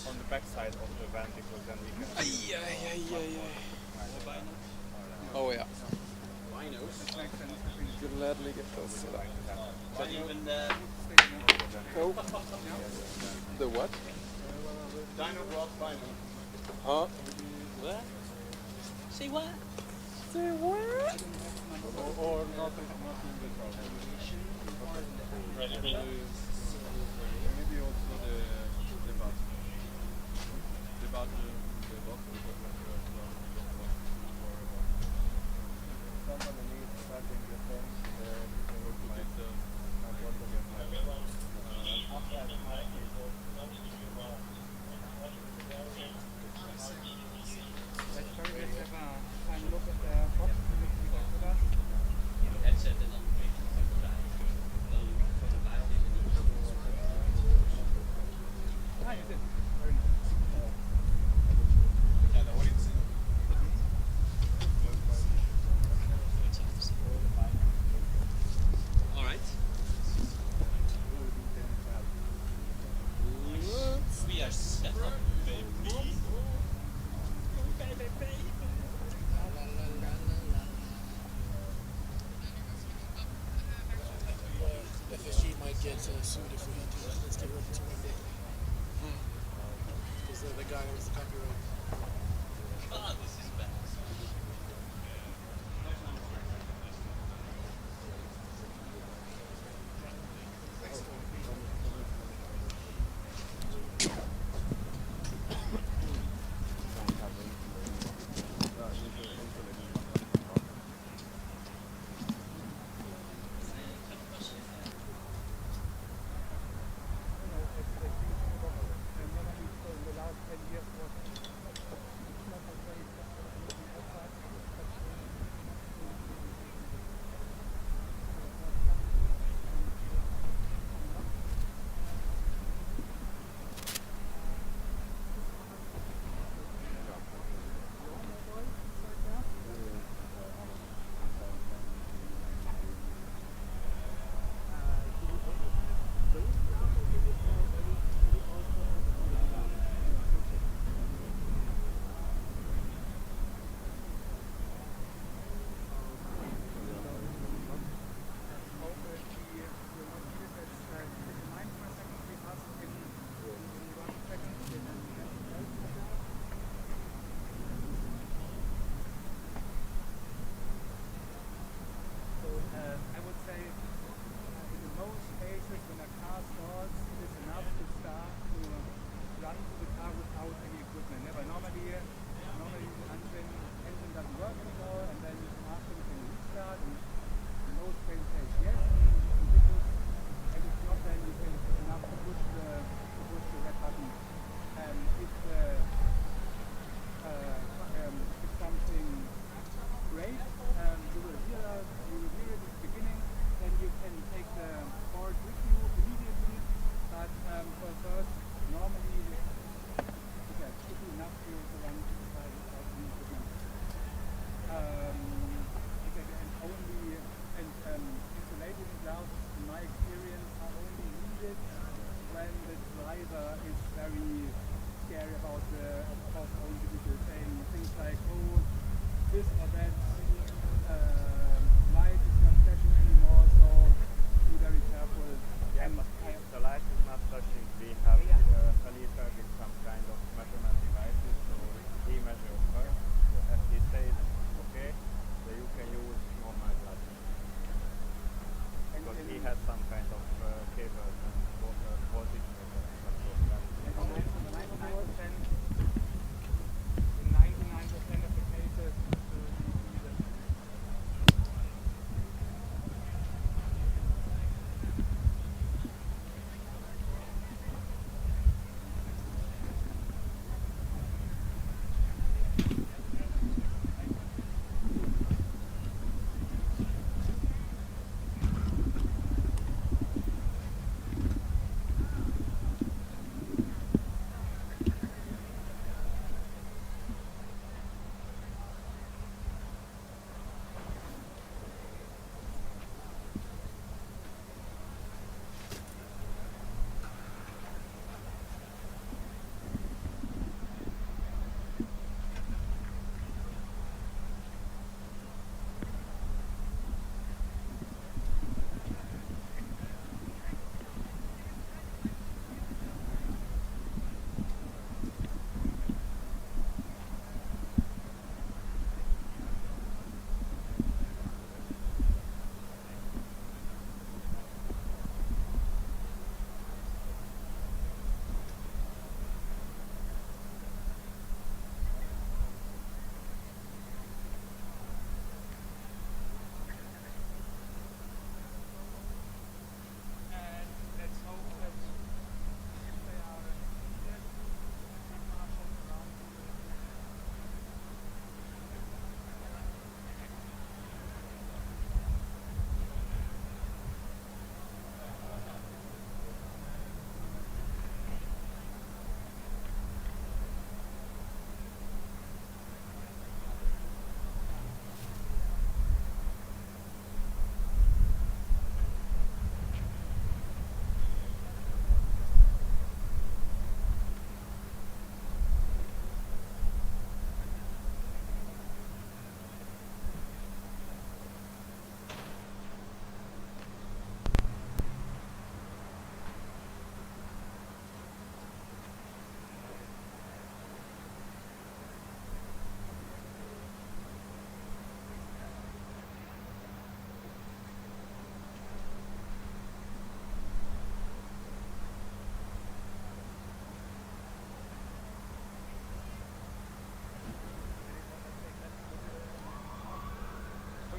On the back side of the van, because then we can... Oh ja. Gladly get those set up. Oh. The what? Dino brought Dino. Huh? What? Say what? Say what? Or not in the problem. Maybe also the bus. The bus, somebody needs starting the thing, FSG might get sued if we do that. Let's get ready to one day. Because the guy owns the copyright. Ah, this is bad. it when the driver is very scary about the own vehicle, saying things like, oh, this or that light is not flashing anymore, so be very careful. Yeah, And but if the light is not flashing, we have Khalifa with some kind of measurement devices, so he measures first, so if he says okay, so you can use normal glasses. Because he has some kind of cables and voltage meters. in 99% of the cases,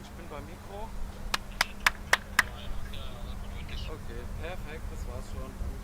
Ich bin beim Mikro. Okay, perfekt, das war's schon. Danke.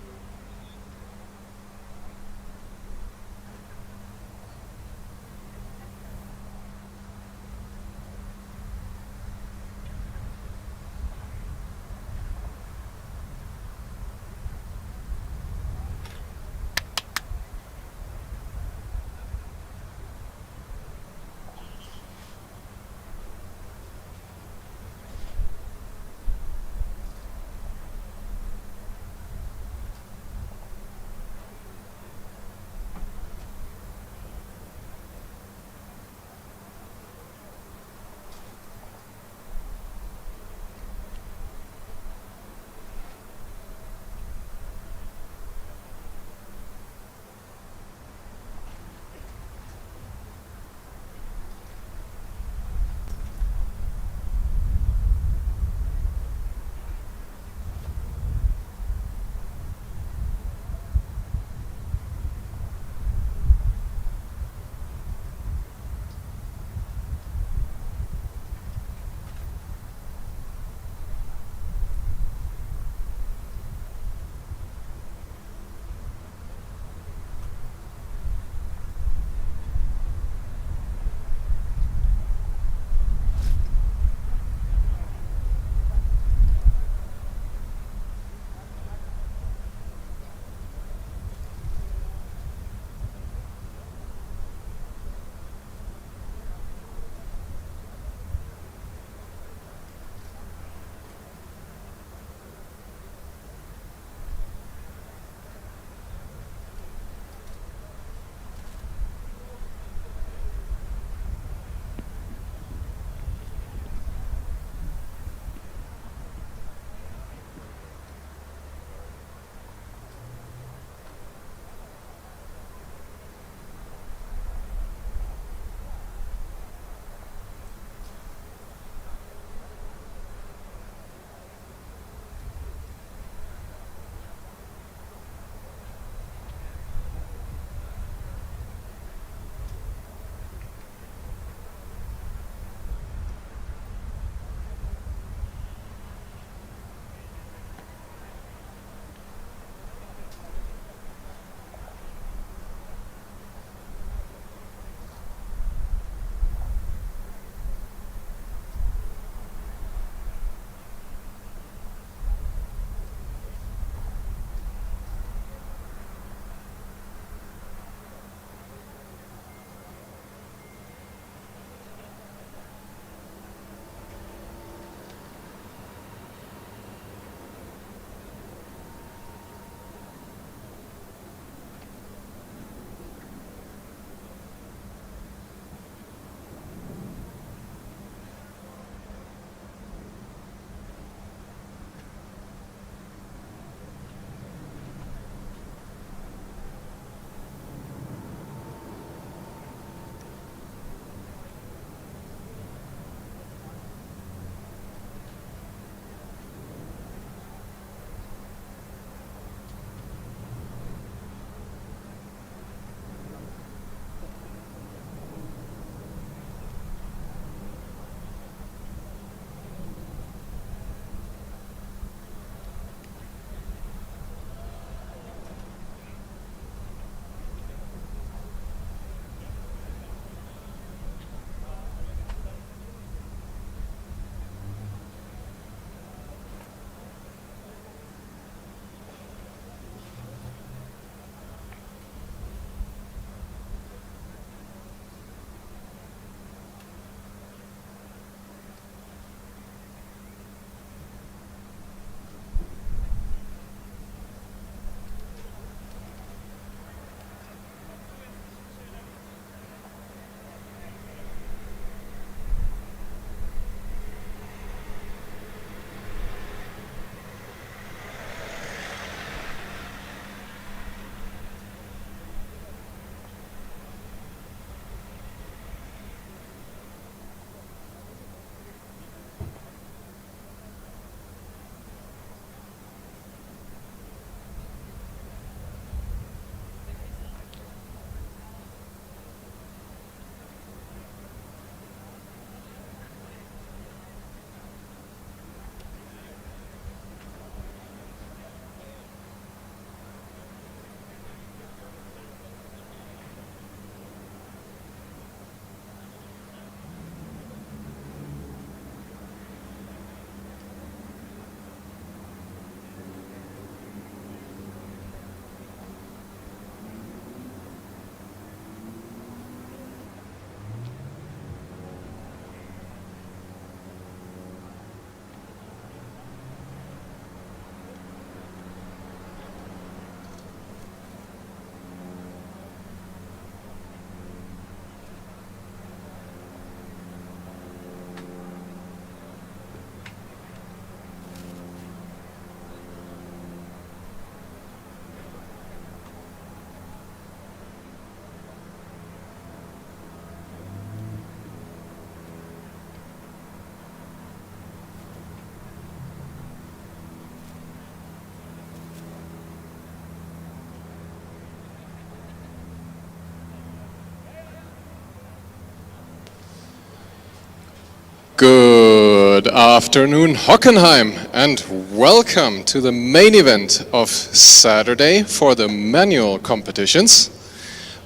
Good afternoon, Hockenheim, and welcome to the main event of Saturday for the manual competitions.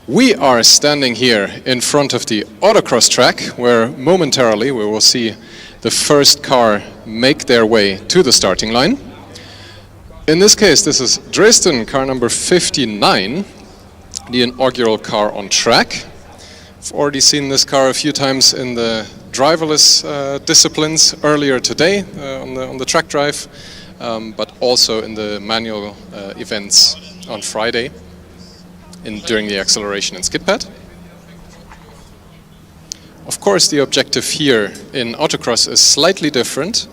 We are standing here in front of the Autocross track, where momentarily we will see the first car make their way to the starting line. In this case, this is Dresden, car number 59, the inaugural car on track. I've already seen this car a few times in the driverless disciplines earlier today on the track drive, but also in the manual events on Friday during the acceleration and skid pad. Of course, the objective here in Autocross is slightly different.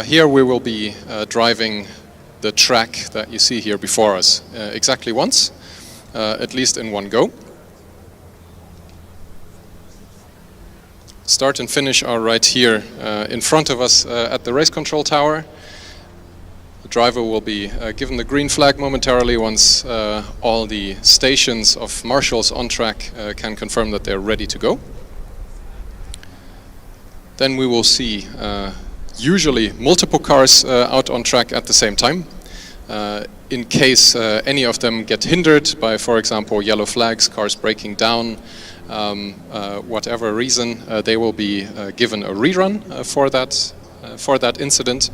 Here we will be driving the track that you see here before us exactly once, at least in one go. Start and finish are right here in front of us at the race control tower. The driver will be given the green flag momentarily once all the stations of marshals on track can confirm that they're ready to go. Then we will see usually multiple cars out on track at the same time. In case any of them get hindered by, for example, yellow flags, cars breaking down, whatever reason, they will be given a rerun for that incident.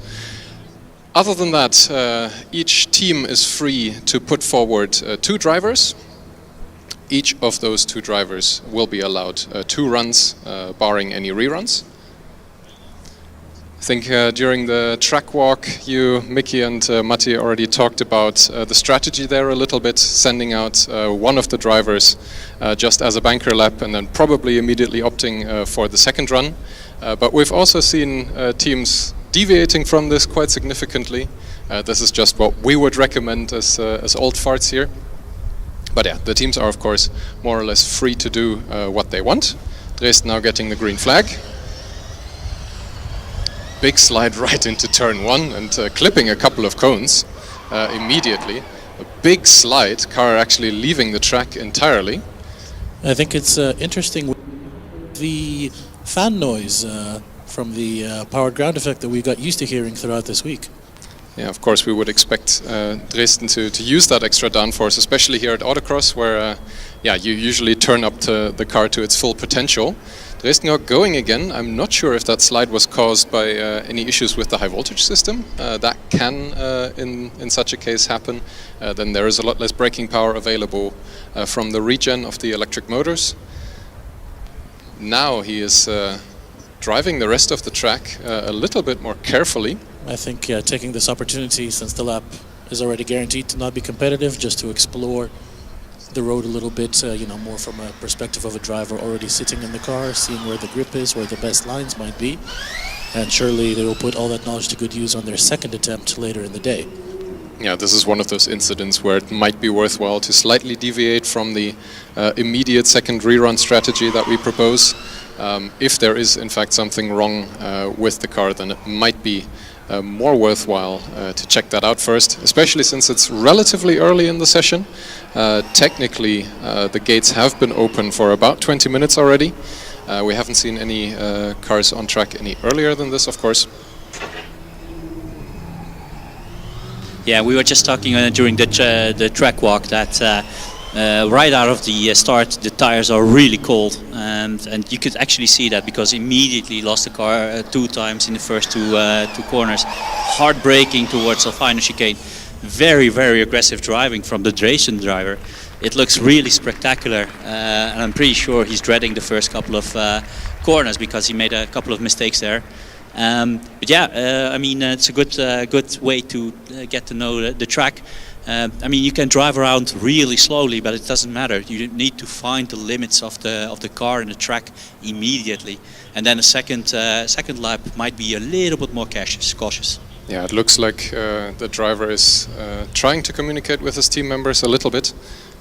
Other than that, each team is free to put forward 2 drivers. Each of those 2 drivers will be allowed 2 runs, barring any reruns. I think during the track walk, you, Mickey and Matti already talked about the strategy there a little bit, sending out one of the drivers just as a banker lap and then probably immediately opting for the second run. But we've also seen teams deviating from this quite significantly. This is just what we would recommend as old farts here. But yeah, the teams are of course more or less free to do what they want. Dresden now getting the green flag. Big slide right into turn 1 and clipping a couple of cones immediately. A big slide, car actually leaving the track entirely. I think it's interesting the fan noise from the powered ground effect that we got used to hearing throughout this week. Yeah, of course we would expect Dresden to use that extra downforce, especially here at Autocross, where you usually turn up the car to its full potential. Dresden are going again. I'm not sure if that slide was caused by any issues with the high voltage system. That can, in such a case, happen. Then there is a lot less braking power available from the regen of the electric motors. Now he is driving the rest of the track a little bit more carefully. I think taking this opportunity, since the lap is already guaranteed to not be competitive, just to explore the road a little bit, more from a perspective of a driver already sitting in the car, seeing where the grip is, where the best lines might be. And surely they will put all that knowledge to good use on their second attempt later in the day. Yeah, this is one of those incidents where it might be worthwhile to slightly deviate from the immediate second rerun strategy that we propose. If there is in fact something wrong with the car, then it might be more worthwhile to check that out first, especially since it's relatively early in the session. Technically, the gates have been open for about 20 minutes already. We haven't seen any cars on track any earlier than this, of course. Yeah, we were just talking during the track walk that right out of the start the tires are really cold, and you could actually see that because immediately lost the car 2 times in the first two corners. Hard braking towards the final chicane. Very, very aggressive driving from the Dresden driver. It looks really spectacular, and I'm pretty sure he's dreading the first couple of corners because he made a couple of mistakes there. But yeah, I mean, it's a good way to get to know the track. I mean, you can drive around really slowly, but it doesn't matter. You need to find the limits of the car and the track immediately, and then a second lap might be a little bit more cautious. Yeah, it looks like the driver is trying to communicate with his team members a little bit,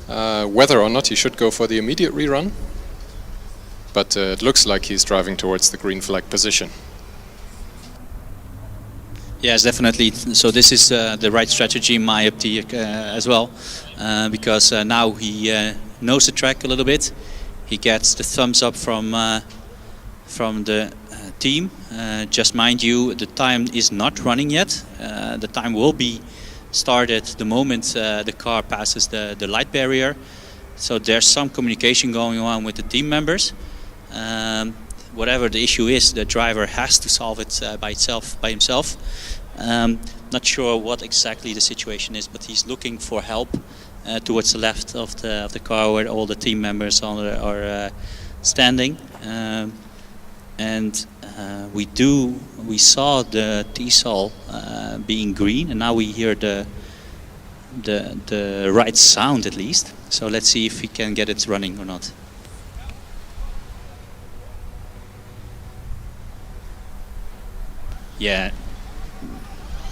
whether or not he should go for the immediate rerun. But it looks like he's driving towards the green flag position. Yes, definitely. So this is the right strategy in my opinion as well, because now he knows the track a little bit. He gets the thumbs up from the team. Just mind you, the time is not running yet. The time will be started the moment the car passes the light barrier. So there's some communication going on with the team members. Whatever the issue is, the driver has to solve it by himself. Not sure what exactly the situation is, but he's looking for help towards the left of the car where all the team members are standing. We saw the T-sol being green, and now we hear the right sound at least. So let's see if we can get it running or not. Yeah,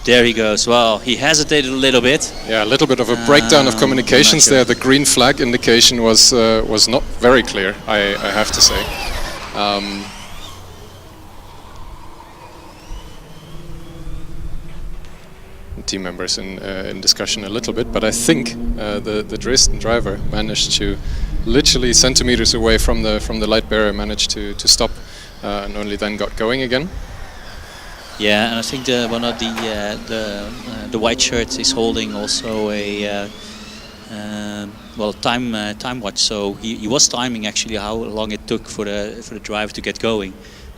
there he goes. Well, he hesitated a little bit. Yeah, a little bit of a breakdown of communications there. The green flag indication was not very clear, I have to say. Team members in discussion a little bit, but I think the Dresden driver managed to, literally centimeters away from the light barrier, managed to stop and only then got going again. Yeah, and I think one of the white shirts is holding also a time watch. So he was timing actually how long it took for the driver to get going.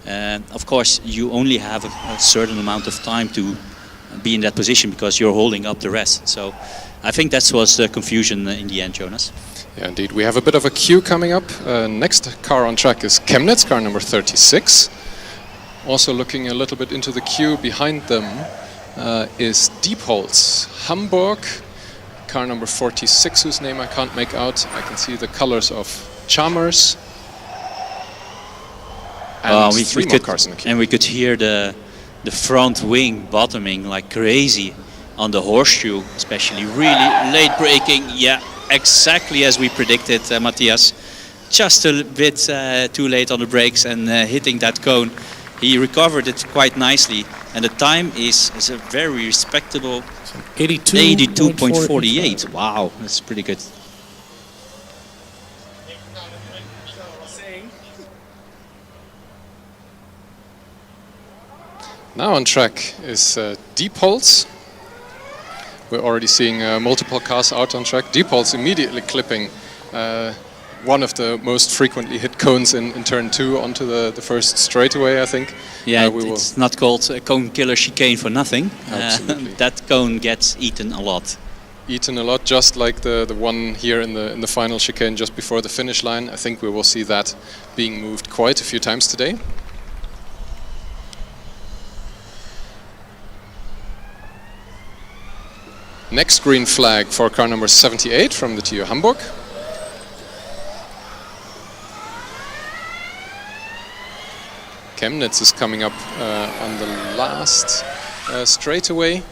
Of course, you only have a certain amount of time to be in that position because you're holding up the rest. So I think that was the confusion in the end, Jonas. Yeah, indeed. We have a bit of a queue coming up. Next car on track is Chemnitz, car number 36. Also looking a little bit into the queue behind them is Diepholz, Hamburg, car number 46, whose name I can't make out. I can see the colors of Chalmers. And three more cars in the queue. And we could hear the front wing bottoming like crazy on the horseshoe, especially really late braking. Yeah, exactly as we predicted, Matthias. Just a bit too late on the brakes and hitting that cone. He recovered it quite nicely, and the time is a very respectable 82.48. Wow, that's pretty good. Now on track is Diepholz. We're already seeing multiple cars out on track. Diepholz immediately clipping one of the most frequently hit cones in turn 2 onto the first straightaway, I think. Yeah, it's not called a cone killer chicane for nothing. Absolutely. That cone gets eaten a lot. Eaten a lot, just like the one here in the final chicane just before the finish line. I think we will see that being moved quite a few times today. Next green flag for car number 78 from the TU Hamburg. Chemnitz is coming up on the last straightaway.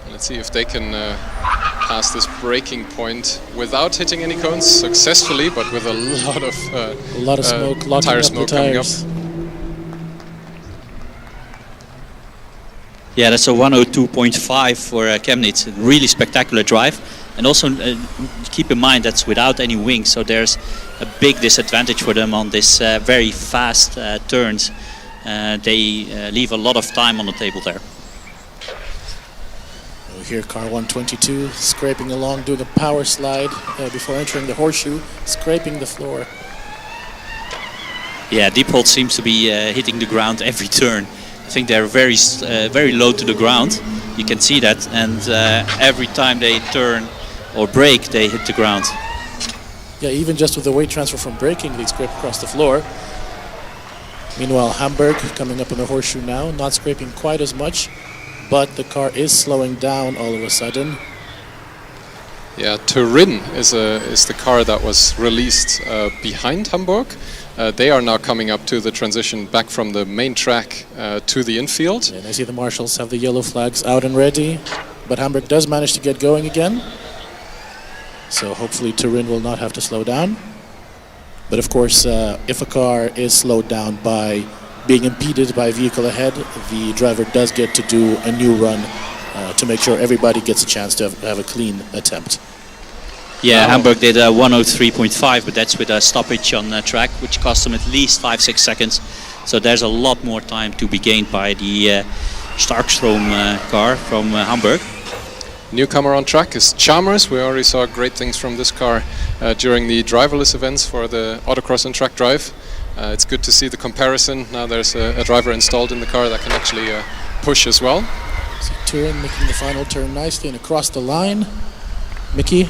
Let's see if they can pass this braking point without hitting any cones successfully, but with a lot of smoke, locking tire up smoke the coming up. tires. Yeah, that's a 102.5 for Chemnitz. Really spectacular drive. And also keep in mind that's without any wings, so there's a big disadvantage for them on this very fast turns. They leave a lot of time on the table there. Here car 122 scraping along, doing a power slide before entering the horseshoe, scraping the floor. Yeah, Diepholz seems to be hitting the ground every turn. I think they're very low to the ground. You can see that, and every time they turn or brake, they hit the ground. Yeah, even just with the weight transfer from braking, they scrape across the floor. Meanwhile, Hamburg coming up on the horseshoe now, not scraping quite as much, but the car is slowing down all of a sudden. Yeah, Turin is the car that was released behind Hamburg. They are now coming up to the transition back from the main track to the infield. And I see the marshals have the yellow flags out and ready, but Hamburg does manage to get going again. So hopefully Turin will not have to slow down. But of course, if a car is slowed down by being impeded by a vehicle ahead, the driver does get to do a new run to make sure everybody gets a chance to have a clean attempt. Yeah, Hamburg did a 103.5, but that's with a stoppage on the track, which cost them at least 5-6 seconds. So there's a lot more time to be gained by the Starkstrom car from Hamburg. Newcomer on track is Chalmers. We already saw great things from this car during the driverless events for the Autocross and track drive. It's good to see the comparison. Now there's a driver installed in the car that can actually push as well. See Turin making the final turn nicely and across the line. Mickey?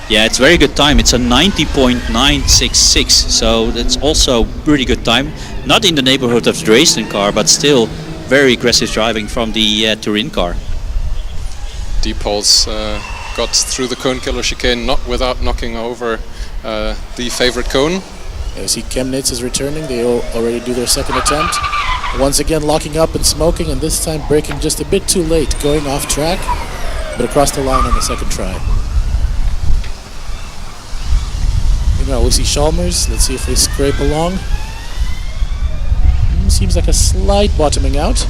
Yeah, it's very good time. It's a 90.966, so that's also pretty good time. Not in the neighborhood of the Dresden car, but still very aggressive driving from the Turin car. Diepholz got through the cone killer chicane not without knocking over the favorite cone. Yeah, you see Chemnitz is returning. They already do their second attempt. Once again locking up and smoking, and this time braking just a bit too late, going off track, but across the line on the second try. Meanwhile, we see Chalmers. Let's see if they scrape along. Seems like a slight bottoming out.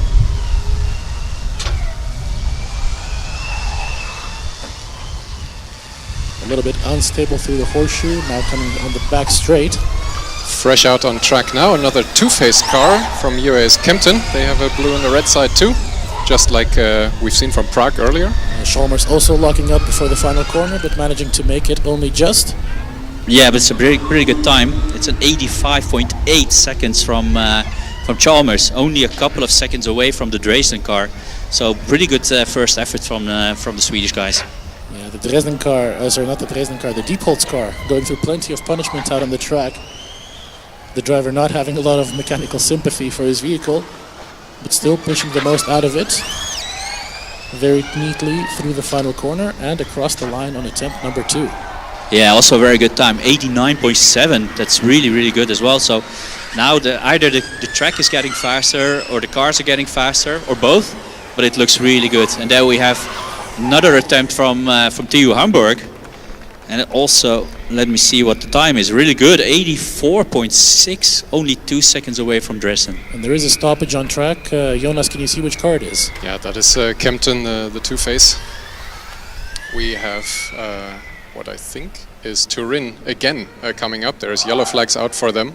A little bit unstable through the horseshoe, now coming on the back straight. Fresh out on track now, another two-faced car from UAS Kempten. They have a blue and a red side too, just like we've seen from Prague earlier. Chalmers also locking up before the final corner, but managing to make it only just. Yeah, but it's a pretty good time. It's an 85.8 seconds from Chalmers, only a couple of seconds away from the Dresden car. So pretty good first effort from the Swedish guys. Yeah, the Dresden car, sorry, not the Dresden car, the Diepholz car, going through plenty of punishment out on the track. The driver not having a lot of mechanical sympathy for his vehicle, but still pushing the most out of it. Very neatly through the final corner and across the line on attempt number 2. Yeah, also a very good time, 89.7. That's really, really good as well. So now either the track is getting faster or the cars are getting faster or both, but it looks really good. And there we have another attempt from TU Hamburg. And also, let me see what the time is. Really good, 84.6, only 2 seconds away from Dresden. And there is a stoppage on track. Jonas, can you see which car it is? Yeah, that is Kempten, the two-face. We have what I think is Turin again coming up. There's yellow flags out for them.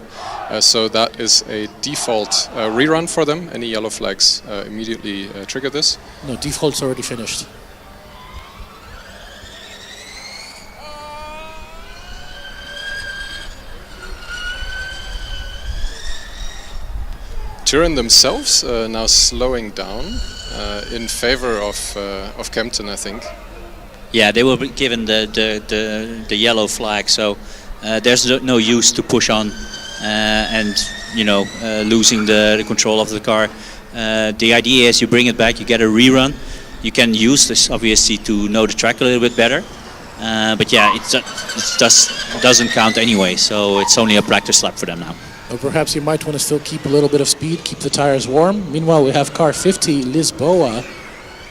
So that is a default rerun for them. Any yellow flags immediately trigger this. No, default's already finished. Turin themselves now slowing down in favor of Kempten, I think. Yeah, they will be given the yellow flag, so there's no use to push on and losing the control of the car. The idea is you bring it back, you get a rerun. You can use this obviously to know the track a little bit better, but yeah, it doesn't count anyway, so it's only a practice lap for them now. Or perhaps you might want to still keep a little bit of speed, keep the tires warm. Meanwhile, we have car 50, Lisboa,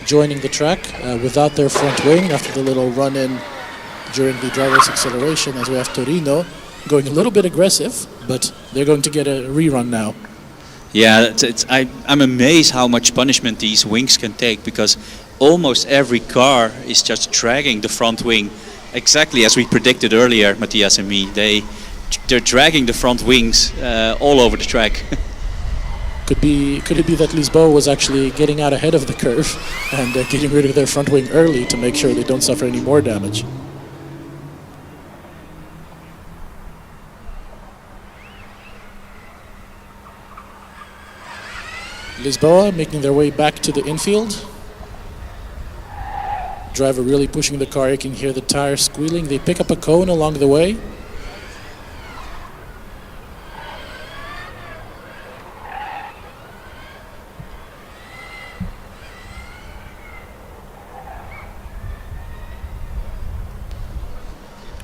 joining the track without their front wing after the little run-in during the driver's acceleration, as we have Torino going a little bit aggressive, but they're going to get a rerun now. Yeah, I'm amazed how much punishment these wings can take, because almost every car is just dragging the front wing, exactly as we predicted earlier, Matthias and me. They're dragging the front wings all over the track. Could it be that Lisboa was actually getting out ahead of the curve and getting rid of their front wing early to make sure they don't suffer any more damage? Lisboa making their way back to the infield. Driver really pushing the car, you can hear the tires squealing. They pick up a cone along the way.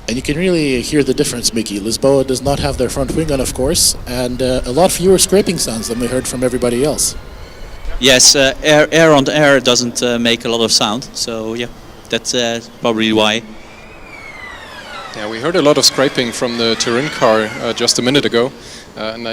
And you can really hear the difference, Mickey. Lisboa does not have their front wing on, of course, and a lot fewer scraping sounds than we heard from everybody else. Yes, air on air doesn't make a lot of sound, so yeah, that's probably why. Yeah, we heard a lot of scraping from the Turin car just a minute ago. and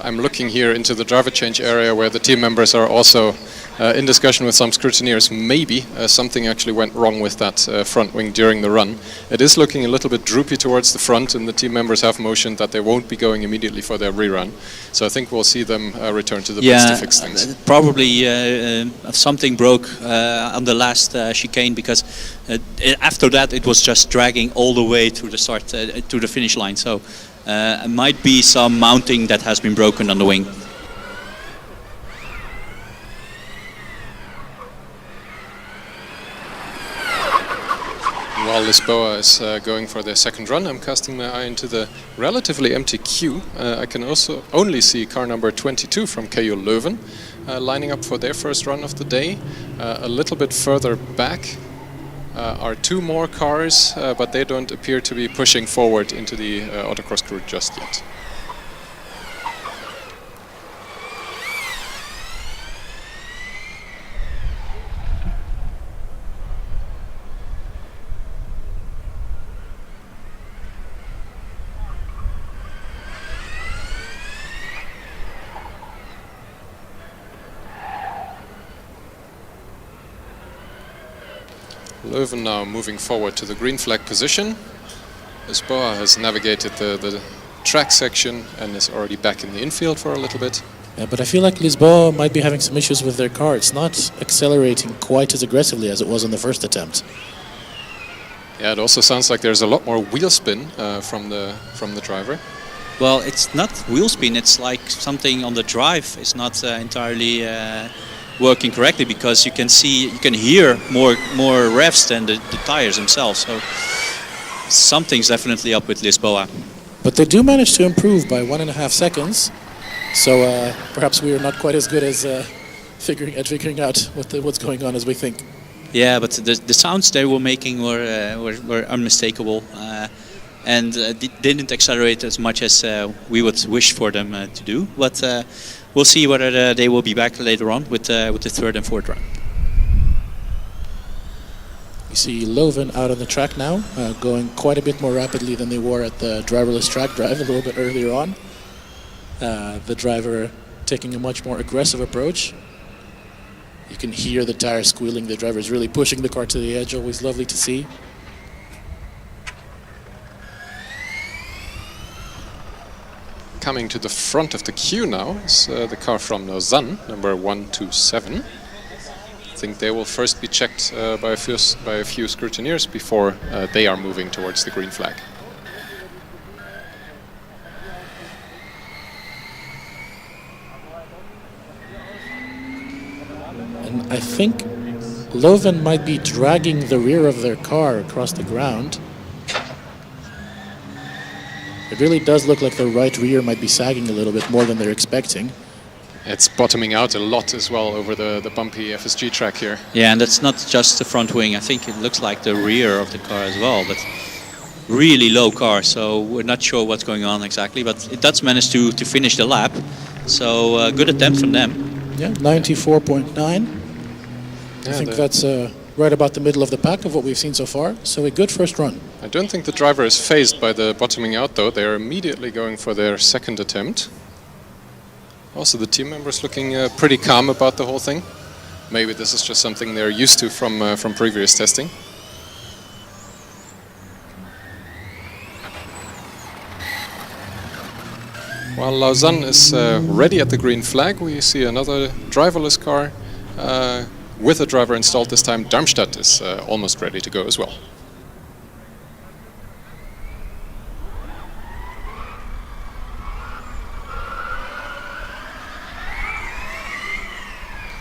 I'm looking here into the driver change area where the team members are also in discussion with some scrutineers. Maybe something actually went wrong with that front wing during the run. It is looking a little bit droopy towards the front, and the team members have motioned that they won't be going immediately for their rerun. So I think we'll see them return to the pits to fix things. Probably something broke on the last chicane, because after that it was just dragging all the way to the start, to the finish line. So it might be some mounting that has been broken on the wing. While Lisboa is going for their second run, I'm casting my eye into the relatively empty queue. I can also only see car number 22 from KU Leuven lining up for their first run of the day. A little bit further back are two more cars, but they don't appear to be pushing forward into the autocross crew just yet. Leuven now moving forward to the green flag position. Lisboa has navigated the track section and is already back in the infield for a little bit. Yeah, but I feel like Lisboa might be having some issues with their car. It's not accelerating quite as aggressively as it was on the first attempt. Yeah, it also sounds like there's a lot more wheel spin from the driver. Well, it's not wheel spin, it's like something on the drive is not entirely working correctly, because you can hear more revs than the tires themselves. So something's definitely up with Lisboa. But they do manage to improve by 1.5 seconds. So perhaps we are not quite as good as figuring out what's going on as we think. Yeah, but the sounds they were making were unmistakable, and didn't accelerate as much as we would wish for them to do. But we'll see whether they will be back later on with the third and fourth run. You see Leuven out on the track now, going quite a bit more rapidly than they were at the driverless track drive a little bit earlier on. The driver taking a much more aggressive approach. You can hear the tires squealing. The driver is really pushing the car to the edge. Always lovely to see. Coming to the front of the queue now is the car from Lausanne, number 127. I think they will first be checked by a few scrutineers before they are moving towards the green flag. And I think Leuven might be dragging the rear of their car across the ground. It really does look like the right rear might be sagging a little bit more than they're expecting. It's bottoming out a lot as well over the bumpy FSG track here. Yeah, and that's not just the front wing. I think it looks like the rear of the car as well, but really low car, so we're not sure what's going on exactly, but it does manage to finish the lap, so good attempt from them. Yeah, 94.9. I think that's right about the middle of the pack of what we've seen so far, so a good first run. I don't think the driver is phased by the bottoming out though. They are immediately going for their second attempt. Also the team members looking pretty calm about the whole thing. Maybe this is just something they're used to from previous testing. While Lausanne is ready at the green flag, we see another driverless car with a driver installed this time. Darmstadt is almost ready to go as well.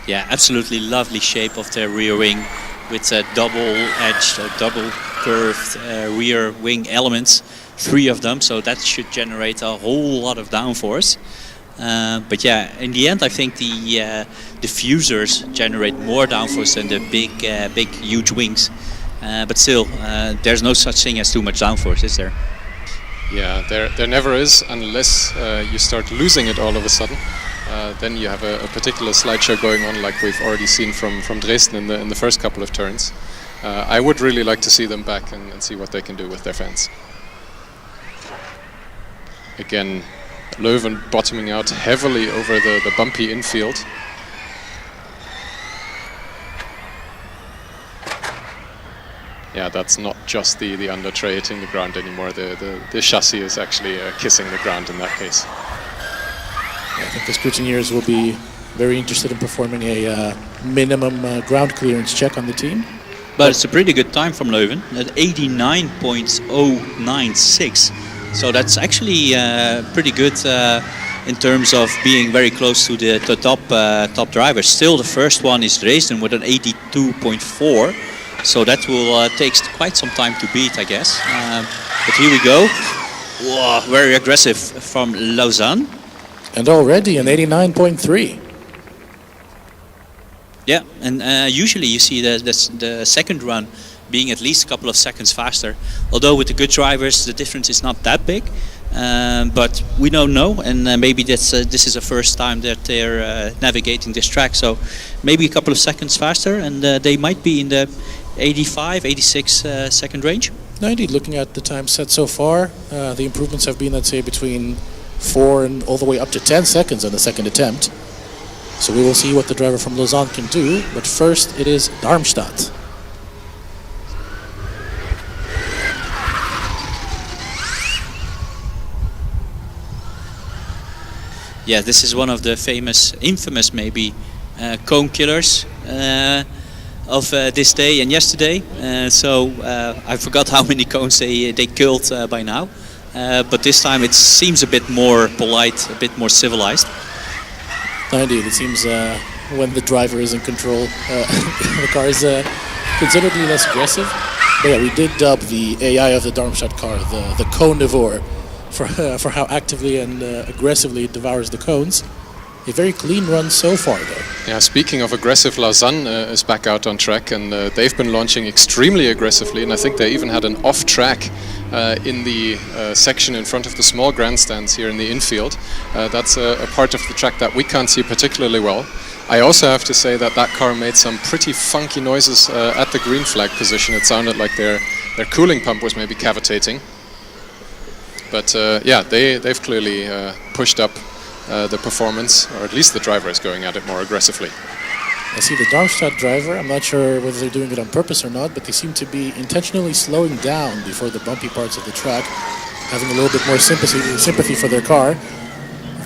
Yeah, absolutely lovely shape of the rear wing with double-edged, double-curved rear wing elements, 3 of them, so that should generate a whole lot of downforce. But yeah, in the end, I think the diffusers generate more downforce than the big, huge wings. But still, there's no such thing as too much downforce, is there? Yeah, there never is, unless you start losing it all of a sudden. Then you have a particular slideshow going on, like we've already seen from Dresden in the first couple of turns. I would really like to see them back and see what they can do with their fans. Again, Leuven bottoming out heavily over the bumpy infield. Yeah, that's not just the under tray hitting the ground anymore. The chassis is actually kissing the ground in that case. I think the scrutineers will be very interested in performing a minimum ground clearance check on the team. But it's a pretty good time from Leuven at 89.096. So that's actually pretty good in terms of being very close to the top drivers. Still, the first one is Dresden with an 82.4. So that will take quite some time to beat, I guess. But here we go. Whoa, very aggressive from Lausanne. And already an 89.3. Yeah, and usually you see the second run being at least a couple of seconds faster. Although with the good drivers, the difference is not that big. But we don't know, and maybe this is the first time that they're navigating this track. So maybe a couple of seconds faster, and they might be in the 85, 86 second range. No, indeed, looking at the time set so far, the improvements have been, let's say, between 4 and all the way up to 10 seconds on the second attempt. So we will see what the driver from Lausanne can do, but first it is Darmstadt. Yeah, this is one of the infamous maybe, cone killers of this day and yesterday. So I forgot how many cones they killed by now. But this time it seems a bit more polite, a bit more civilized. No, indeed, it seems when the driver is in control, the car is considerably less aggressive. But yeah, we did dub the AI of the Darmstadt car the conivore for how actively and aggressively it devours the cones. A very clean run so far, though. Yeah, speaking of aggressive, Lausanne is back out on track, and they've been launching extremely aggressively, and I think they even had an off-track in the section in front of the small grandstands here in the infield. That's a part of the track that we can't see particularly well. I also have to say that car made some pretty funky noises at the green flag position. It sounded like their cooling pump was maybe cavitating. But yeah, they've clearly pushed up the performance, or at least the driver is going at it more aggressively. I see the Darmstadt driver, I'm not sure whether they're doing it on purpose or not, but they seem to be intentionally slowing down before the bumpy parts of the track, having a little bit more sympathy for their car.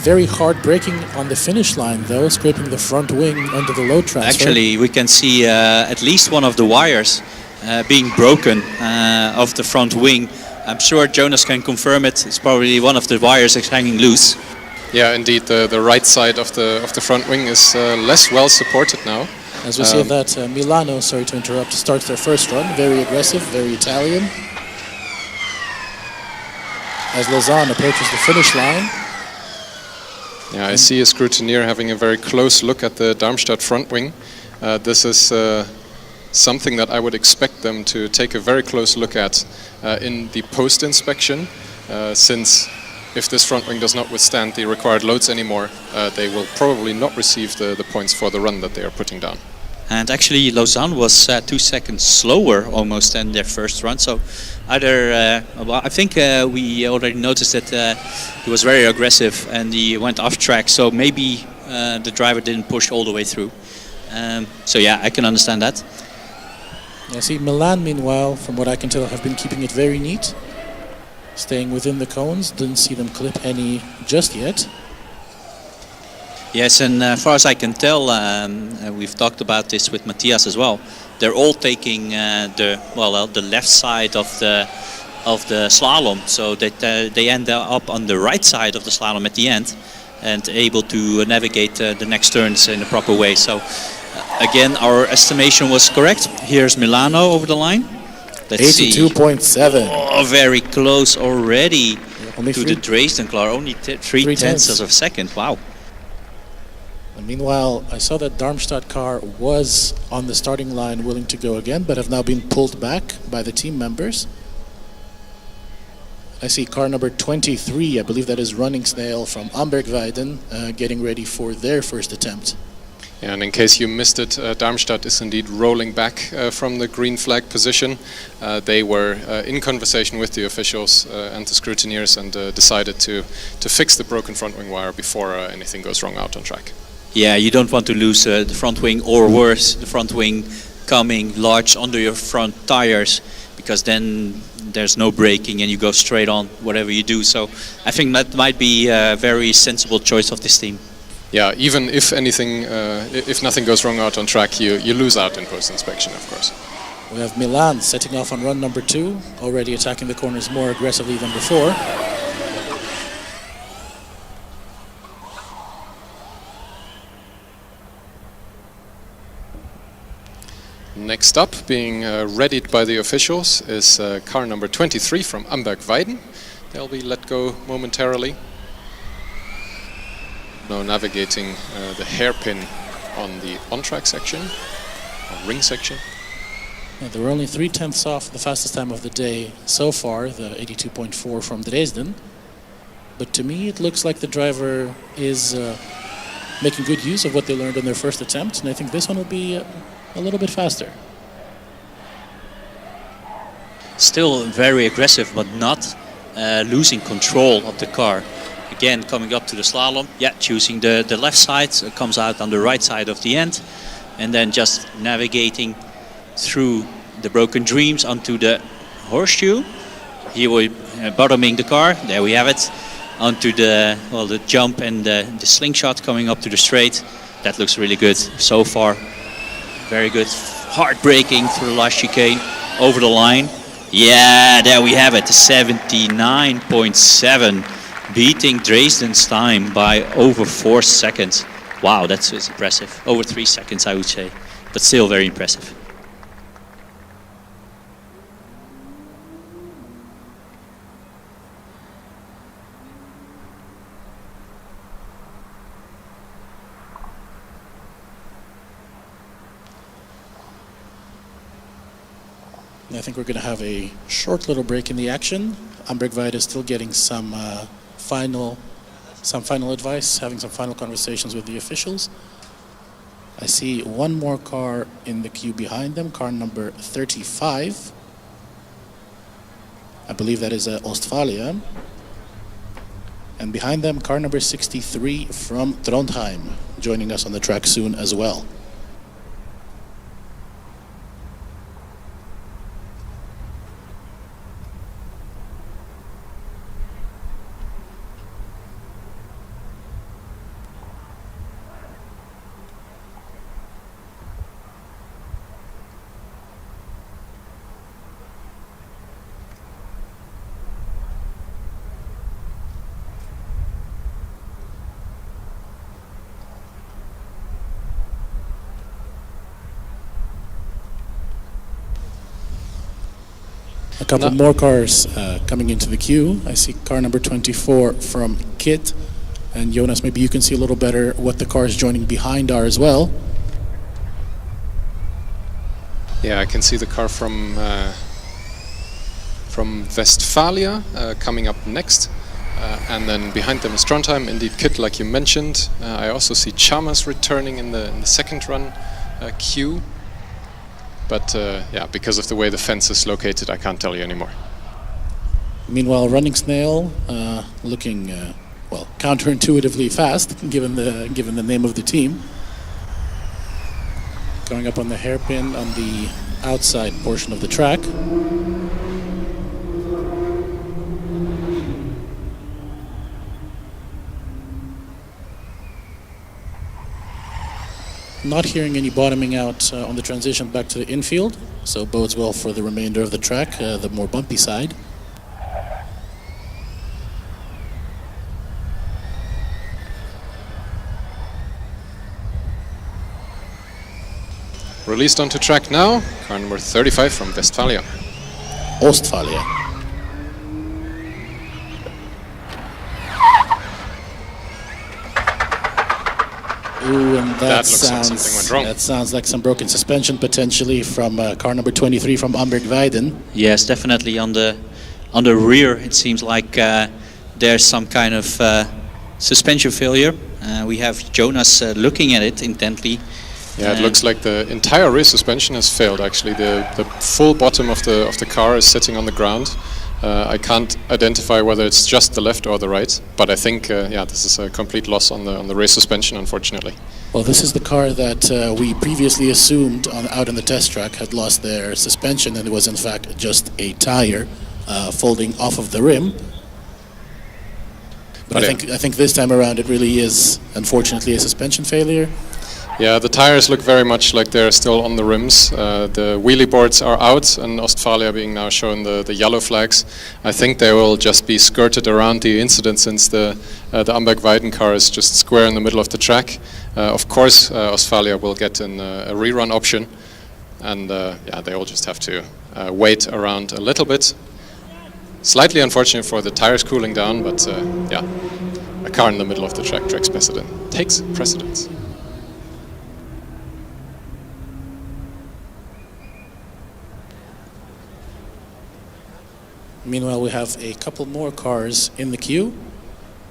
Very hard braking on the finish line though, scraping the front wing under the load transfer. Actually, we can see at least one of the wires being broken of the front wing. I'm sure Jonas can confirm it. It's probably one of the wires is hanging loose. Yeah, indeed, the right side of the front wing is less well supported now. As we see that Milano, sorry to interrupt, starts their first run. Very aggressive, very Italian. As Lausanne approaches the finish line. Yeah, I see a scrutineer having a very close look at the Darmstadt front wing. This is something that I would expect them to take a very close look at in the post-inspection, since if this front wing does not withstand the required loads anymore, they will probably not receive the points for the run that they are putting down. And actually Lausanne was 2 seconds slower almost than their first run. So either, well, I think we already noticed that he was very aggressive and he went off track. So maybe the driver didn't push all the way through. So yeah, I can understand that. I see Milan, meanwhile, from what I can tell, have been keeping it very neat. Staying within the cones, didn't see them clip any just yet. Yes, and as far as I can tell, we've talked about this with Matthias as well. They're all taking the left side of the slalom, so that they end up on the right side of the slalom at the end, and able to navigate the next turns in a proper way. So again, our estimation was correct. Here's Milano over the line. 82.7. Oh, very close already only to the Dresden car. Only 3 tenths of a second. Wow. And meanwhile, I saw that Darmstadt car was on the starting line willing to go again, but have now been pulled back by the team members. I see car number 23, I believe that is Running Snail from Amberg getting ready for their first attempt. And in case you missed it, Darmstadt is indeed rolling back from the green flag position. They were in conversation with the officials and the scrutineers and decided to fix the broken front wing wire before anything goes wrong out on track. Yeah, you don't want to lose the front wing, or worse, the front wing coming large under your front tires, because then there's no braking and you go straight on whatever you do. So I think that might be a very sensible choice of this team. Yeah, even if anything, if nothing goes wrong out on track, you lose out in post-inspection, of course. We have Milan setting off on run number 2, already attacking the corners more aggressively than before. Next up, being readied by the officials, is car number 23 from Amberg Weiden. They'll be let go momentarily. Now navigating the hairpin on the on-track section, or ring section. Yeah, they were only 3/10 off the fastest time of the day so far, the 82.4 from Dresden. But to me, it looks like the driver is making good use of what they learned on their first attempt, and I think this one will be a little bit faster. Still very aggressive, but not losing control of the car. Again, coming up to the slalom, yeah, choosing the left side, comes out on the right side of the end, and then just navigating through the broken dreams onto the horseshoe. Here we're bottoming the car, there we have it, onto the jump and the slingshot coming up to the straight. That looks really good so far. Very good, hard braking through the last chicane, over the line. Yeah, there we have it, 79.7, beating Dresden's time by over 4 seconds. Wow, that's impressive. Over 3 seconds, I would say, but still very impressive. I think we're going to have a short little break in the action. Amberg Weide is still getting some final advice, having some final conversations with the officials. I see one more car in the queue behind them, car number 35. I believe that is Ostfalia. And behind them, car number 63 from Trondheim, joining us on the track soon as well. A couple more cars coming into the queue. I see car number 24 from KIT. And Jonas, maybe you can see a little better what the cars joining behind are as well. Yeah, I can see the car from Westfalia coming up next. And then behind them is Trondheim, indeed KIT, like you mentioned. I also see Chalmers returning in the second run queue. But yeah, because of the way the fence is located, I can't tell you anymore. Meanwhile, Running Snail looking well, counterintuitively fast, given the name of the team. Going up on the hairpin on the outside portion of the track. Not hearing any bottoming out on the transition back to the infield, so bodes well for the remainder of the track, the more bumpy side. Released onto track now, car number 35 from Westfalia. Ostfalia. Ooh, and that looks like something went wrong. That sounds like some broken suspension potentially from car number 23 from Amberg Weide. Yes, definitely on the rear. It seems like there's some kind of suspension failure. We have Jonas looking at it intently. Yeah, it looks like the entire rear suspension has failed. Actually, the full bottom of the car is sitting on the ground. I can't identify whether it's just the left or the right, but I think yeah, this is a complete loss on the rear suspension, unfortunately. Well, this is the car that we previously assumed out on the test track had lost their suspension, and it was in fact just a tire folding off of the rim. But I think this time around it really is, unfortunately, a suspension failure. Yeah, the tires look very much like they're still on the rims. The wheelie boards are out, and Ostfalia being now shown the yellow flags. I think they will just be skirted around the incident, since the Amberg car is just square in the middle of the track. Of course, Ostfalia will get a rerun option, and yeah, they will just have to wait around a little bit. Slightly unfortunate for the tires cooling down, but yeah, a car in the middle of the track takes precedence. Meanwhile, we have a couple more cars in the queue.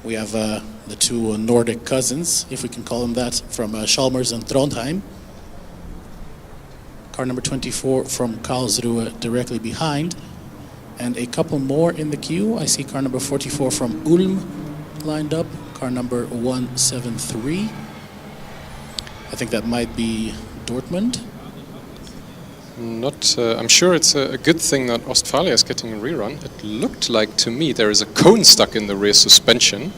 We have the two Nordic cousins, if we can call them that, from Chalmers and Trondheim. Car number 24 from Karlsruhe directly behind. And a couple more in the queue. I see car number 44 from Ulm lined up. Car number 173. I think that might be Dortmund. I'm sure it's a good thing that Ostfalia is getting a rerun. It looked like to me there is a cone stuck in the rear suspension.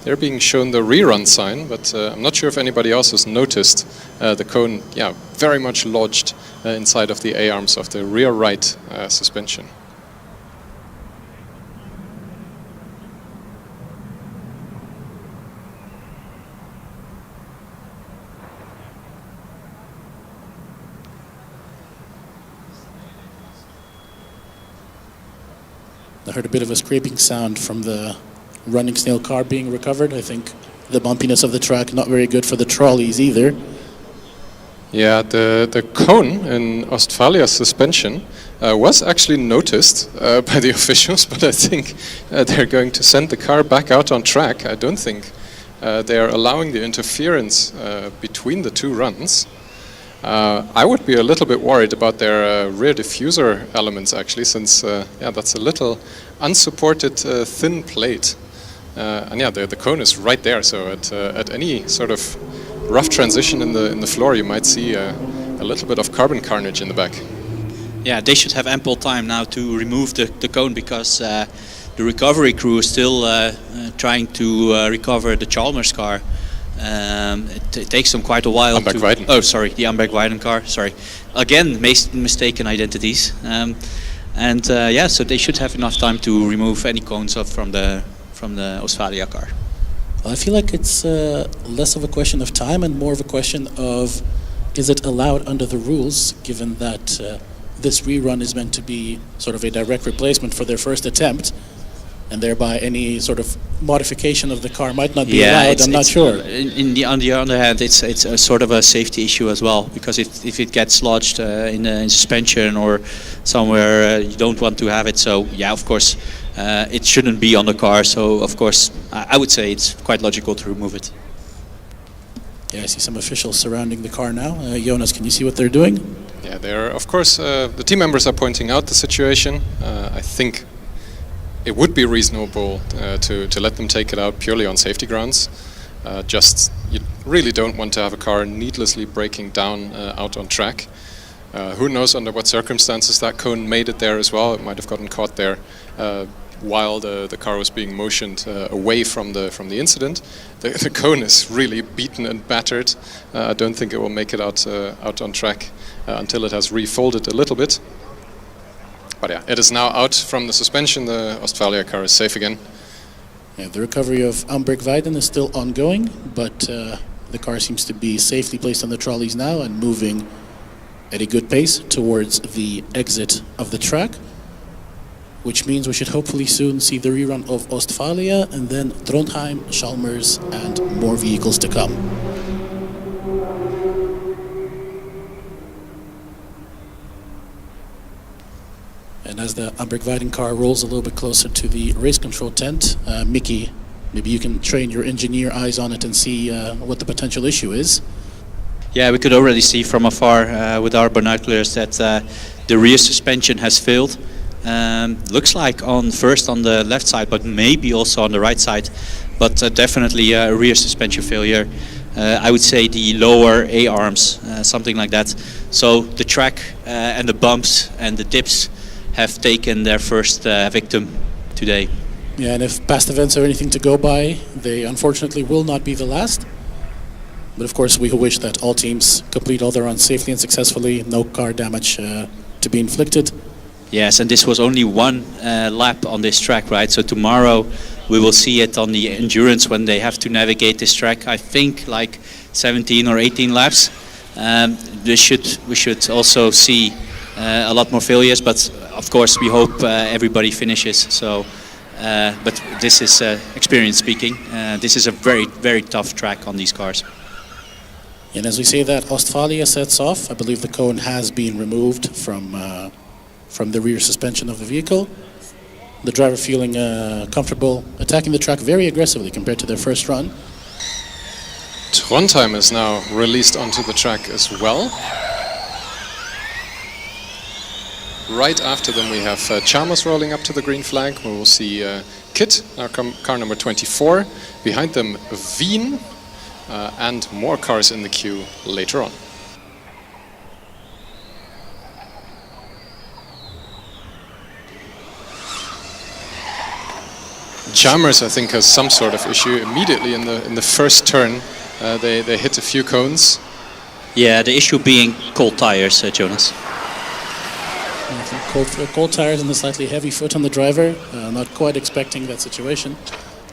They're being shown the rerun sign, but I'm not sure if anybody else has noticed the cone, yeah, very much lodged inside of the A-arms of the rear right suspension. I heard a bit of a scraping sound from the running snail car being recovered. I think the bumpiness of the track not very good for the trolleys either. Yeah, the cone in Ostfalia's suspension was actually noticed by the officials, but I think they're going to send the car back out on track. I don't think they are allowing the interference between the two runs. I would be a little bit worried about their rear diffuser elements, actually, since yeah, that's a little unsupported thin plate, and yeah, the cone is right there. So at any sort of rough transition in the floor, you might see a little bit of carbon carnage in the back. Yeah, they should have ample time now to remove the cone, because the recovery crew is still trying to recover the Chalmers car. It takes them quite a while. The Amberg car. Sorry, again, mistaken identities. And yeah, so they should have enough time to remove any cones up from the Ostfalia car. Well, I feel like it's less of a question of time and more of a question of, is it allowed under the rules, given that this rerun is meant to be sort of a direct replacement for their first attempt, and thereby any sort of modification of the car might not be allowed. I'm not sure. On the other hand, it's a sort of a safety issue as well, because if it gets lodged in suspension or somewhere, you don't want to have it. So yeah, of course, it shouldn't be on the car. So of course, I would say it's quite logical to remove it. Yeah, I see some officials surrounding the car now. Jonas, can you see what they're doing? Yeah, they're, of course, the team members are pointing out the situation. I think it would be reasonable to let them take it out purely on safety grounds. Just, you really don't want to have a car needlessly breaking down out on track. Who knows under what circumstances that cone made it there as well. It might have gotten caught there while the car was being motioned away from the incident. The cone is really beaten and battered. I don't think it will make it out on track until it has refolded a little bit. But yeah, it is now out from the suspension. The Ostfalia car is safe again. Yeah, the recovery of Amberg is still ongoing, but the car seems to be safely placed on the trolleys now and moving at a good pace towards the exit of the track, which means we should hopefully soon see the rerun of Ostfalia and then Trondheim, Chalmers, and more vehicles to come. And as the Amberg car rolls a little bit closer to the race control tent, Mickey Maybe you can train your engineer eyes on it and see what the potential issue is. Yeah, we could already see from afar with our binoculars that the rear suspension has failed. Looks like first on the left side, but maybe also on the right side. But definitely a rear suspension failure. I would say the lower A-arms, something like that. So the track and the bumps and the dips have taken their first victim today. Yeah, and if past events are anything to go by, they unfortunately will not be the last. But of course, we wish that all teams complete all their runs safely and successfully, no car damage to be inflicted. Yes, and this was only one lap on this track, right? So tomorrow we will see it on the endurance when they have to navigate this track. I think like 17 or 18 laps. We should also see a lot more failures, but of course we hope everybody finishes. So, but this is experience speaking. This is a very, very tough track on these cars. And as we say that Ostfalia sets off, I believe the cone has been removed from the rear suspension of the vehicle. The driver feeling comfortable attacking the track very aggressively compared to their first run. Trondheim is now released onto the track as well. Right after them we have Chalmers rolling up to the green flag. We will see KIT, our car number 24. Behind them Wien and more cars in the queue later on. Chalmers, I think, has some sort of issue immediately in the first turn. They hit a few cones. Yeah, the issue being cold tires, Jonas. Cold tires and a slightly heavy foot on the driver. Not quite expecting that situation.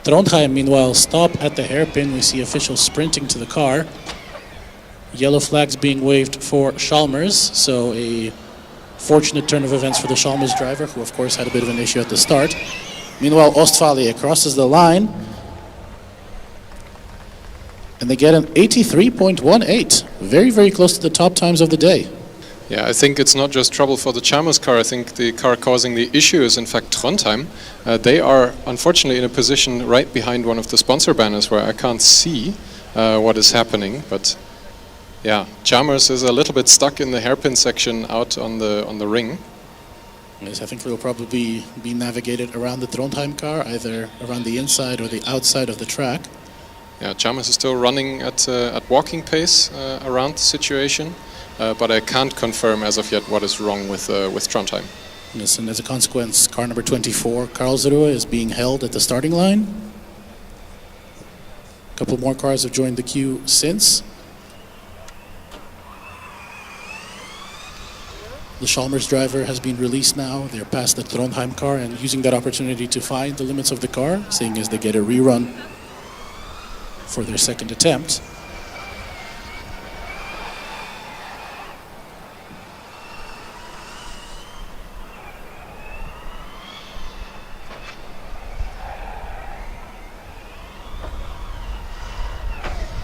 Trondheim, meanwhile, stop at the hairpin. We see officials sprinting to the car. Yellow flags being waved for Chalmers. So a fortunate turn of events for the Chalmers driver, who of course had a bit of an issue at the start. Meanwhile, Ostfalia crosses the line. And they get an 83.18. Very, very close to the top times of the day. Yeah, I think it's not just trouble for the Chalmers car. I think the car causing the issue is in fact Trondheim. They are unfortunately in a position right behind one of the sponsor banners where I can't see what is happening. But yeah, Chalmers is a little bit stuck in the hairpin section out on the ring. Yes, I think they will probably be navigated around the Trondheim car, either around the inside or the outside of the track. Yeah, Chalmers is still running at walking pace around the situation. But I can't confirm as of yet what is wrong with Trondheim. Yes, and as a consequence, car number 24, Karlsruhe, is being held at the starting line. A couple more cars have joined the queue since. The Chalmers driver has been released now. They're past the Trondheim car and using that opportunity to find the limits of the car, seeing as they get a rerun for their second attempt.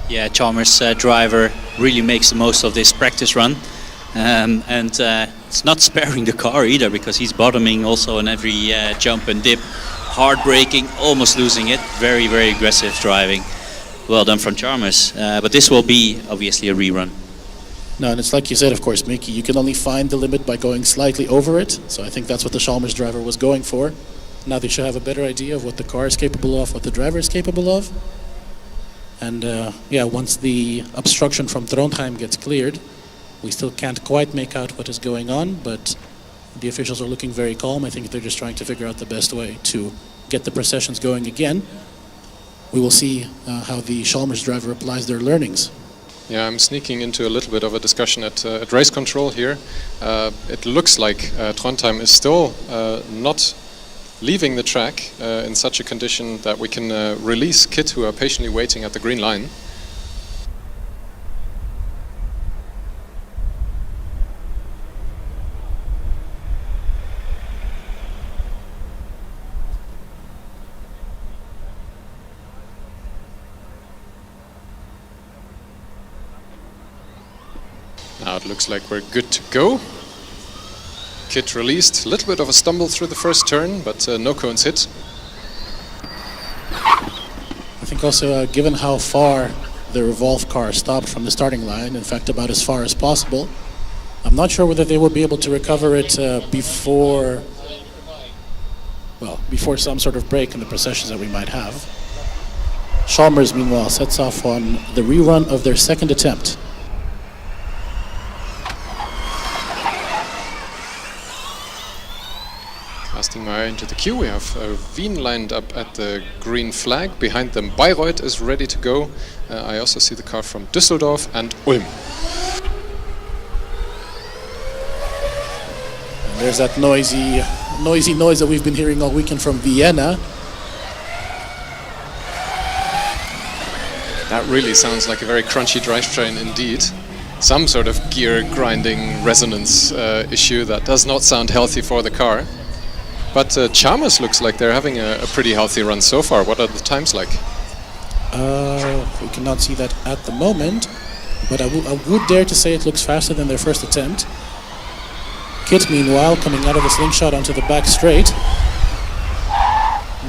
Yeah, Chalmers driver really makes the most of this practice run. And it's not sparing the car either, because he's bottoming also on every jump and dip. Hard braking, almost losing it. Very, very aggressive driving. Well done from Chalmers. But this will be obviously a rerun. No, and it's like you said, of course, Mickey, you can only find the limit by going slightly over it. So I think that's what the Chalmers driver was going for. Now they should have a better idea of what the car is capable of, what the driver is capable of. And yeah, once the obstruction from Trondheim gets cleared, we still can't quite make out what is going on, but the officials are looking very calm. I think they're just trying to figure out the best way to get the processions going again. We will see how the Chalmers driver applies their learnings. Yeah, I'm sneaking into a little bit of a discussion at race control here. It looks like Trondheim is still not leaving the track in such a condition that we can release KIT, who are patiently waiting at the green line. Now it looks like we're good to go. KIT released, a little bit of a stumble through the first turn, but no cones hit. think also, given how far the Revolve car stopped from the starting line, in fact about as far as possible, I'm not sure whether they will be able to recover it before some sort of break in the processions that we might have. Chalmers, meanwhile, sets off on the rerun of their second attempt. Casting my eye into the queue, we have Wien lined up at the green flag. Behind them, Bayreuth is ready to go. I also see the car from Düsseldorf and Ulm. And there's that noisy noise that we've been hearing all weekend from Vienna. That really sounds like a very crunchy drivetrain indeed. Some sort of gear grinding resonance issue that does not sound healthy for the car. But Chalmers looks like they're having a pretty healthy run so far. What are the times like? We cannot see that at the moment, but I would dare to say it looks faster than their first attempt. KIT, meanwhile, coming out of the slingshot onto the back straight.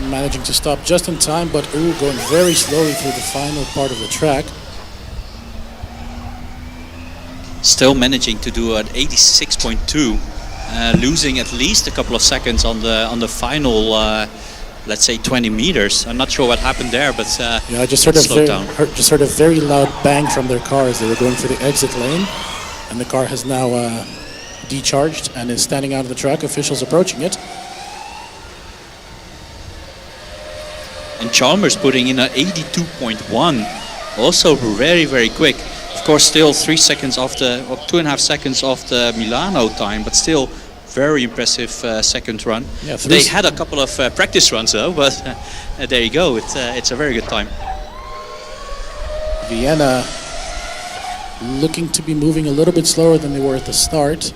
Managing to stop just in time, but going very slowly through the final part of the track. Still managing to do an 86.2, losing at least a couple of seconds on the final, let's say 20 meters. I'm not sure what happened there, but yeah, I just heard a very loud bang from their car as they were going for the exit lane, and the car has now decharged and is standing out of the track. Officials approaching it. And Chalmers putting in an 82.1, also very, very quick. Of course, still 3 seconds off the, or 2.5 seconds off the Milano time, but still very impressive second run. Yeah, they had a couple of practice runs though, but there you go. It's a very good time. Vienna looking to be moving a little bit slower than they were at the start.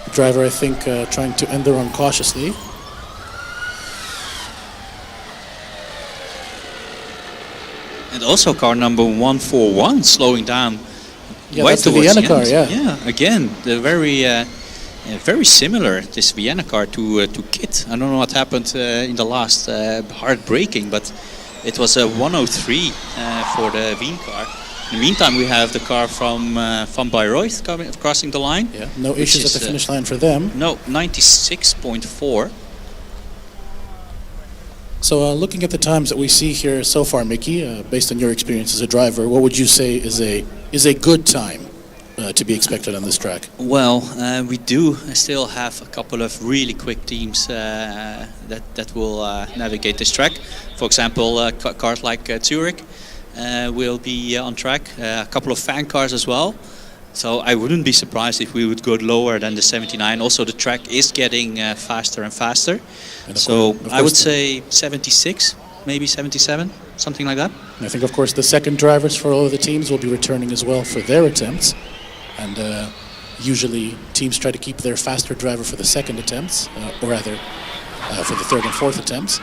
The driver, I think, trying to end the run cautiously. And also car number 141 slowing down. Yeah, that's the Vienna car, yeah. Yeah, again, the very similar, this Vienna car to KIT. I don't know what happened in the last hard braking, but it was a 103 for the Wien car. In the meantime, we have the car from Bayreuth crossing the line. Yeah, no issues at the finish line for them. No, 96.4. So looking at the times that we see here so far, Mickey, based on your experience as a driver, what would you say is a good time to be expected on this track? Well, we do still have a couple of really quick teams that will navigate this track. For example, cars like Zurich will be on track, a couple of fan cars as well. So I wouldn't be surprised if we would go lower than the 79. Also, the track is getting faster and faster. So I would say 76, maybe 77, something like that. And I think, of course, the second drivers for all of the teams will be returning as well for their attempts. And usually teams try to keep their faster driver for the second attempts, or rather for the third and fourth attempts.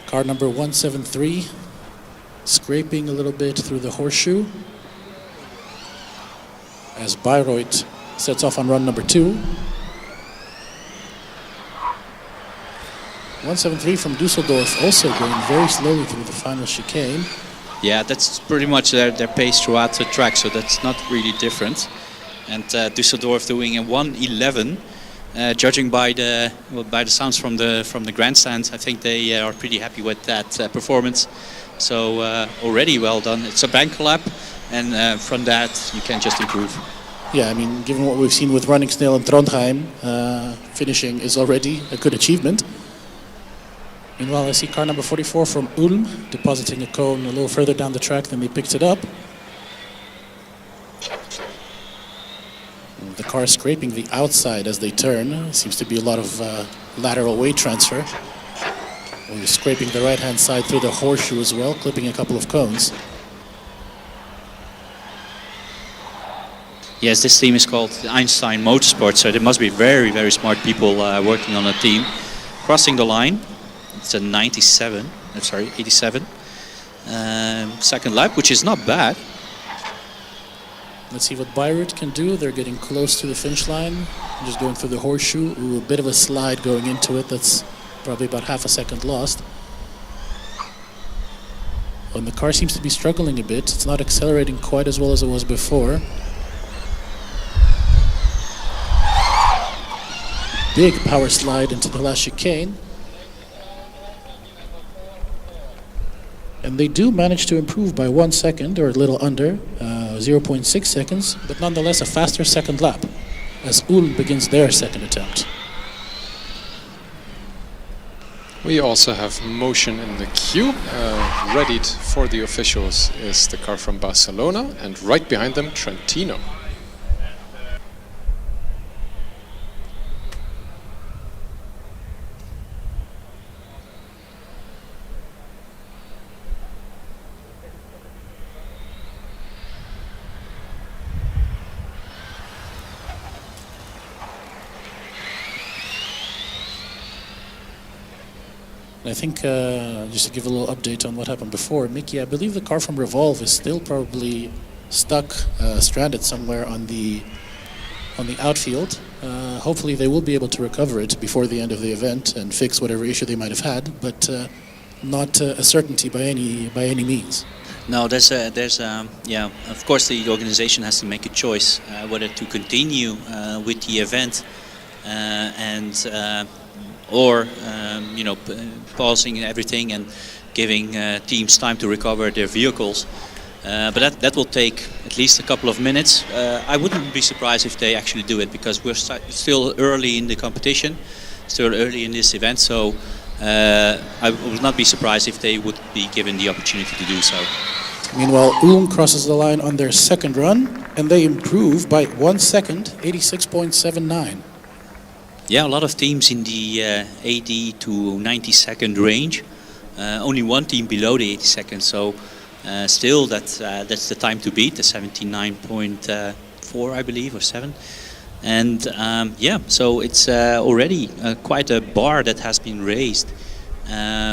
Car number 173. Scraping a little bit through the horseshoe as Bayreuth sets off on run number 2. 173 from Düsseldorf also going very slowly through the final chicane. Yeah, that's pretty much their pace throughout the track, so that's not really different. And Düsseldorf doing a 111. Judging by the sounds from the grandstands, I think they are pretty happy with that performance. So already well done. It's a bank lap, and from that you can just improve. Yeah, I mean, given what we've seen with running Snail and Trondheim, finishing is already a good achievement. Meanwhile, I see car number 44 from Ulm depositing a cone a little further down the track than they picked it up. The car scraping the outside as they turn. Seems to be a lot of lateral weight transfer. We're scraping the right-hand side through the horseshoe as well, clipping a couple of cones. Yes, this team is called Einstein Motorsport, so there must be very, very smart people working on a team. Crossing the line, it's a 87. Second lap, which is not bad. Let's see what Bayreuth can do. They're getting close to the finish line. Just going through the horseshoe. Ooh, a bit of a slide going into it. That's probably about half a second lost. And the car seems to be struggling a bit. It's not accelerating quite as well as it was before. Big power slide into the last chicane. And they do manage to improve by 1 second, or a little under, 0.6 seconds, but nonetheless a faster second lap as Ulm begins their second attempt. We also have motion in the queue. Readied for the officials is the car from Barcelona, and right behind them Trentino. I think, just to give a little update on what happened before, Mickey, I believe the car from Revolve is still probably stuck, stranded somewhere on the outfield. Hopefully they will be able to recover it before the end of the event and fix whatever issue they might have had, but not a certainty by any means. No, yeah. Of course, the organization has to make a choice whether to continue with the event or pausing everything and giving teams time to recover their vehicles. But that will take at least a couple of minutes. I wouldn't be surprised if they actually do it, because we're still early in the competition, still early in this event. So I would not be surprised if they would be given the opportunity to do so. Meanwhile, Ulm crosses the line on their second run, and they improve by 1 second, 86.79. Yeah, a lot of teams in the 80 to 90 second range. Only one team below the 80 seconds. So still, that's the time to beat, the 79.4, I believe, or 7. And yeah, so it's already quite a bar that has been raised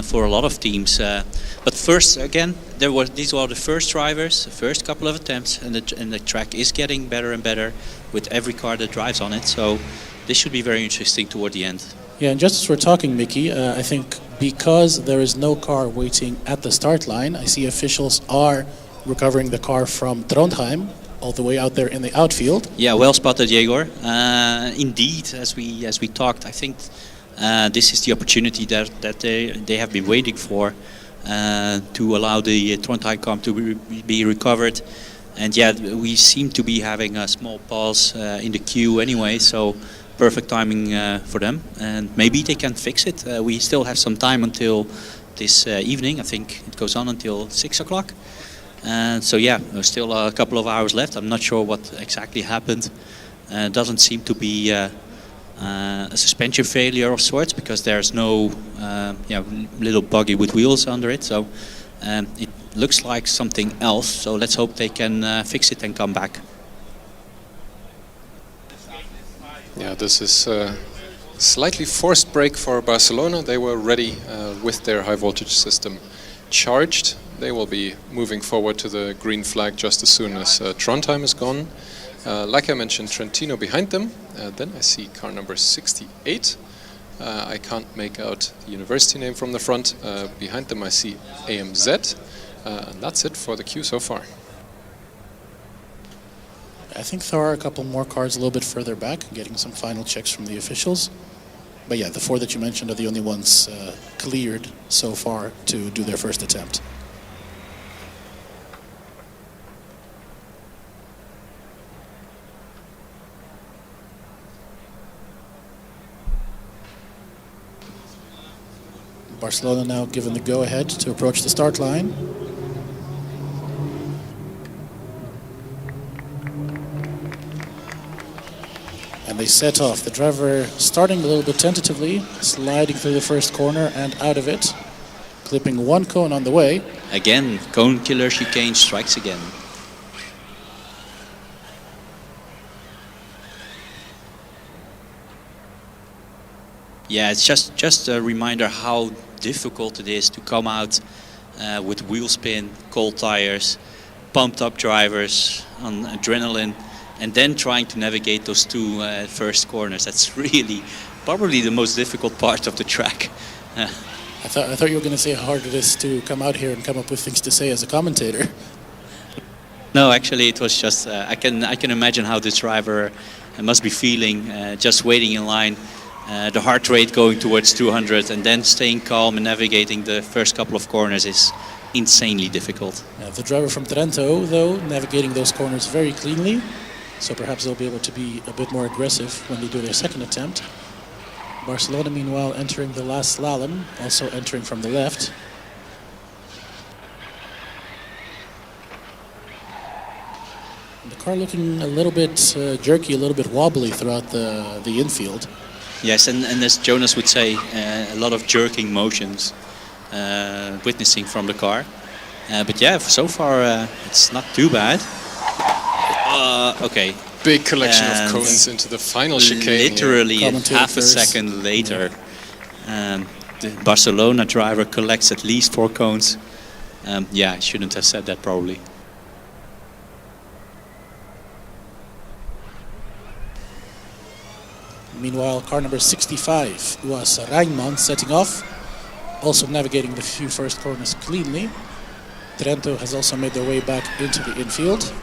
for a lot of teams. But first, again, these were the first drivers, the first couple of attempts, and the track is getting better and better with every car that drives on it. So this should be very interesting toward the end. Yeah, and just as we're talking, Mickey, I think because there is no car waiting at the start line, I see officials are recovering the car from Trondheim all the way out there in the outfield. Yeah, well spotted, Jegor. Indeed, as we talked, I think this is the opportunity that they have been waiting for to allow the Trondheim car to be recovered. And yeah, we seem to be having a small pause in the queue anyway, so perfect timing for them, and maybe they can fix it. We still have some time until this evening. I think it goes on until 6 o'clock. So yeah, there's still a couple of hours left. I'm not sure what exactly happened. It doesn't seem to be a suspension failure of sorts, because there's no little buggy with wheels under it. So it looks like something else. So let's hope they can fix it and come back. Yeah, this is a slightly forced break for Barcelona. They were ready with their high voltage system charged. They will be moving forward to the green flag just as soon as Trondheim is gone. Like I mentioned, Trentino behind them. Then I see car number 68. I can't make out the university name from the front. Behind them I see AMZ. And that's it for the queue so far. I think there are a couple more cars a little bit further back, getting some final checks from the officials. But yeah, the 4 that you mentioned are the only ones cleared so far to do their first attempt. Barcelona now given the go-ahead to approach the start line. And they set off. The driver starting a little bit tentatively, sliding through the first corner and out of it, clipping one cone on the way. Again, cone killer chicane strikes again. Yeah, it's just a reminder how difficult it is to come out with wheel spin, cold tires, pumped up drivers on adrenaline, and then trying to navigate those two first corners. That's really probably the most difficult part of the track. I thought you were going to say how hard it is to come out here and come up with things to say as a commentator. No, actually, it was just I can imagine how this driver must be feeling, just waiting in line, the heart rate going towards 200, and then staying calm and navigating the first couple of corners is insanely difficult. The driver from Trento, though, navigating those corners very cleanly, so perhaps they'll be able to be a bit more aggressive when they do their second attempt. Barcelona, meanwhile, entering the last slalom, also entering from the left. The car looking a little bit jerky, a little bit wobbly throughout the infield. Yes, and as Jonas would say, a lot of jerking motions witnessing from the car. But yeah, so far it's not too bad. Okay. Big collection of cones into the final chicane. Literally half a second later, the Barcelona driver collects at least 4 cones. Yeah, I shouldn't have said that probably. Meanwhile, car number 65, UAS Rijnman, setting off, also navigating the few first corners cleanly. Trento has also made their way back into the infield.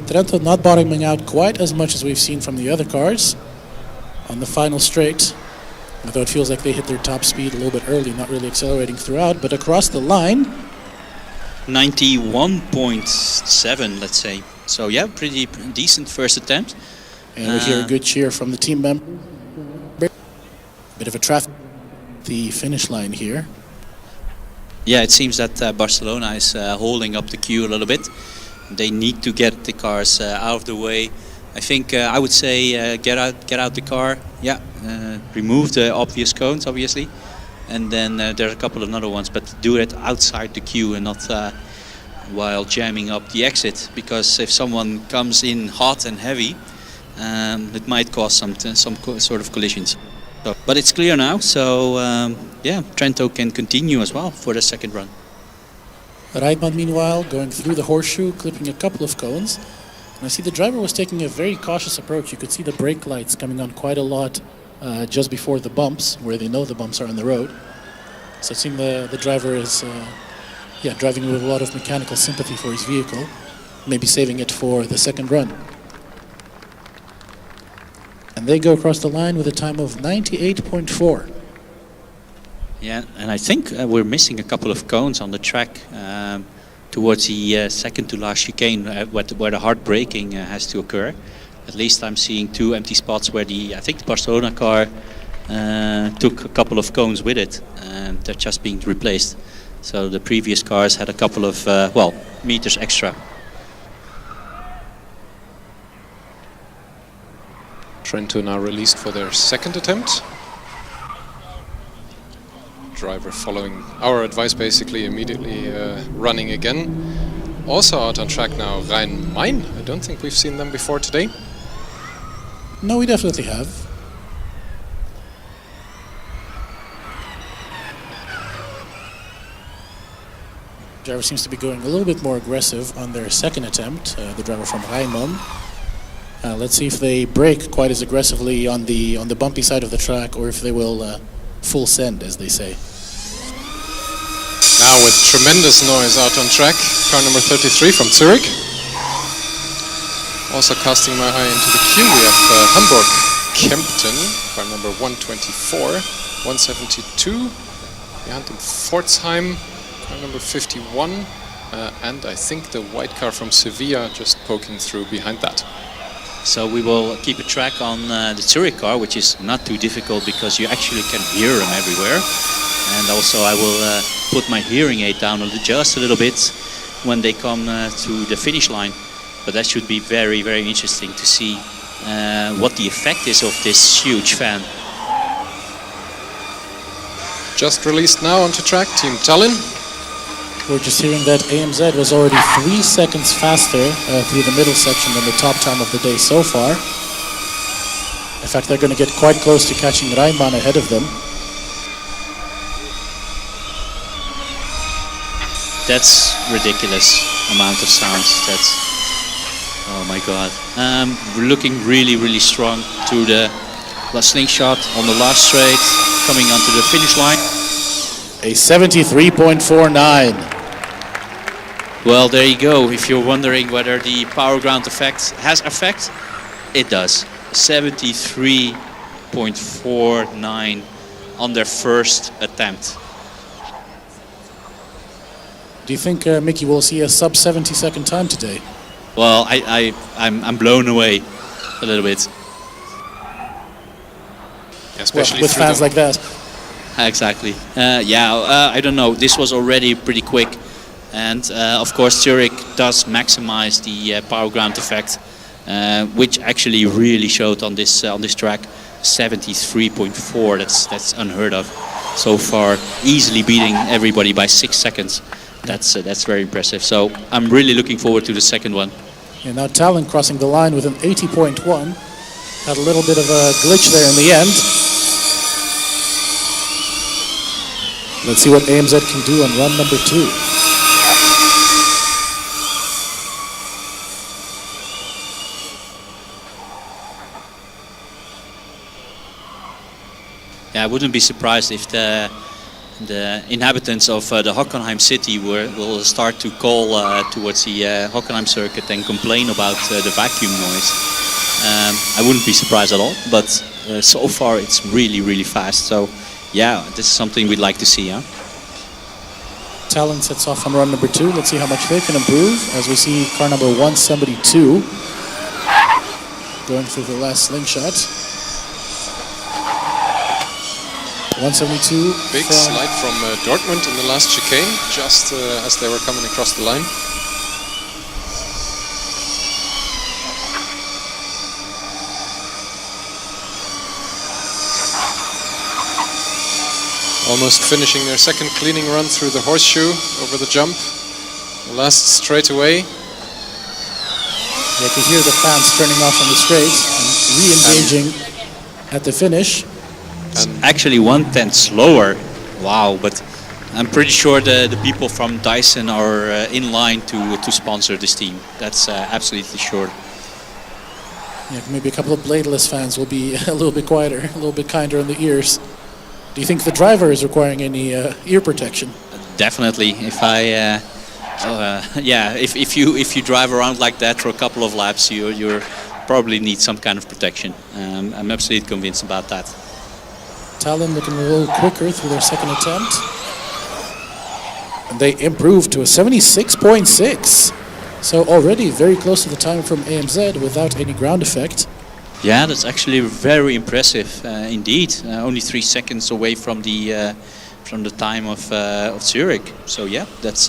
Trento not bottoming out quite as much as we've seen from the other cars on the final straight. Although it feels like they hit their top speed a little bit early, not really accelerating throughout, but across the line. 91.7, let's say. So yeah, pretty decent first attempt. And we hear a good cheer from the team member. Bit of a traffic the finish line here. Yeah, it seems that Barcelona is holding up the queue a little bit. They need to get the cars out of the way. I think I would say get out the car. Yeah, remove the obvious cones, obviously, and then there are a couple of other ones, but do it outside the queue and not while jamming up the exit. Because if someone comes in hot and heavy, it might cause some sort of collisions. So, but it's clear now, so yeah, Trento can continue as well for the second run. Rijnman, meanwhile, going through the horseshoe, clipping a couple of cones. And I see the driver was taking a very cautious approach. You could see the brake lights coming on quite a lot just before the bumps, where they know the bumps are on the road. So it seems the driver is driving with a lot of mechanical sympathy for his vehicle, maybe saving it for the second run. And they go across the line with a time of 98.4. Yeah, and I think we're missing a couple of cones on the track towards the second to last chicane where the hard braking has to occur. At least I'm seeing 2 empty spots where I think the Barcelona car took a couple of cones with it. They're just being replaced. So the previous cars had a couple of, meters extra. Trento now released for their second attempt. Driver following our advice, basically immediately running again. Also out on track now, Rhein-Main. I don't think we've seen them before today. No, we definitely have. Driver seems to be going a little bit more aggressive on their second attempt, the driver from Rijnman. Let's see if they brake quite as aggressively on the bumpy side of the track, or if they will full send, as they say. Now with tremendous noise out on track, car number 33 from Zurich. Also casting my eye into the queue, we have Hamburg Kempten, car number 124, 172. Behind them Pforzheim, car number 51. And I think the white car from Sevilla just poking through behind that. So we will keep a track on the Zurich car, which is not too difficult because you actually can hear them everywhere. And also I will put my hearing aid down just a little bit when they come to the finish line. But that should be very, very interesting to see what the effect is of this huge fan. Just released now onto track, Team Tallinn. We're just hearing that AMZ was already 3 seconds faster through the middle section than the top time of the day so far. In fact, they're going to get quite close to catching Rijnman ahead of them. That's ridiculous amount of sound. That's, oh my god. We're looking really, really strong to the last slingshot on the last straight, coming onto the finish line. A 73.49. Well, there you go. If you're wondering whether the power ground effect has effect, it does. 73.49 on their first attempt. Do you think, Mickey, we'll see a sub 70-second time today? Well, I'm blown away a little bit. Especially with fans like that. Exactly. I don't know. This was already pretty quick. And of course, Zurich does maximize the power ground effect, which actually really showed on this track. 73.4. That's unheard of so far. Easily beating everybody by 6 seconds. That's very impressive. So I'm really looking forward to the second one. And now Tallinn crossing the line with an 80.1. Had a little bit of a glitch there in the end. Let's see what AMZ can do on run number 2. Yeah, I wouldn't be surprised if the inhabitants of the Hockenheim city will start to call towards the Hockenheim circuit and complain about the vacuum noise. I wouldn't be surprised at all, but so far it's really, really fast. So yeah, this is something we'd like to see. Huh? Tallinn sets off on run number 2. Let's see how much they can improve as we see car number 172 going through the last slingshot. 172. Big slide from Dortmund in the last chicane, just as they were coming across the line. Almost finishing their second cleaning run through the horseshoe over the jump. The last straightaway. You can hear the fans turning off on the straight and re-engaging at the finish. It's actually 1/10 slower. Wow, but I'm pretty sure the people from Dyson are in line to sponsor this team. That's absolutely sure. Yeah, maybe a couple of bladeless fans will be a little bit quieter, a little bit kinder on the ears. Do you think the driver is requiring any ear protection? Definitely. If you drive around like that for a couple of laps, you probably need some kind of protection. I'm absolutely convinced about that. Tallinn looking a little quicker through their second attempt. And they improved to a 76.6. So already very close to the time from AMZ without any ground effect. Yeah, that's actually very impressive indeed. Only 3 seconds away from the time of Zurich. So yeah, that's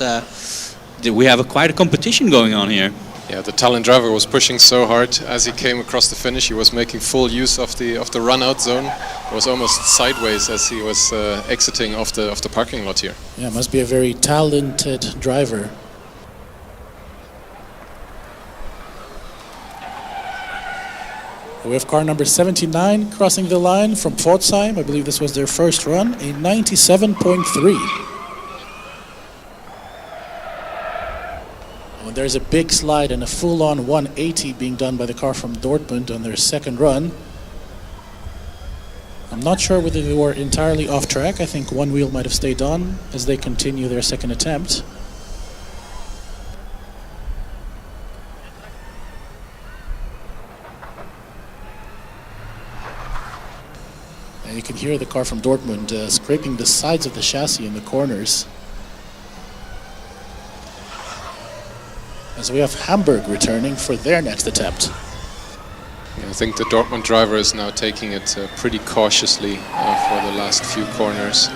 we have quite a competition going on here. Yeah, the Tallinn driver was pushing so hard as he came across the finish. He was making full use of the run-out zone. It was almost sideways as he was exiting off the parking lot here. Yeah, must be a very talented driver. We have car number 79 crossing the line from Pforzheim. I believe this was their first run, a 97.3. Well, there's a big slide and a full-on 180 being done by the car from Dortmund on their second run. I'm not sure whether they were entirely off track. I think one wheel might have stayed on as they continue their second attempt. And you can hear the car from Dortmund scraping the sides of the chassis in the corners. As we have Hamburg returning for their next attempt. Yeah, I think the Dortmund driver is now taking it pretty cautiously for the last few corners.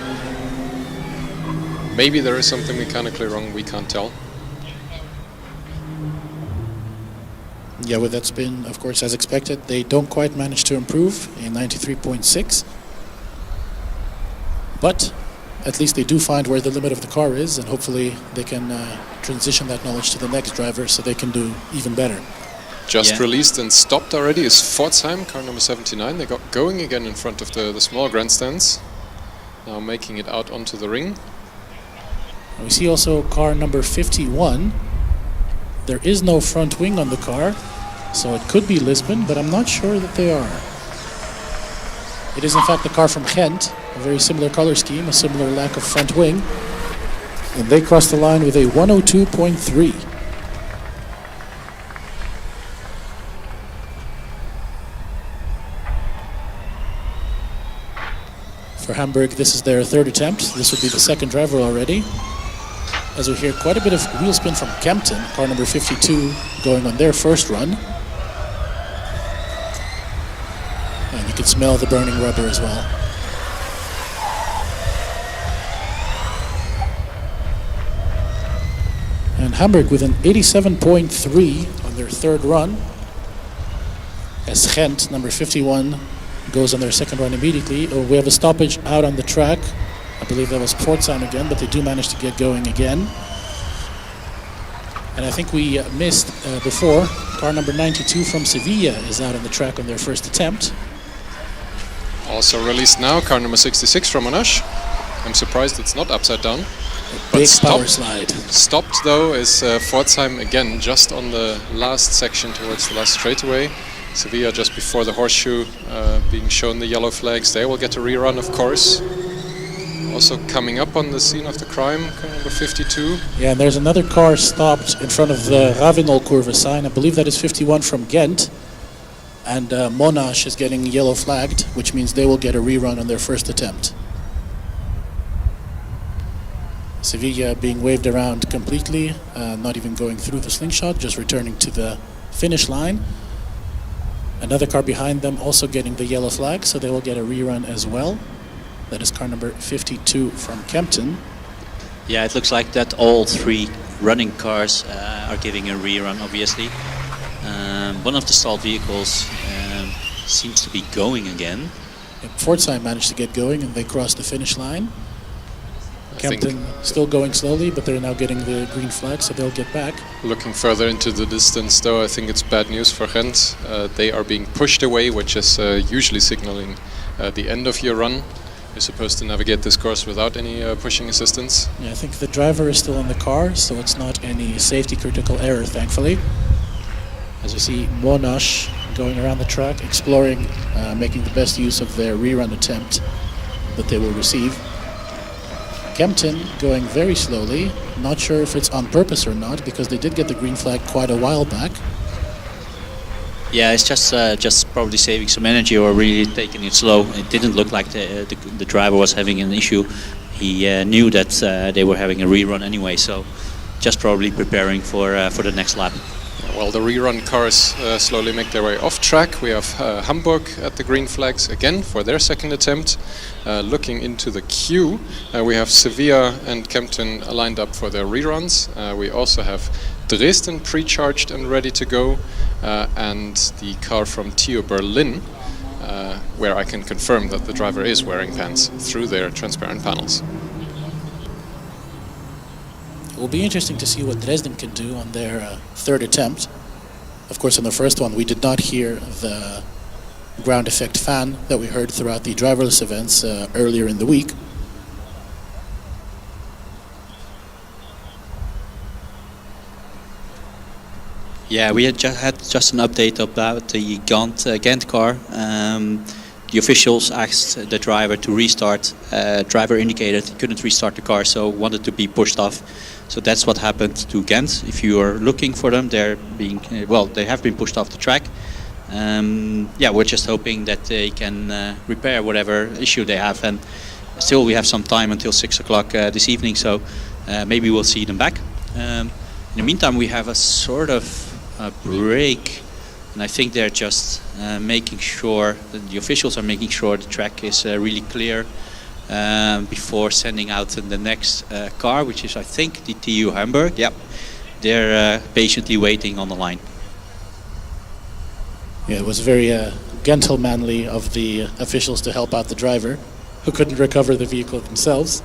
Maybe there is something mechanically wrong, we can't tell. Yeah, well, that's been, of course, as expected. They don't quite manage to improve in 93.6. But at least they do find where the limit of the car is, and hopefully they can transition that knowledge to the next driver so they can do even better. Just released and stopped already is Pforzheim, car number 79. They got going again in front of the small grandstands. Now making it out onto the ring. We see also car number 51. There is no front wing on the car, so it could be Lisbon, but I'm not sure that they are. It is in fact the car from Ghent, a very similar color scheme, a similar lack of front wing. And they crossed the line with a 102.3. For Hamburg, this is their third attempt. This would be the second driver already. As we hear quite a bit of wheel spin from Kempten, car number 52, going on their first run. And you can smell the burning rubber as well. And Hamburg with an 87.3 on their third run. As Ghent, number 51, goes on their second run immediately. Oh, we have a stoppage out on the track. I believe that was Pforzheim again, but they do manage to get going again. And I think we missed before, car number 92 from Sevilla is out on the track on their first attempt. Also released now, car number 66 from Monash. I'm surprised it's not upside down. A big power slide. Stopped though is Pforzheim again, just on the last section towards the last straightaway. Sevilla just before the horseshoe, being shown the yellow flags. They will get a rerun, of course. Also coming up on the scene of the crime, car number 52. Yeah, and there's another car stopped in front of the Ravenol Curve sign. I believe that is 51 from Ghent. And Monash is getting yellow flagged, which means they will get a rerun on their first attempt. Sevilla being waved around completely, not even going through the slingshot, just returning to the finish line. Another car behind them also getting the yellow flag, so they will get a rerun as well. That is car number 52 from Kempten. Yeah, it looks like that all three running cars are giving a rerun, obviously. One of the stalled vehicles seems to be going again. And Pforzheim managed to get going and they crossed the finish line. Kempten still going slowly, but they're now getting the green flag, so they'll get back. Looking further into the distance, though, I think it's bad news for Ghent. They are being pushed away, which is usually signaling the end of your run. You're supposed to navigate this course without any pushing assistance. Yeah, I think the driver is still in the car, so it's not any safety critical error, thankfully. As we see Monash going around the track, exploring, making the best use of their rerun attempt that they will receive. Kempten going very slowly, not sure if it's on purpose or not, because they did get the green flag quite a while back. Yeah, it's just probably saving some energy or really taking it slow. It didn't look like the driver was having an issue. He knew that they were having a rerun anyway, so just probably preparing for the next lap. Well, the rerun cars slowly make their way off track. We have Hamburg at the green flags again for their second attempt. Looking into the queue, we have Sevilla and Kempten lined up for their reruns. We also have Dresden pre-charged and ready to go, and the car from TU Berlin, where I can confirm that the driver is wearing pants through their transparent panels. It will be interesting to see what Dresden can do on their third attempt. Of course, on the first one, we did not hear the ground effect fan that we heard throughout the driverless events earlier in the week. Yeah, we had just an update about the Ghent car. The officials asked the driver to restart. Driver indicated he couldn't restart the car, so wanted to be pushed off. So that's what happened to Ghent. If you are looking for them, they're being they have been pushed off the track. Yeah, we're just hoping that they can repair whatever issue they have, and still we have some time until 6 o'clock this evening, so maybe we'll see them back. In the meantime, we have a sort of a break, and I think they're just making sure that the officials are making sure the track is really clear before sending out the next car, which is I think the TU Hamburg. Yep, they're patiently waiting on the line. Yeah, it was very gentlemanly of the officials to help out the driver, who couldn't recover the vehicle themselves.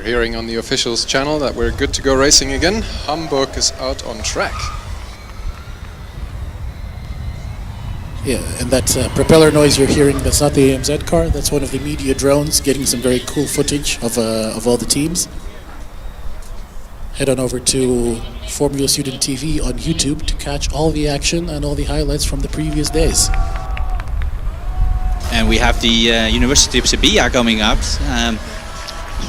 hearing on the officials channel that we're good to go racing again. Hamburg is out on track. Yeah, and that propeller noise you're hearing, that's not the AMZ car, that's one of the media drones getting some very cool footage of all the teams. Head on over to Formula Student TV on YouTube to catch all the action and all the highlights from the previous days. And we have the University of Sevilla coming up,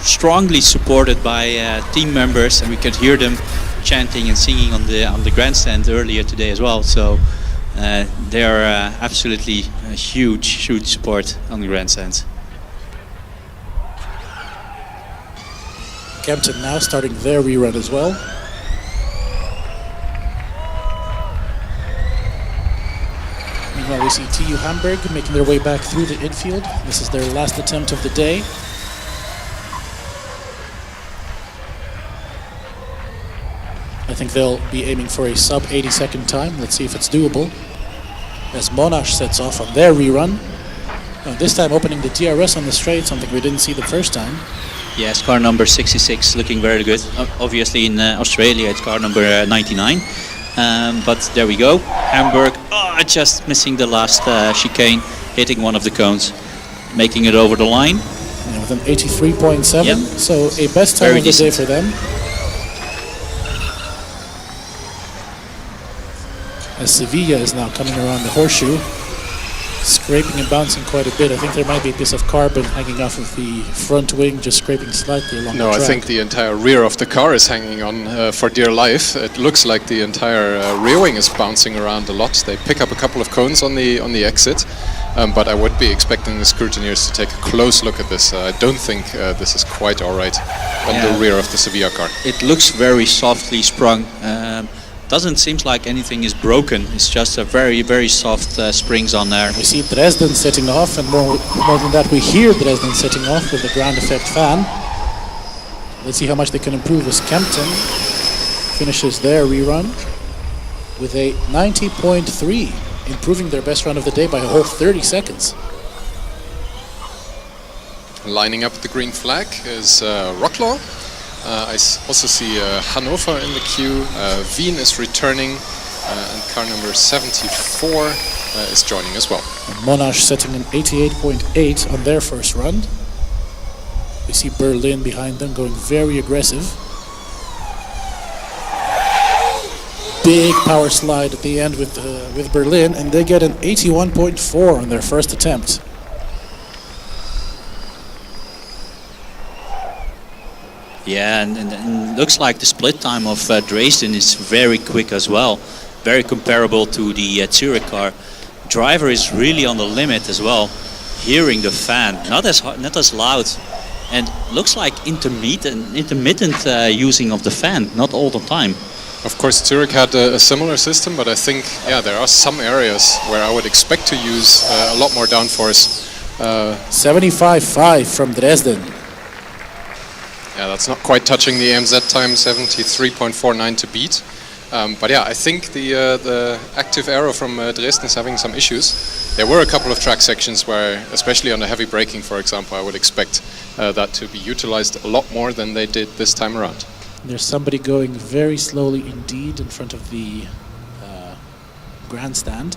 strongly supported by team members, and we could hear them chanting and singing on the grandstand earlier today as well. So they are absolutely a huge support on the grandstands. Kempten now starting their rerun as well. Meanwhile, we see TU Hamburg making their way back through the infield. This is their last attempt of the day. I think they'll be aiming for a sub 80-second time. Let's see if it's doable. As Monash sets off on their rerun. This time opening the DRS on the straight, something we didn't see the first time. Yes, car number 66 looking very good. Obviously in Australia it's car number 99. But there we go. Hamburg, just missing the last chicane, hitting one of the cones, making it over the line. Yeah, with an 83.7, yep. So a best time very of the decent. day for them. As Sevilla is now coming around the horseshoe, scraping and bouncing quite a bit. I think there might be a piece of carbon hanging off of the front wing, just scraping slightly along the track. No, I think the entire rear of the car is hanging on for dear life. It looks like the entire rear wing is bouncing around a lot. They pick up a couple of cones on the exit, but I would be expecting the scrutineers to take a close look at this. I don't think this is quite all right on the rear of the Sevilla car. It looks very softly sprung. Doesn't seem like anything is broken. It's just a very soft springs on there. We see Dresden setting off, and more than that, we hear Dresden setting off with the ground effect fan. Let's see how much they can improve as Kempten finishes their rerun with a 90.3, improving their best run of the day by a whole 30 seconds. Lining up the green flag is Rocklaw. I also see Hannover in the queue. Wien is returning, and car number 74 is joining as well. And Monash setting an 88.8 on their first run. We see Berlin behind them going very aggressive. Big power slide at the end with Berlin, and they get an 81.4 on their first attempt. Yeah, and looks like the split time of Dresden is very quick as well. Very comparable to the Zurich car. Driver is really on the limit as well. Hearing the fan, not as loud, and looks like intermittent using of the fan, not all the time. Of course, Zurich had a similar system, but I think there are some areas where I would expect to use a lot more downforce. 75.5 from Dresden. Yeah, that's not quite touching the AMZ time, 73.49 to beat. But yeah, I think the active aero from Dresden is having some issues. There were a couple of track sections where, especially on the heavy braking, for example, I would expect that to be utilized a lot more than they did this time around. There's somebody going very slowly indeed in front of the grandstand.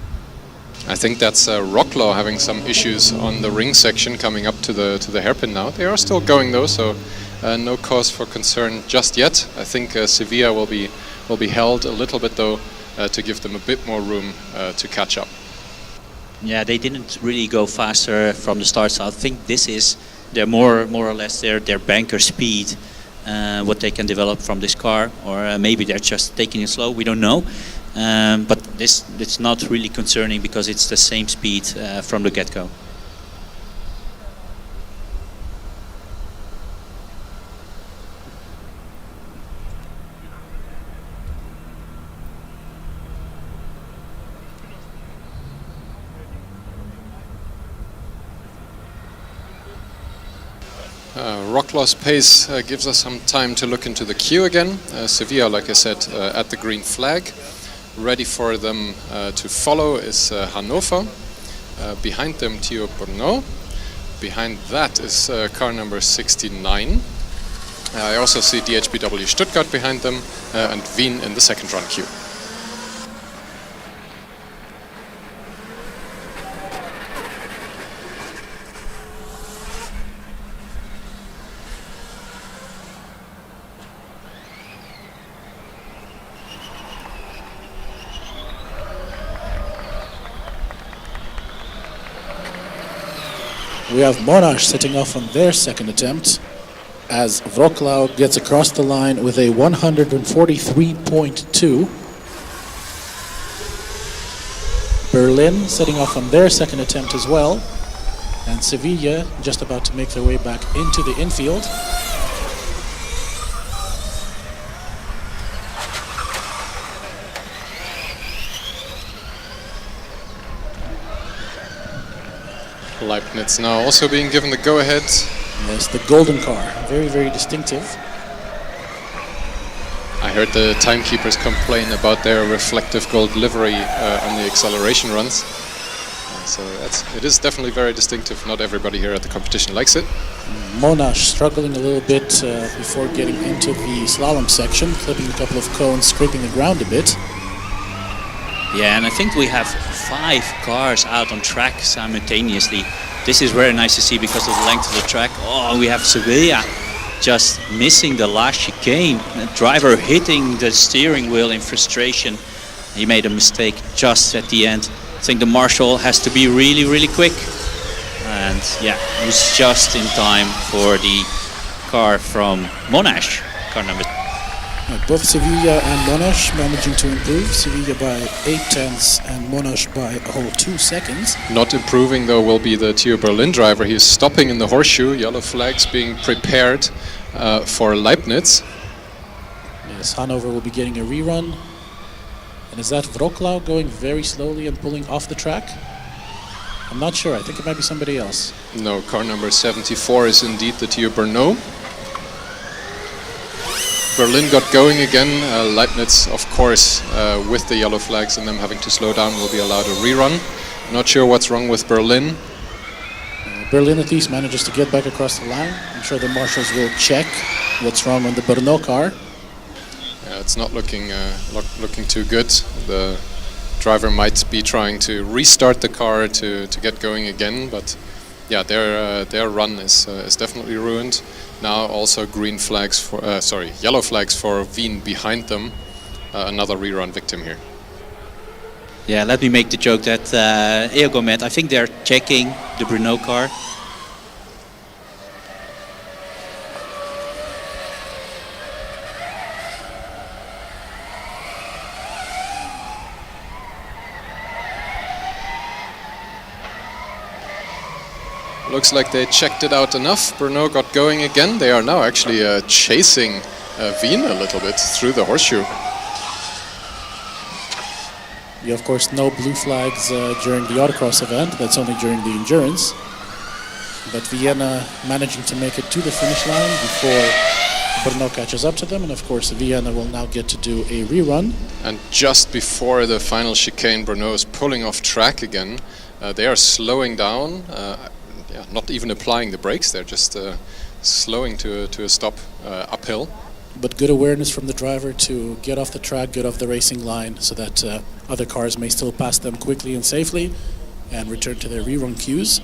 I think that's Rocklaw having some issues on the ring section coming up to the hairpin now. They are still going though, so no cause for concern just yet. I think Sevilla will be held a little bit though to give them a bit more room to catch up. Yeah, they didn't really go faster from the start, so I think this is their more or less their banker speed, what they can develop from this car, or maybe they're just taking it slow. We don't know, but it's not really concerning because it's the same speed from the get-go. Rocklaw's pace gives us some time to look into the queue again. Sevilla, like I said, at the green flag. Ready for them to follow is Hannover. Behind them, TU Brno. Behind that is car number 69. I also see DHBW Stuttgart behind them and Wien in the second run queue. We have Monash setting off on their second attempt as Wroclaw gets across the line with a 143.2. Berlin setting off on their second attempt as well. And Sevilla just about to make their way back into the infield. Leibniz now also being given the go-ahead. Yes, the golden car, very, very distinctive. I heard the timekeepers complain about their reflective gold livery on the acceleration runs. So it is definitely very distinctive. Not everybody here at the competition likes it. Monash struggling a little bit before getting into the slalom section, clipping a couple of cones, scraping the ground a bit. Yeah, and I think we have 5 cars out on track simultaneously. This is very nice to see because of the length of the track. Oh, we have Sevilla just missing the last chicane. The driver hitting the steering wheel in frustration. He made a mistake just at the end. I think the marshal has to be really, really quick. And yeah, he was just in time for the car from Monash, car number. Both Sevilla and Monash managing to improve. Sevilla by 8/10 and Monash by a whole 2 seconds. Not improving though will be the TU Berlin driver. He's stopping in the horseshoe. Yellow flags being prepared for Leibniz. Yes, Hanover will be getting a rerun. And is that Wroclaw going very slowly and pulling off the track? I'm not sure. I think it might be somebody else. No, car number 74 is indeed the TU Brno. Berlin got going again. Leibniz, of course, with the yellow flags and them having to slow down, will be allowed a rerun. Not sure what's wrong with Berlin. Berlin at least manages to get back across the line. I'm sure the marshals will check what's wrong on the Brno car. It's not looking too good. The driver might be trying to restart the car to get going again, but yeah, their run is definitely ruined. Now also green flags for yellow flags for Wien behind them. Another rerun victim here. Yeah, let me make the joke that Eogomet, I think they're checking the Brno car. Looks like they checked it out enough. Brno got going again. They are now actually chasing Wien a little bit through the horseshoe. You of course no blue flags during the autocross event. That's only during the endurance. But Vienna managing to make it to the finish line before Brno catches up to them, and of course Vienna will now get to do a rerun. And just before the final chicane, Brno is pulling off track again. They are slowing down. Not even applying the brakes, they're just slowing to a stop uphill. But good awareness from the driver to get off the track, get off the racing line, so that other cars may still pass them quickly and safely and return to their rerun queues.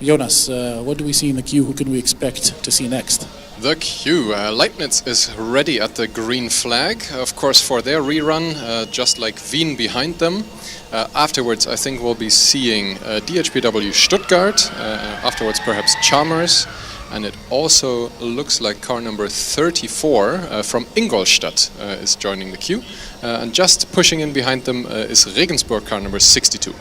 Jonas, what do we see in the queue? Who can we expect to see next? The queue. Leibniz is ready at the green flag, of course, for their rerun, just like Wien behind them. Afterwards, I think we'll be seeing DHBW Stuttgart, afterwards perhaps Chalmers, and it also looks like car number 34 from Ingolstadt is joining the queue. And just pushing in behind them is Regensburg car number 62.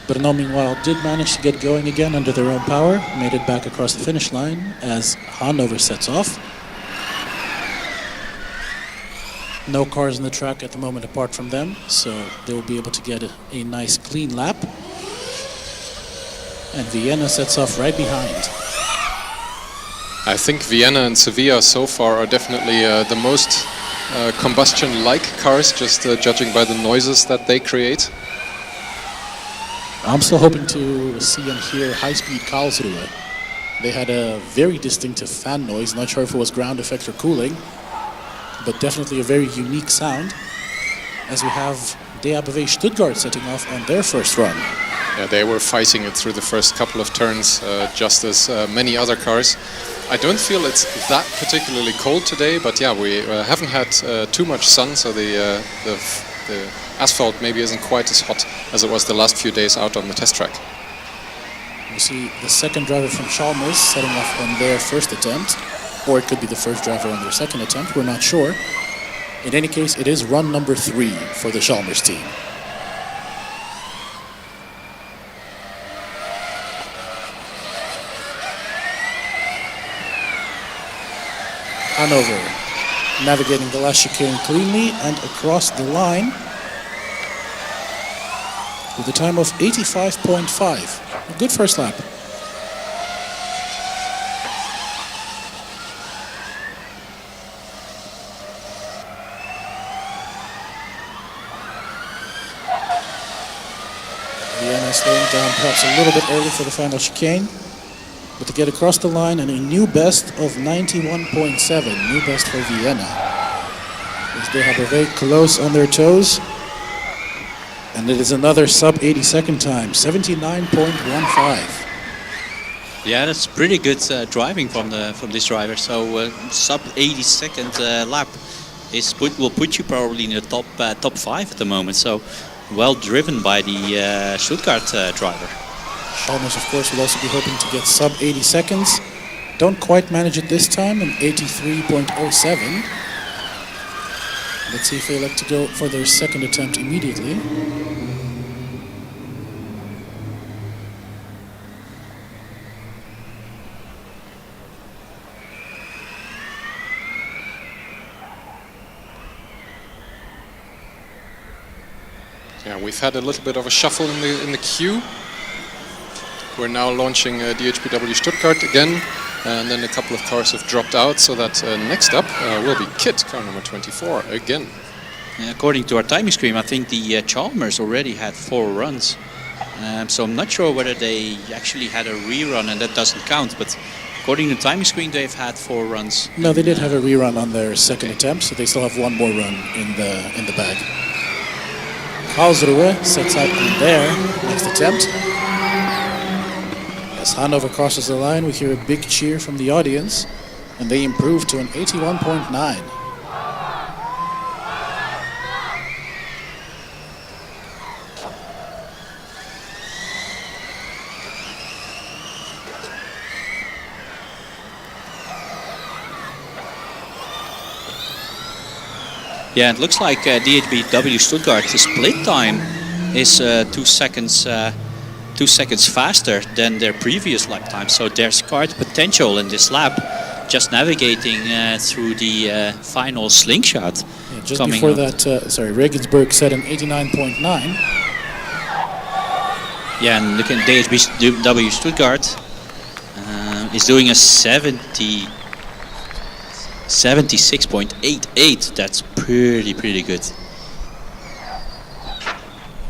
Brno, meanwhile, did manage to get going again under their own power, made it back across the finish line as Hanover sets off. No cars on the track at the moment apart from them, so they will be able to get a nice clean lap. And Vienna sets off right behind. I think Vienna and Sevilla so far are definitely the most combustion-like cars, just judging by the noises that they create. I'm still hoping to see and hear high-speed Karlsruhe. They had a very distinctive fan noise. Not sure if it was ground effect or cooling, but definitely a very unique sound. As we have DABW Stuttgart setting off on their first run. Yeah, they were fighting it through the first couple of turns, just as many other cars. I don't feel it's that particularly cold today, but yeah, we haven't had too much sun, so the asphalt maybe isn't quite as hot as it was the last few days out on the test track. We see the second driver from Chalmers setting off on their first attempt, or it could be the first driver on their second attempt, we're not sure. In any case, it is run number 3 for the Chalmers team. Hanover navigating the last chicane cleanly and across the line with a time of 85.5. A good first lap. Vienna slowing down perhaps a little bit early for the final chicane. But to get across the line and a new best of 91.7, new best for Vienna. As they have a very close on their toes. And it is another sub 80 second time, 79.15. Yeah, that's pretty good driving from this driver. So sub 80 second lap will put you probably in the top 5 at the moment. So well driven by the Stuttgart driver. Chalmers, of course, will also be hoping to get sub 80 seconds. Don't quite manage it this time, an 83.07. Let's see if they like to go for their second attempt immediately. Yeah, we've had a little bit of a shuffle in the queue. We're now launching DHBW Stuttgart again, and then a couple of cars have dropped out, so that next up will be KIT, car number 24, again. According to our timing screen, I think the Chalmers already had 4 runs. So I'm not sure whether they actually had a rerun, and that doesn't count, but according to the timing screen, they've had 4 runs. No, they did have a rerun on their second attempt, so they still have 1 more run in the bag. Karlsruhe sets out on their next attempt. As Hanover crosses the line, we hear a big cheer from the audience, and they improve to an 81.9. Yeah, it looks like DHBW Stuttgart, the split time is 2 seconds faster than their previous lap time. So there's quite potential in this lap, just navigating through the final slingshot. Yeah, just before that, Regensburg set an 89.9. Yeah, and look at DHBW Stuttgart is doing a 76.88. That's pretty good.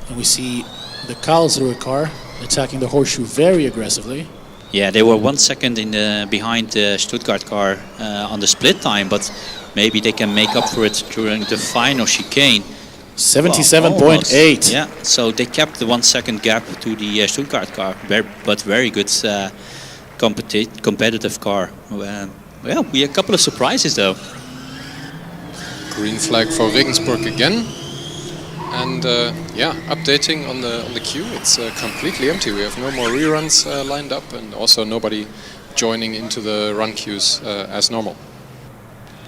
And we see the Karlsruhe car attacking the horseshoe very aggressively. Yeah, they were 1 second behind the Stuttgart car on the split time, but maybe they can make up for it during the final chicane. 77.8. Yeah, so they kept the 1 second gap to the Stuttgart car, but very good competitive car. Well, we had a couple of surprises though. Green flag for Regensburg again. And yeah, updating on the queue, it's completely empty. We have no more reruns lined up, and also nobody joining into the run queues as normal.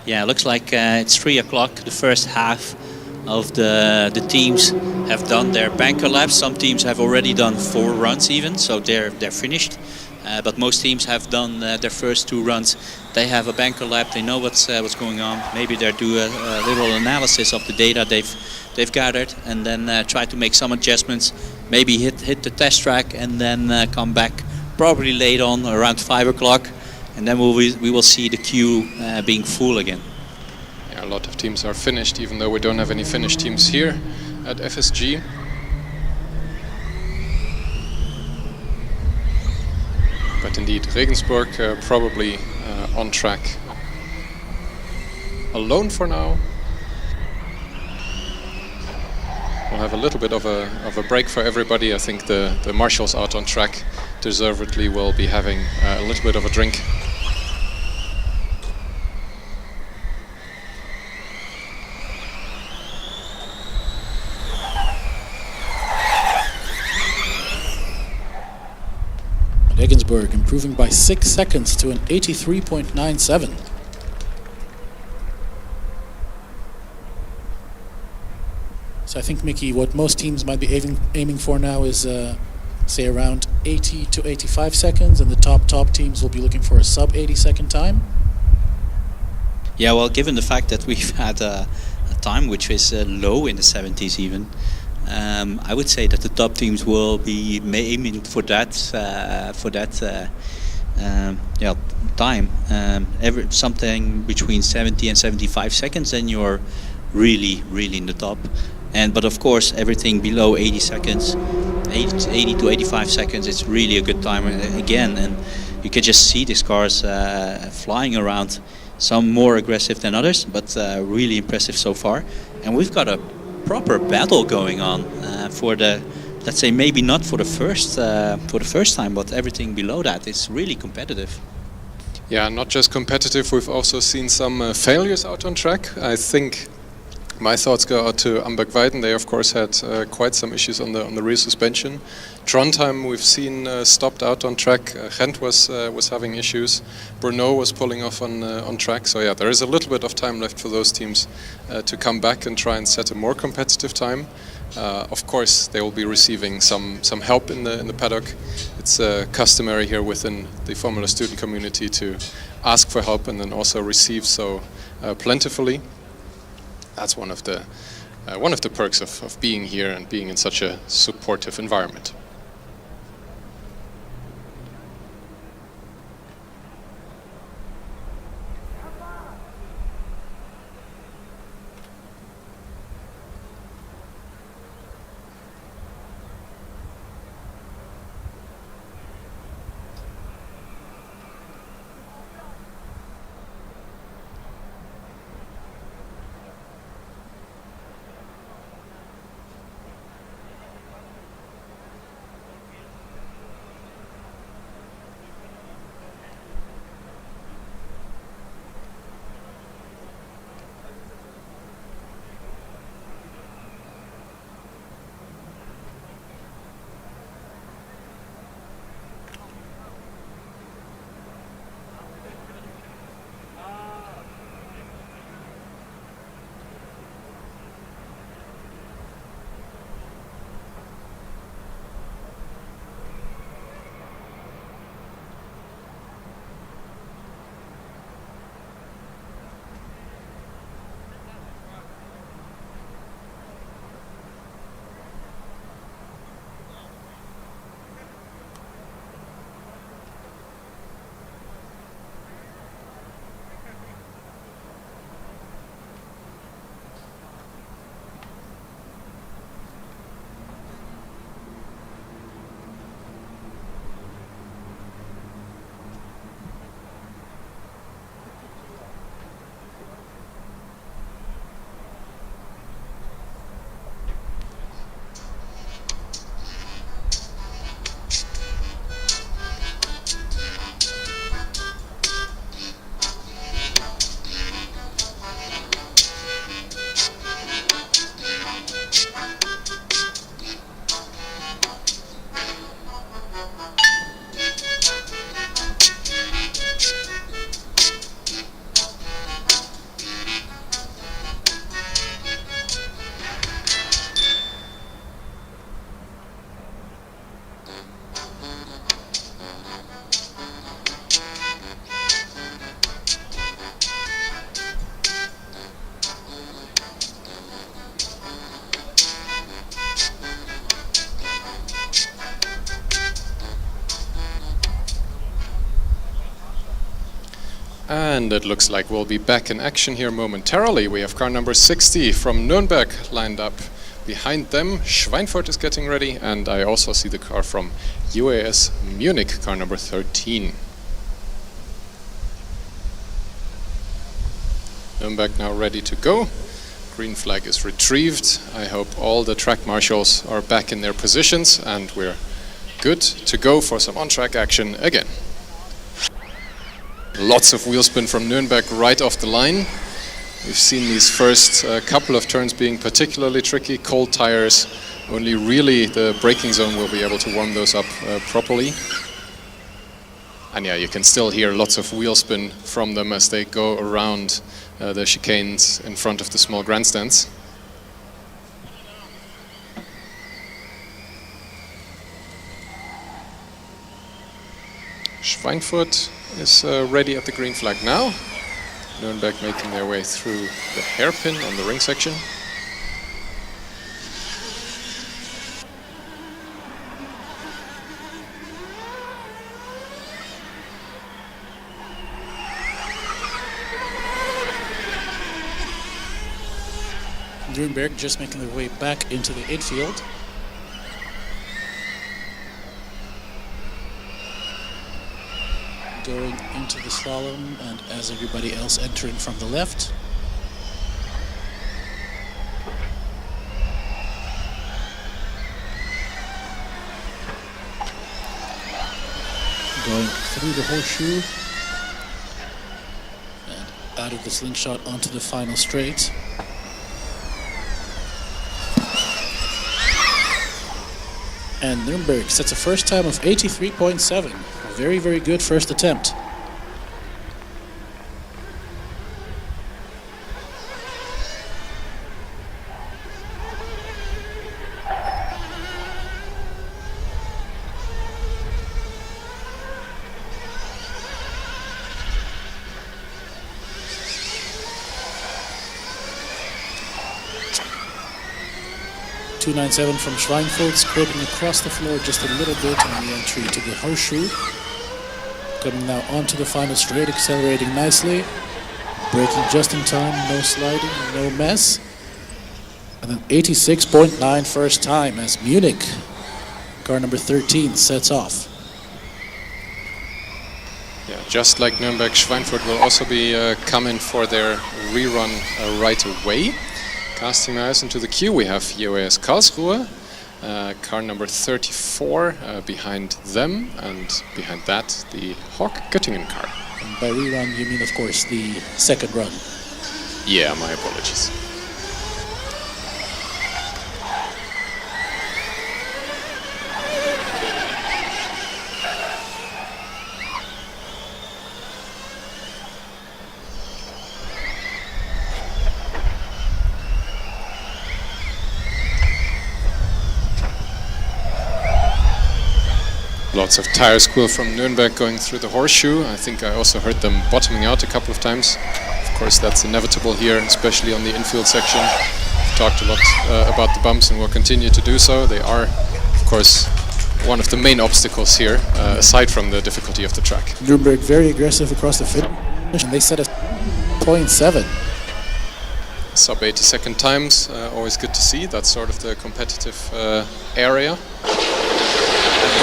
Yeah, it looks like it's 3 o'clock. The first half of the teams have done their banker laps. Some teams have already done 4 runs even, so they're finished. But most teams have done their first 2 runs. They have a banker lap. They know what's going on. Maybe they do a little analysis of the data they've gathered, and then try to make some adjustments. Maybe hit the test track, and then come back probably late on around 5 o'clock, and then we will see the queue being full again. Yeah, a lot of teams are finished, even though we don't have any finished teams here at FSG. But But indeed, Regensburg probably on track. Alone for now. We'll have a little bit of a break for everybody. I think the marshals out on track deservedly will be having a little bit of a drink. Regensburg improving by 6 seconds to an 83.97. So I think, Mickey, what most teams might be aiming for now is, say, around 80 to 85 seconds, and the top teams will be looking for a sub 80 second time. Yeah, well, given the fact that we've had a time which is low in the 70s even, I would say that the top teams will be aiming for that time. Something between 70 and 75 seconds, then you're really in the top. But of course, everything below 80 seconds, 80 to 85 seconds, it's really a good time again. And you can just see these cars flying around. Some more aggressive than others, but really impressive so far. And we've got a proper battle going on for the, let's say, maybe not for the first time, but everything below that is really competitive. Yeah, not just competitive. We've also seen some failures out on track. I think my thoughts go out to Amberg Weiden. They of course had quite some issues on the rear suspension. Trondheim we've seen stopped out on track. Ghent was having issues. Brno was pulling off on track. So yeah, there is a little bit of time left for those teams to come back and try and set a more competitive time. Of course, they will be receiving some help in the paddock. It's customary here within the Formula student community to ask for help and then also receive so plentifully. That's one of the perks of being here and being in such a supportive environment. And it looks like we'll be back in action here momentarily. We have car number 60 from Nuremberg lined up Behind them, Schweinfurt is getting ready, and I also see the car from UAS Munich, car number 13. Nürnberg now ready to go. Green flag is retrieved. I hope all the track marshals are back in their positions and we're good to go for some on-track action again. Lots of wheel spin from Nürnberg right off the line. We've seen these first couple of turns being particularly tricky. Cold tires, only really the braking zone will be able to warm those up properly. And yeah, you can still hear lots of wheel spin from them as they go around the chicanes in front of the small grandstands. Schweinfurt is ready at the green flag now. Nürnberg making their way through the hairpin on the ring section. Nürnberg just making their way back into the infield. Going into the slalom, and as everybody else entering from the left. Going through the horseshoe and out of the slingshot onto the final straight. And Nürnberg sets a first time of 83.7. A very, very good first attempt. .297 from Schweinfurt, scraping across the floor just a little bit on the entry to the horseshoe. Coming now onto the final straight, accelerating nicely. Braking just in time, no sliding, no mess. And then 86.9 first time as Munich, car number 13, sets off. Yeah, just like Nürnberg, Schweinfurt will also be coming for their rerun right away. Casting my eyes into the queue, we have UAS Karlsruhe, car number 34 behind them, and behind that the Hawk Göttingen car. And by rerun you mean, of course, the second run. Yeah, my apologies. Lots of tire squeal from Nürnberg going through the horseshoe. I think I also heard them bottoming out a couple of times. Of course, that's inevitable here, especially on the infield section. We've talked a lot about the bumps and will continue to do so. They are, of course, one of the main obstacles here, aside from the difficulty of the track. Nürnberg very aggressive across the finish, and they set a 0.7. Sub 80-second times, always good to see. That's sort of the competitive area.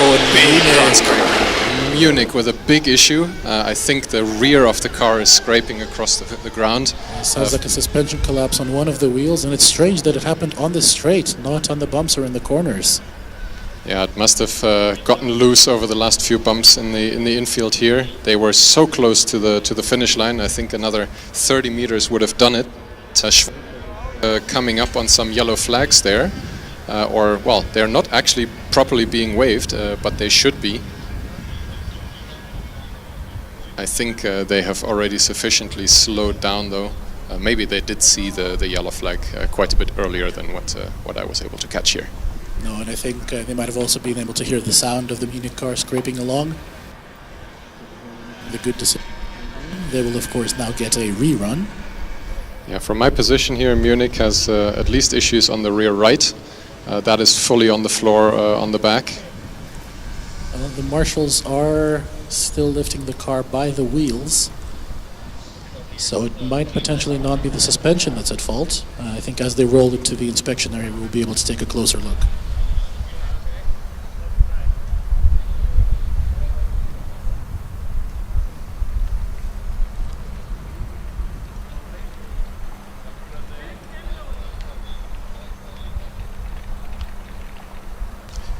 Oh, and Munich with a big issue. I think the rear of the car is scraping across the ground. Sounds like a suspension collapse on one of the wheels, and it's strange that it happened on the straight, not on the bumps or in the corners. Yeah, it must have gotten loose over the last few bumps in the infield here. They were so close to the finish line. I think another 30 meters would have done it. Coming up on some yellow flags there. Or, well, they're not actually properly being waved, but they should be. I think they have already sufficiently slowed down, though. Maybe they did see the yellow flag quite a bit earlier than what I was able to catch here. No, and I think they might have also been able to hear the sound of the Munich car scraping along. The good decision. They will, of course, now get a rerun. Yeah, from my position here, Munich has at least issues on the rear right. That is fully on the floor on the back. The marshals are still lifting the car by the wheels. So it might potentially not be the suspension that's at fault. I think as they roll it to the inspection area, we'll be able to take a closer look.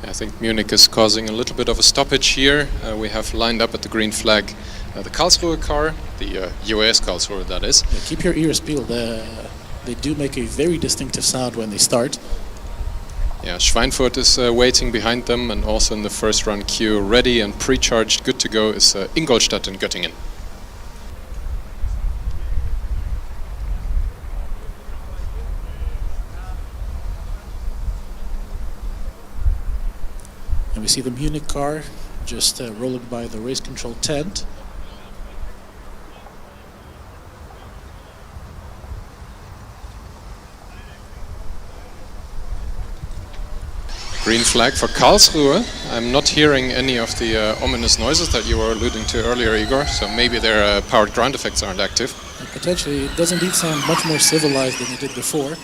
I think Munich is causing a little bit of a stoppage here. We have lined up at the green flag the Karlsruhe car, the UAS Karlsruhe, that is. Yeah, keep your ears peeled. They do make a very distinctive sound when they start. Yeah, Schweinfurt is waiting behind them, and also in the first run queue, ready and pre-charged, good to go, is Ingolstadt and Göttingen. And we see the Munich car just rolling by the race control tent. Green flag for Karlsruhe. I'm not hearing any of the ominous noises that you were alluding to earlier, Igor, so maybe their powered ground effects aren't active. And potentially, it does indeed sound much more civilized than it did before.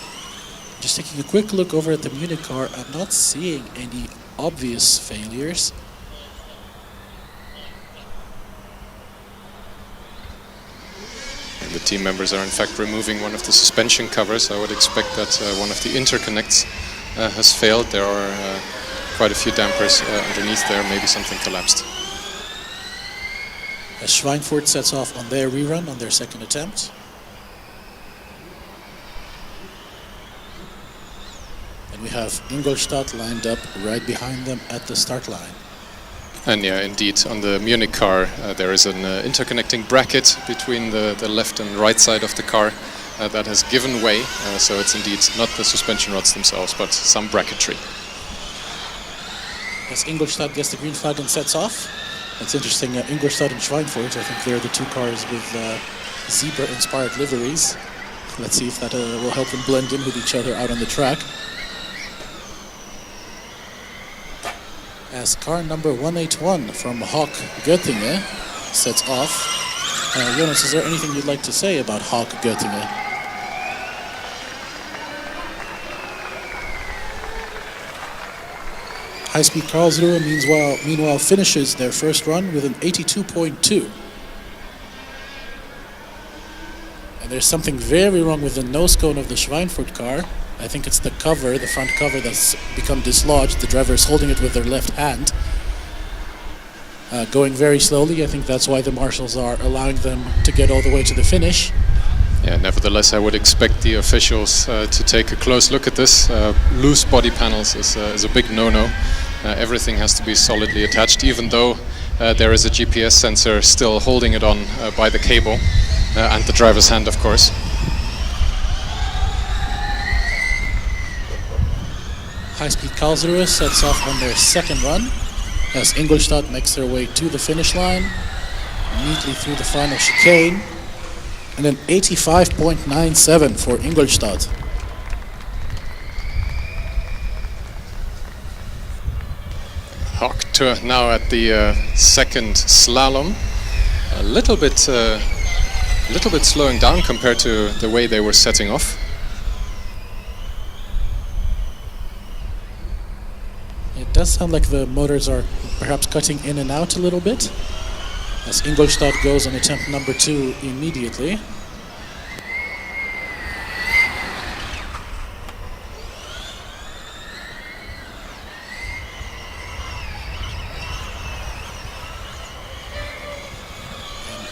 Just taking a quick look over at the Munich car, I'm not seeing any obvious failures. And the team members are in fact removing one of the suspension covers. I would expect that one of the interconnects has failed. There are quite a few dampers underneath there. Maybe something collapsed. As Schweinfurt sets off on their rerun, on their second attempt. And we have Ingolstadt lined up right behind them at the start line. And yeah, indeed, on the Munich car, there is an interconnecting bracket between the left and right side of the car that has given way. So it's indeed not the suspension rods themselves, but some bracketry. As Ingolstadt gets the green flag and sets off. It's interesting, Ingolstadt and Schweinfurt, I think they're the two cars with zebra-inspired liveries. Let's see if that will help them blend in with each other out on the track. As car number 181 from Hawk Göttingen sets off. Jonas, is there anything you'd like to say about Hawk Göttingen? High-speed Karlsruhe meanwhile finishes their first run with an 82.2. And there's something very wrong with the nose cone of the Schweinfurt car. I think it's the cover, the front cover, that's become dislodged. The driver is holding it with their left hand. Going very slowly. I think that's why the marshals are allowing them to get all the way to the finish. Yeah, nevertheless, I would expect the officials to take a close look at this. Loose body panels is a big no-no. Everything has to be solidly attached, even though there is a GPS sensor still holding it on by the cable and the driver's hand, of course. High-speed Karlsruhe sets off on their second run as Ingolstadt makes their way to the finish line, neatly through the final chicane, and an 85.97 for Ingolstadt. Hawk now at the second slalom, a little bit slowing down compared to the way they were setting off. It does sound like the motors are perhaps cutting in and out a little bit, as Ingolstadt goes on attempt number 2 immediately.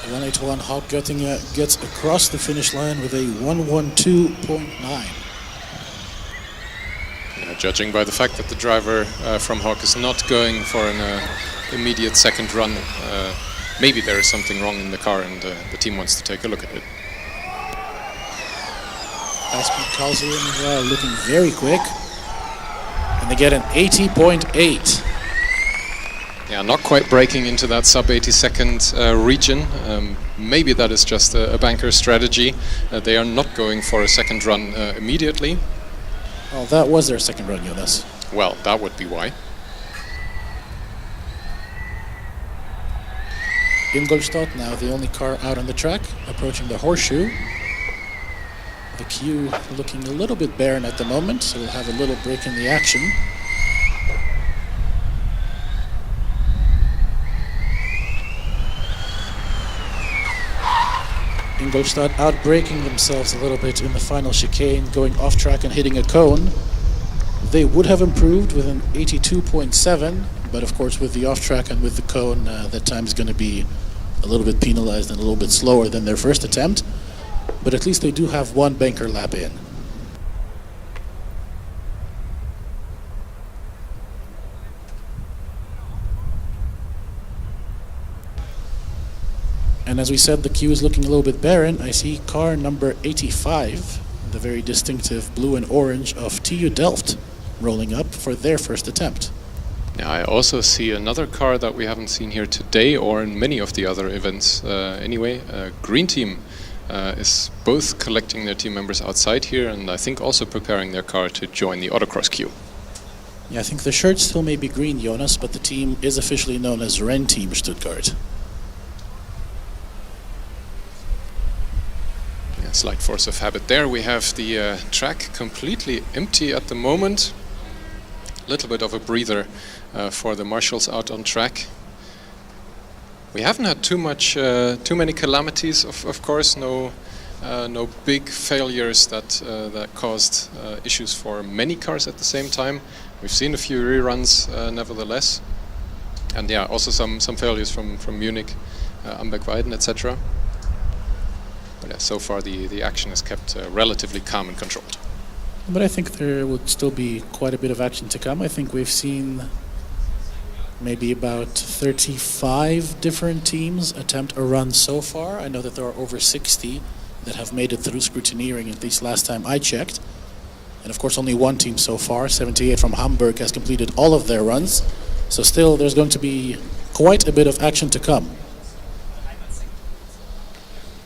And 181 Hawk Göttingen gets across the finish line with a 112.9. Judging by the fact that the driver from Hawk is not going for an immediate second run, maybe there is something wrong in the car and the team wants to take a look at it. High-speed Karlsruhe looking very quick, and they get an 80.8. Yeah, not quite breaking into that sub-80 second region. Maybe that is just a banker strategy. They are not going for a second run immediately. Oh, that was their second run, Jonas. Well, that would be why. Ingolstadt, now the only car out on the track, approaching the horseshoe. The queue looking a little bit barren at the moment, so we'll have a little break in the action. Ingolstadt outbraking themselves a little bit in the final chicane, going off track and hitting a cone. They would have improved with an 82.7, but of course with the off track and with the cone, that time is going to be a little bit penalized and a little bit slower than their first attempt. But at least they do have one banker lap in. And as we said, the queue is looking a little bit barren. I see car number 85, the very distinctive blue and orange of TU Delft, rolling up for their first attempt. Yeah, I also see another car that we haven't seen here today or in many of the other events. Anyway, Green Team is both collecting their team members outside here and I think also preparing their car to join the autocross queue. Yeah, I think the shirt still may be green, Jonas, but the team is officially known as Ren Team Stuttgart. Slight force of habit there. We have the track completely empty at the moment. A little bit of a breather for the marshals out on track. We haven't had too many calamities, of course. No big failures that caused issues for many cars at the same time. We've seen a few reruns, nevertheless, and yeah, also some failures from Munich, Amberg OTH, etc. But yeah, so far the action is kept relatively calm and controlled. But I think there would still be quite a bit of action to come. I think we've seen maybe about 35 different teams attempt a run so far. I know that there are over 60 that have made it through scrutineering, at least last time I checked. And of course only one team so far, 78 from Hamburg, has completed all of their runs. So still there's going to be quite a bit of action to come.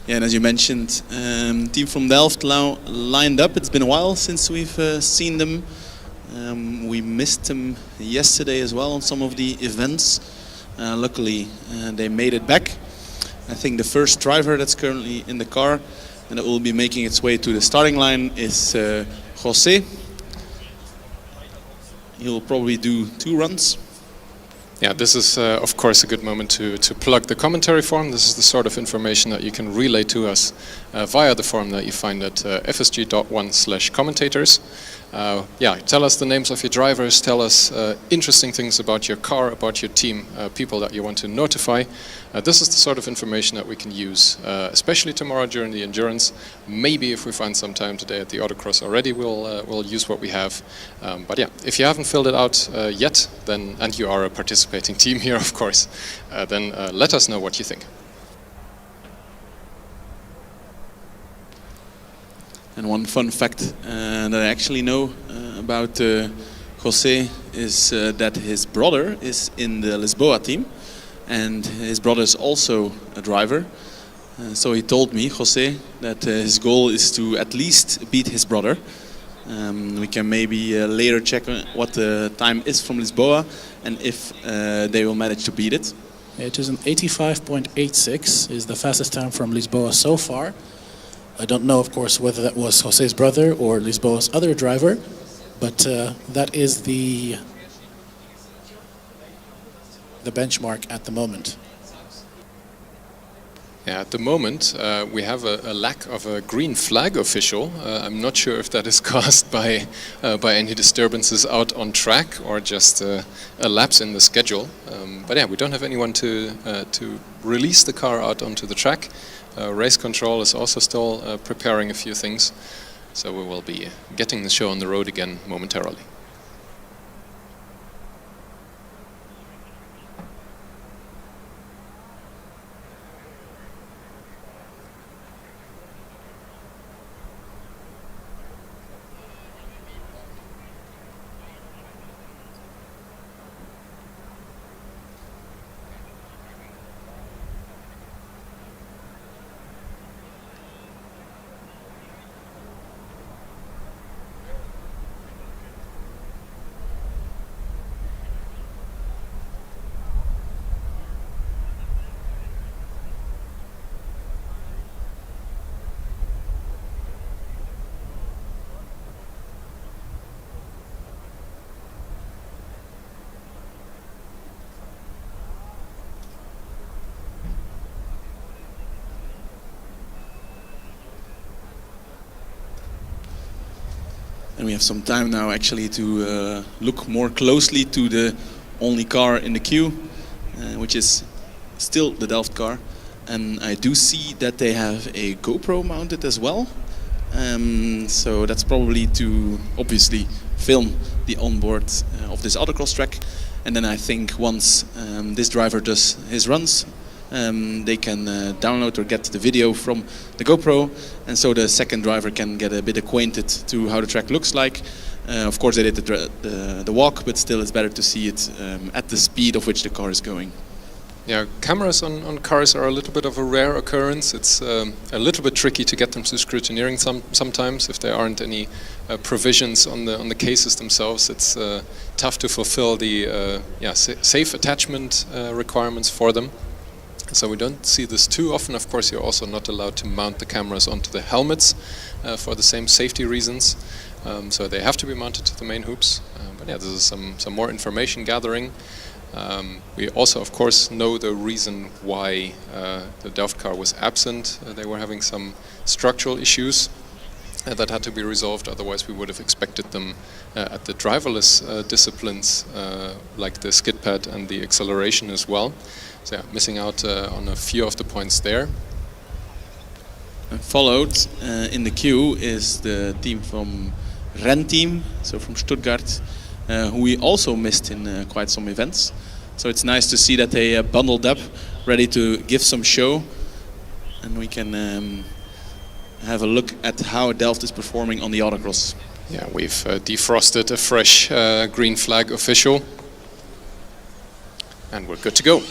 Yeah, and as you mentioned, team from Delft lined up. It's been a while since we've seen them. We missed them yesterday as well on some of the events. Luckily, they made it back. I think the first driver that's currently in the car and that will be making its way to the starting line is Jose. He'll probably do 2 runs. Yeah, this is of course a good moment to plug the commentary form. This is the sort of information that you can relay to us via the form that you find at fsg.1/commentators. Yeah, tell us the names of your drivers, tell us interesting things about your car, about your team, people that you want to notify. This is the sort of information that we can use, especially tomorrow during the endurance. Maybe if we find some time today at the autocross already, we'll use what we have. But yeah, if you haven't filled it out yet, then, and you are a participating team here, of course, then let us know what you think. And one fun fact that I actually know about Jose is that his brother is in the Lisboa team, and his brother is also a driver. So he told me, Jose, that his goal is to at least beat his brother. We can maybe later check what the time is from Lisboa and if they will manage to beat it. It is an 85.86 is the fastest time from Lisboa so far. I don't know, of course, whether that was Jose's brother or Lisboa's other driver, but that is the benchmark at the moment. Yeah, at the moment we have a lack of a green flag official. I'm not sure if that is caused by any disturbances out on track or just a lapse in the schedule. But yeah, we don't have anyone to release the car out onto the track. Race control is also still preparing a few things, so we will be getting the show on the road again momentarily. and we have some time now actually to look more closely to the only car in the queue, which is still the Delft car. And I do see that they have a GoPro mounted as well. So that's probably to obviously film the onboard of this autocross track. And then I think once this driver does his runs, they can download or get the video from the GoPro, and so the second driver can get a bit acquainted to how the track looks like. Of course they did the walk, but still it's better to see it at the speed of which the car is going. Yeah, cameras on cars are a little bit of a rare occurrence. It's a little bit tricky to get them to scrutineering sometimes if there aren't any provisions on the cases themselves. It's tough to fulfill the safe attachment requirements for them. So we don't see this too often. Of course, you're also not allowed to mount the cameras onto the helmets for the same safety reasons. So they have to be mounted to the main hoops. But yeah, this is some more information gathering. We also, of course, know the reason why the Delft car was absent. They were having some structural issues that had to be resolved. Otherwise, we would have expected them at the driverless disciplines, like the skid pad and the acceleration as well. So yeah, missing out on a few of the points there. And followed in the queue is the team from Renteam, so from Stuttgart, who we also missed in quite some events. So it's nice to see that they bundled up, ready to give some show, and we can have a look at how Delft is performing on the autocross. Yeah, we've defrosted a fresh green flag official, and we're good to go.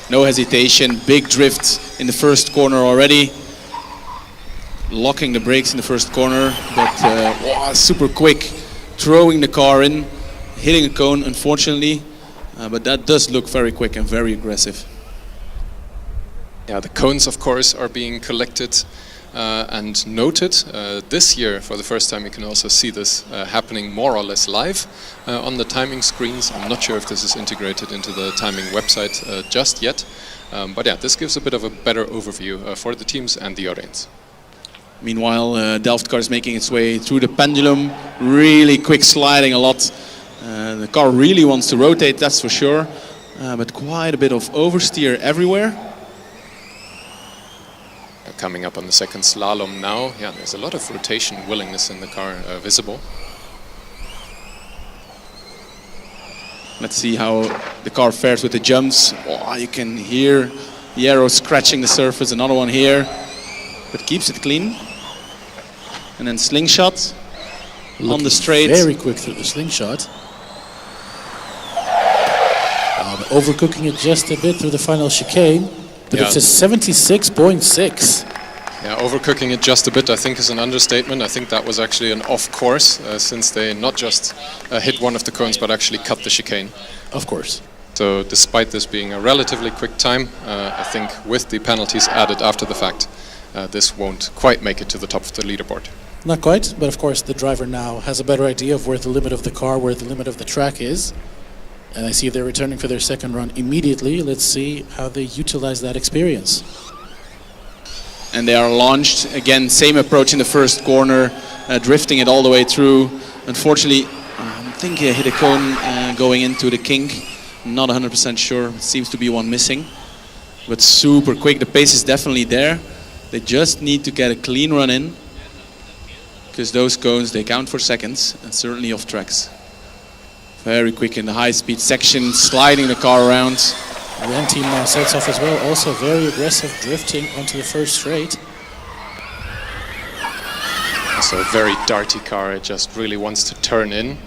No hesitation, big drift in the first corner already. Locking the brakes in the first corner, but super quick, throwing the car in, hitting a cone unfortunately, but that does look very quick and very aggressive. Yeah, the cones of course are being collected and noted. This year for the first time you can also see this happening more or less live on the timing screens. I'm not sure if this is integrated into the timing website just yet, but yeah, this gives a bit of a better overview for the teams and the audience. Meanwhile, Delft car is making its way through the pendulum, really quick sliding a lot. The car really wants to rotate, that's for sure, but quite a bit of oversteer everywhere. Coming up on the second slalom now, yeah, there's a lot of rotation willingness in the car visible. Let's see how the car fares with the jumps. Oh, you can hear the arrow scratching the surface, another one here, but keeps it clean. And then slingshot on the straight. Very quick through the slingshot. Overcooking it just a bit through the final chicane, but it's a 76.6. Yeah, overcooking it just a bit I think is an understatement. I think that was actually an off course since they not just hit one of the cones but actually cut the chicane. Of course. So despite this being a relatively quick time, I think with the penalties added after the fact, this won't quite make it to the top of the leaderboard. Not quite, but of course the driver now has a better idea of where the limit of the car, where the limit of the track is. And I see they're returning for their second run immediately. Let's see how they utilize that experience. And they are launched. Again, same approach in the first corner, drifting it all the way through. Unfortunately, I think he hit a cone going into the kink. I'm not 100% sure. It seems to be one missing. But super quick. The pace is definitely there. They just need to get a clean run in, because those cones, they count for seconds, and certainly off tracks. Very quick in the high-speed section, sliding the car around. Renteam now sets off as well, also very aggressive, drifting onto the first straight. So a very darty car, it just really wants to turn in.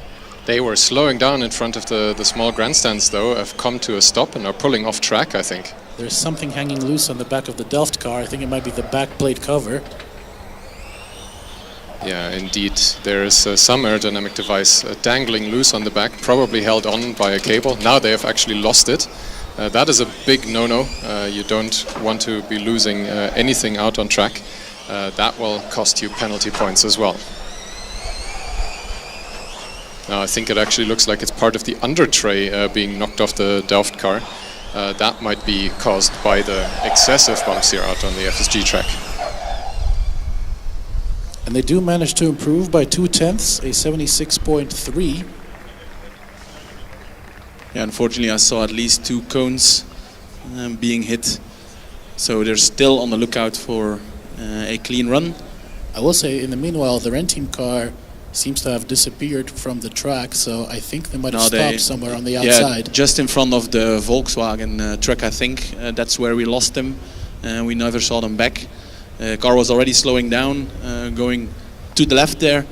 They were slowing down in front of the small grandstands though, have come to a stop and are pulling off track, I think. There's something hanging loose on the back of the Delft car. I think it might be the back plate cover. Yeah, indeed. There is some aerodynamic device dangling loose on the back, probably held on by a cable. Now they have actually lost it. That is a big no-no. You don't want to be losing anything out on track. That will cost you penalty points as well. Now I think it actually looks like it's part of the under tray being knocked off the Delft car. That might be caused by the excessive bumps here out on the FSG track. And they do manage to improve by 0.2, a 76.3. Yeah, unfortunately I saw at least 2 cones being hit. So they're still on the lookout for a clean run. I will say, in the meanwhile, the Ren team car seems to have disappeared from the track, so I think they might have stopped somewhere on the outside. Yeah, just in front of the Volkswagen truck, I think. That's where we lost them. We never saw them back. Car was already slowing down, going to the left there.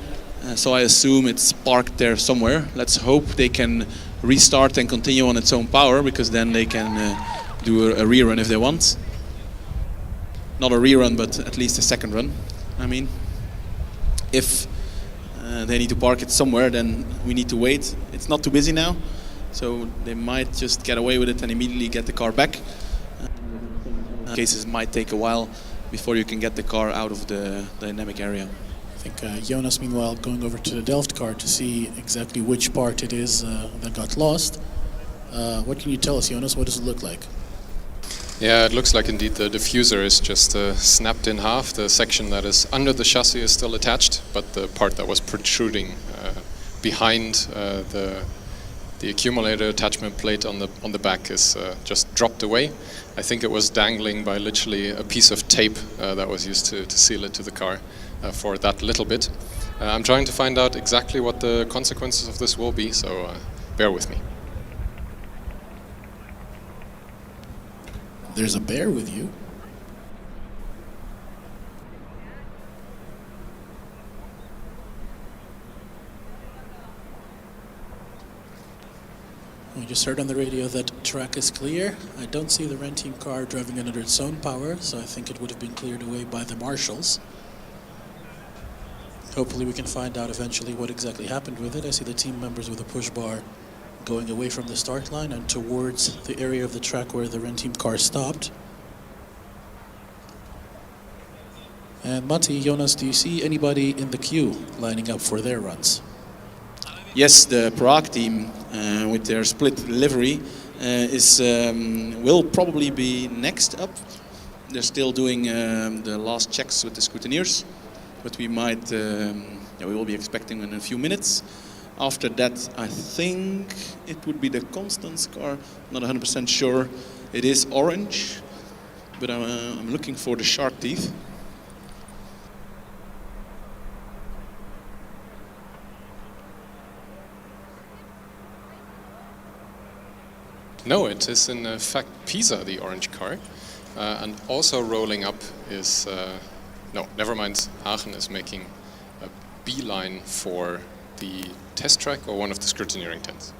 So I assume it's parked there somewhere. Let's hope they can restart and continue on its own power, because then they can do a rerun if they want. Not a rerun, but at least a second run. I mean, if they need to park it somewhere, then we need to wait. It's not too busy now, so they might just get away with it and immediately get the car back. Cases might take a while before you can get the car out of the dynamic area. I think Jonas, meanwhile, going over to the Delft car to see exactly which part it is that got lost. What can you tell us, Jonas? What does it look like? Yeah, it looks like indeed the diffuser is just snapped in half. The section that is under the chassis is still attached, but the part that was protruding behind the accumulator attachment plate on the back is just dropped away. I think it was dangling by literally a piece of tape that was used to seal it to the car for that little bit. I'm trying to find out exactly what the consequences of this will be, so bear with me. There's a bear with you. We just heard on the radio that track is clear. I don't see the Ren team car driving under its own power, so I think it would have been cleared away by the marshals. Hopefully we can find out eventually what exactly happened with it. I see the team members with a push bar going away from the start line and towards the area of the track where the Ren team car stopped. And Matti, Jonas, do you see anybody in the queue lining up for their runs? Yes, the Prague team with their split livery will probably be next up. They're still doing the last checks with the scrutineers, but we might, we will be expecting in a few minutes. After that, I think it would be the Constance car. Not 100% sure. It is orange, but I'm looking for the shark teeth. No, it is in fact Pisa, the orange car. And also rolling up is, no, never mind, Aachen is making a beeline for the test track or one of the scrutineering tents.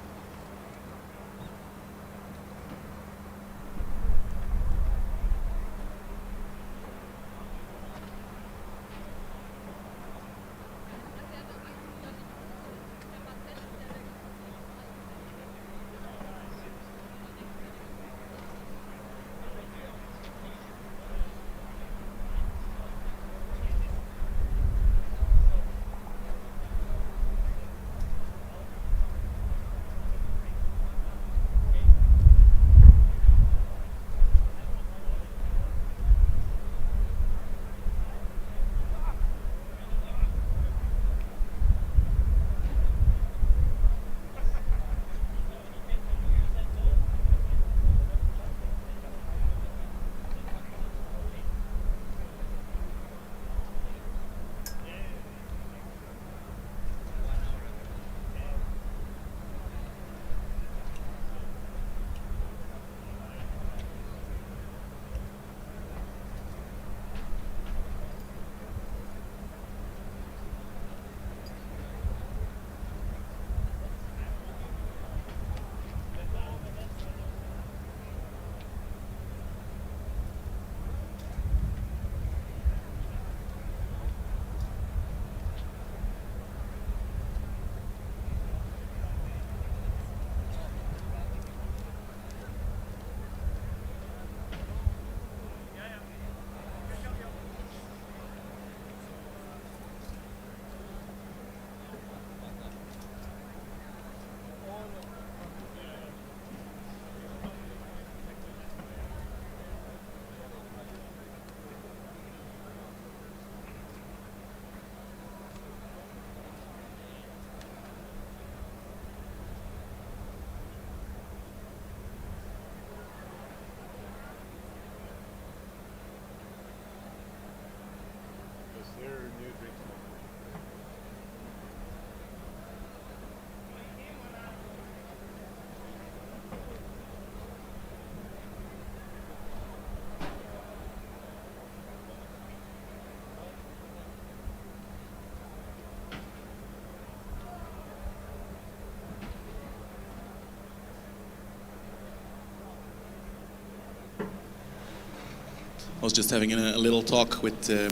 I was just having a little talk with the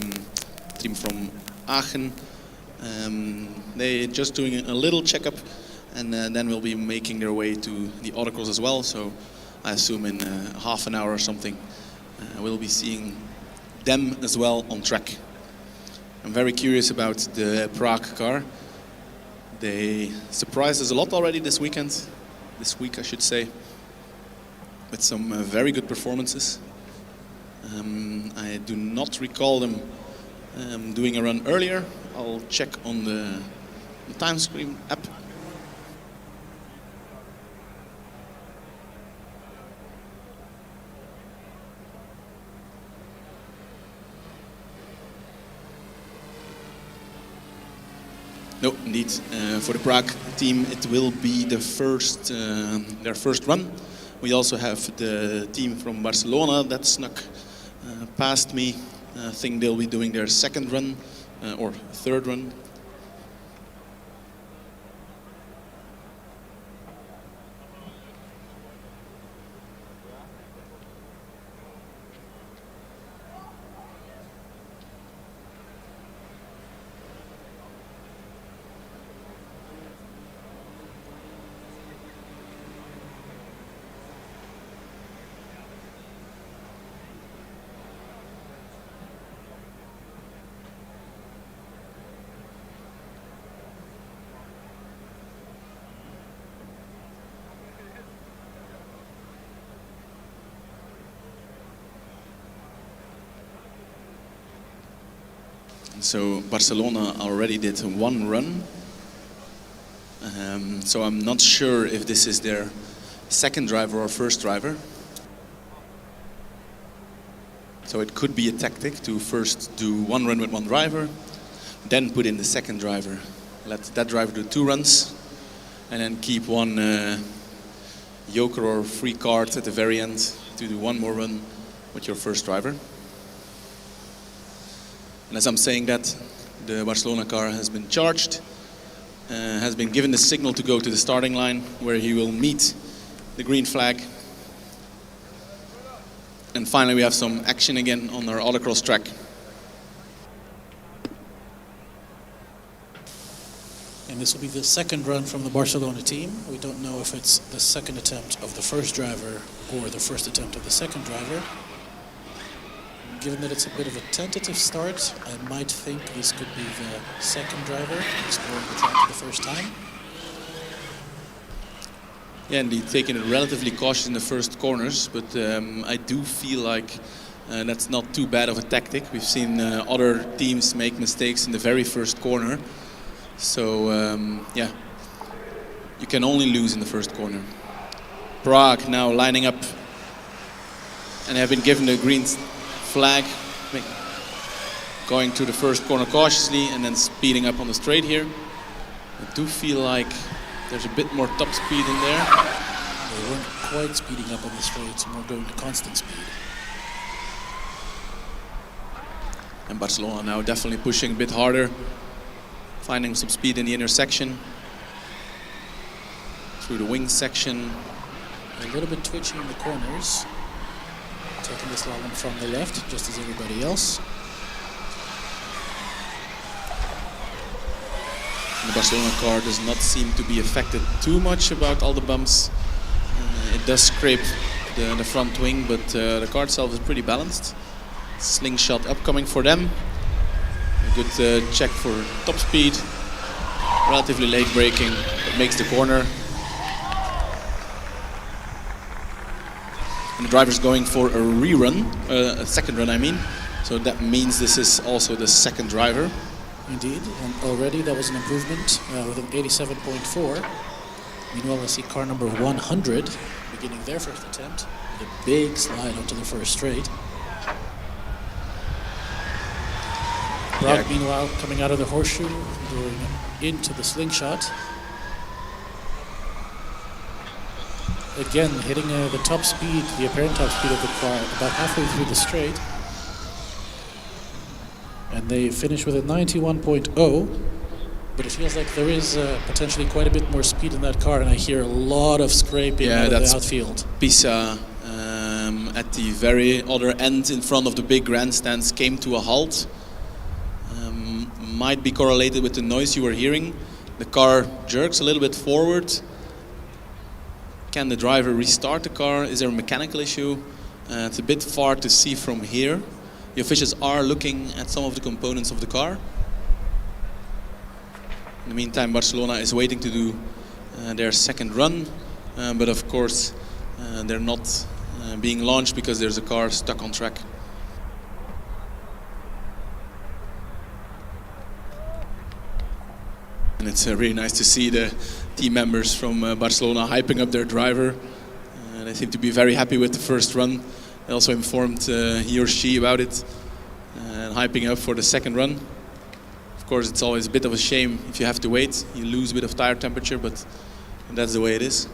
team from Aachen. They're just doing a little checkup, and then we'll be making their way to the Autocross as well. So I assume in half an hour or something, we'll be seeing them as well on track. I'm very curious about the Prague car. They surprised us a lot already this week I should say, with some very good performances. I do not recall them doing a run earlier. I'll check on the time screen app. No, indeed. For the Prague team, it will be the their first run. We also have the team from Barcelona that snuck past me. I think they'll be doing their second run or third run. So Barcelona already did one run. So I'm not sure if this is their second driver or first driver. So it could be a tactic to first do one run with one driver, then put in the second driver, let that driver do two runs, and then keep one joker or free card at the very end to do one more run with your first driver. And as I'm saying that, the Barcelona car has been charged, has been given the signal to go to the starting line, where he will meet the green flag. And finally we have some action again on our autocross track. And this will be the second run from the Barcelona team. We don't know if it's the second attempt of the first driver or the first attempt of the second driver. Given that it's a bit of a tentative start, I might think this could be the second driver exploring the track for the first time. Yeah, indeed, taking it relatively cautious in the first corners, but I do feel like that's not too bad of a tactic. We've seen other teams make mistakes in the very first corner. So, yeah, you can only lose in the first corner. Prague now lining up and have been given the green flag, going to the first corner cautiously and then speeding up on the straight here. I do feel like there's a bit more top speed in there. They weren't quite speeding up on the straights, more going to constant speed. And Barcelona now definitely pushing a bit harder, finding some speed in the intersection, through the wing section. A little bit twitchy in the corners. Taking this slalom from the left, just as everybody else. The Barcelona car does not seem to be affected too much about all the bumps. It does scrape the front wing, but the car itself is pretty balanced. Slingshot upcoming for them. A good check for top speed. Relatively late braking, that makes the corner. And the driver's going for a rerun, a second run I mean. So that means this is also the second driver. Indeed, and already that was an improvement with an 87.4. Meanwhile, I see car number 100 beginning their first attempt with a big slide onto the first straight. Prague, meanwhile, coming out of the horseshoe, going into the slingshot. Again, hitting the top speed, the apparent top speed of the car, about halfway through the straight. And they finish with a 91.0, but it feels like there is potentially quite a bit more speed in that car, and I hear a lot of scraping out of the outfield. Pisa at the very other end in front of the big grandstands came to a halt. Might be correlated with the noise you were hearing. The car jerks a little bit forward. Can the driver restart the car? Is there a mechanical issue? It's a bit far to see from here. The officials are looking at some of the components of the car. In the meantime, Barcelona is waiting to do their second run, but of course they're not being launched because there's a car stuck on track. And it's really nice to see the team members from Barcelona hyping up their driver. They seem to be very happy with the first run. They also informed he or she about it and hyping up for the second run. Of course, it's always a bit of a shame if you have to wait. You lose a bit of tire temperature, but that's the way it is.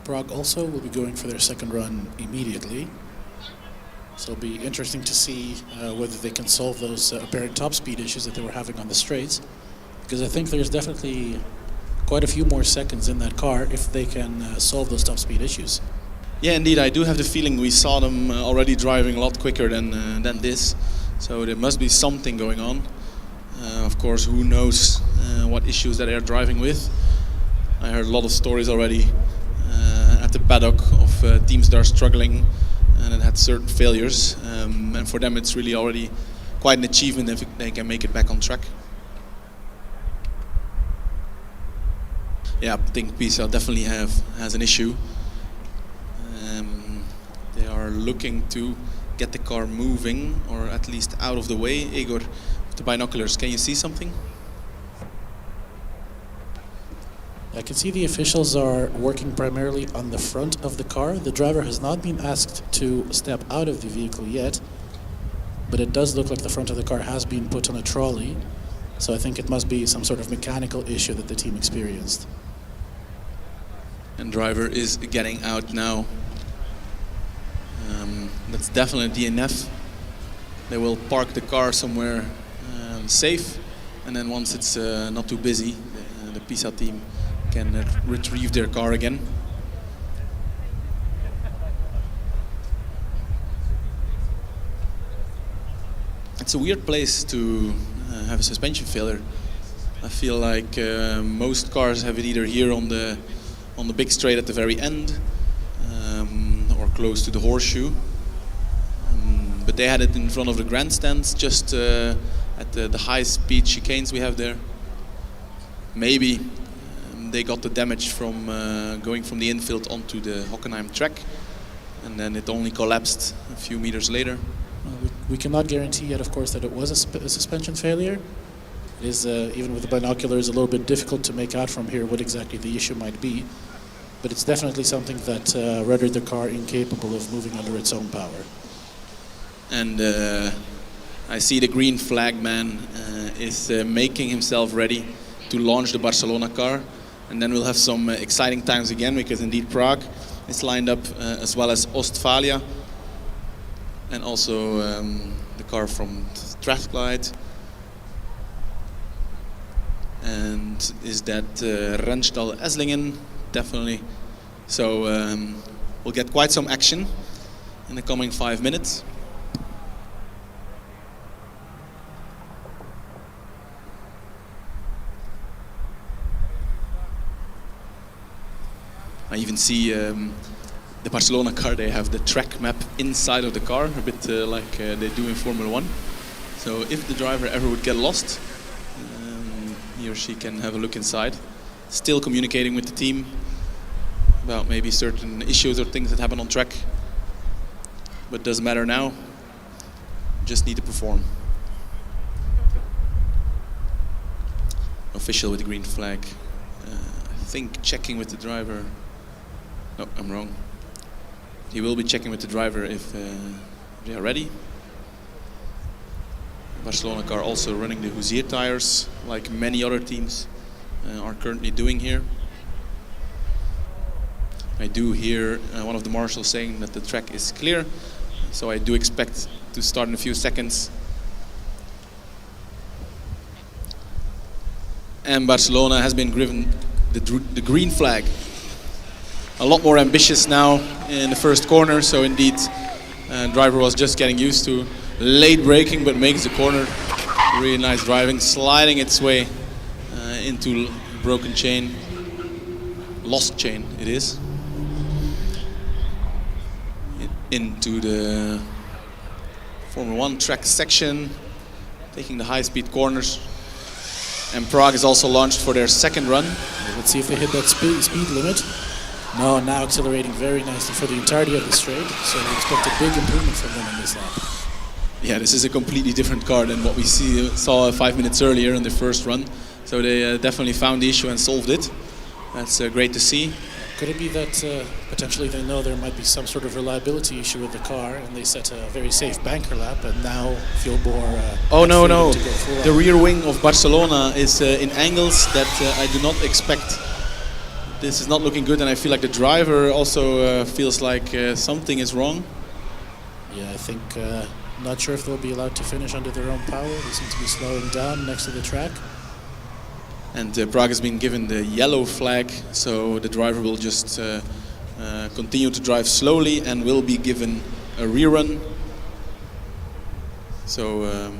Prague also will be going for their second run immediately. So it'll be interesting to see whether they can solve those apparent top speed issues that they were having on the straights. Because I think there's definitely quite a few more seconds in that car if they can solve those top speed issues. Yeah, indeed, I do have the feeling we saw them already driving a lot quicker than this. So there must be something going on. Of course, who knows what issues that they're driving with. I heard a lot of stories already at the paddock of teams that are struggling and it had certain failures, and for them it's really already quite an achievement if they can make it back on track. Yeah, I think Pisa definitely has an issue. They are looking to get the car moving, or at least out of the way. Igor, with the binoculars, can you see something? I can see the officials are working primarily on the front of the car. The driver has not been asked to step out of the vehicle yet, but it does look like the front of the car has been put on a trolley. So I think it must be some sort of mechanical issue that the team experienced. And driver is getting out now. That's definitely a DNF. They will park the car somewhere safe, and then once it's not too busy, the Pisa team can retrieve their car again. It's a weird place to have a suspension failure. I feel like most cars have it either here on the big straight at the very end, or close to the horseshoe. But they had it in front of the grandstands, just at the high-speed chicanes we have there. Maybe they got the damage from going from the infield onto the Hockenheim track, and then it only collapsed a few meters later. We cannot guarantee yet, of course, that it was a suspension failure. It is, even with the binoculars, a little bit difficult to make out from here what exactly the issue might be. But it's definitely something that rendered the car incapable of moving under its own power. And I see the green flag man is making himself ready to launch the Barcelona car. And then we'll have some exciting times again, because indeed Prague is lined up as well as Ostfalia. And also the car from Strathclyde. And is that Renstal Esslingen? Definitely. So we'll get quite some action in the coming 5 minutes. I even see the Barcelona car, they have the track map inside of the car, a bit like they do in Formula 1. So if the driver ever would get lost, he or she can have a look inside. Still communicating with the team about maybe certain issues or things that happen on track. But doesn't matter now, just need to perform. Official with the green flag. I think checking with the driver. No, I'm wrong. He will be checking with the driver if they are ready. Barcelona car also running the Hoosier tires, like many other teams are currently doing here. I do hear one of the marshals saying that the track is clear, so I do expect to start in a few seconds. And Barcelona has been the green flag. A lot more ambitious now in the first corner, so indeed driver was just getting used to late braking but makes the corner. Really nice driving, sliding its way into broken chain, lost chain it is, into the Formula 1 track section, taking the high-speed corners. And Prague is also launched for their second run. Let's see if they hit that speed limit. No, now accelerating very nicely for the entirety of the straight, so we expect a big improvement from them in this lap. Yeah, this is a completely different car than what we saw 5 minutes earlier in the first run. So they definitely found the issue and solved it. That's great to see. Could it be that potentially they know there might be some sort of reliability issue with the car and they set a very safe banker lap and now feel more... oh no, the rear wing of Barcelona is in angles that I do not expect. This is not looking good, and I feel like the driver also feels like something is wrong. Yeah, I think, not sure if they'll be allowed to finish under their own power. They seem to be slowing down next to the track. And Prague has been given the yellow flag, so the driver will just continue to drive slowly and will be given a rerun. So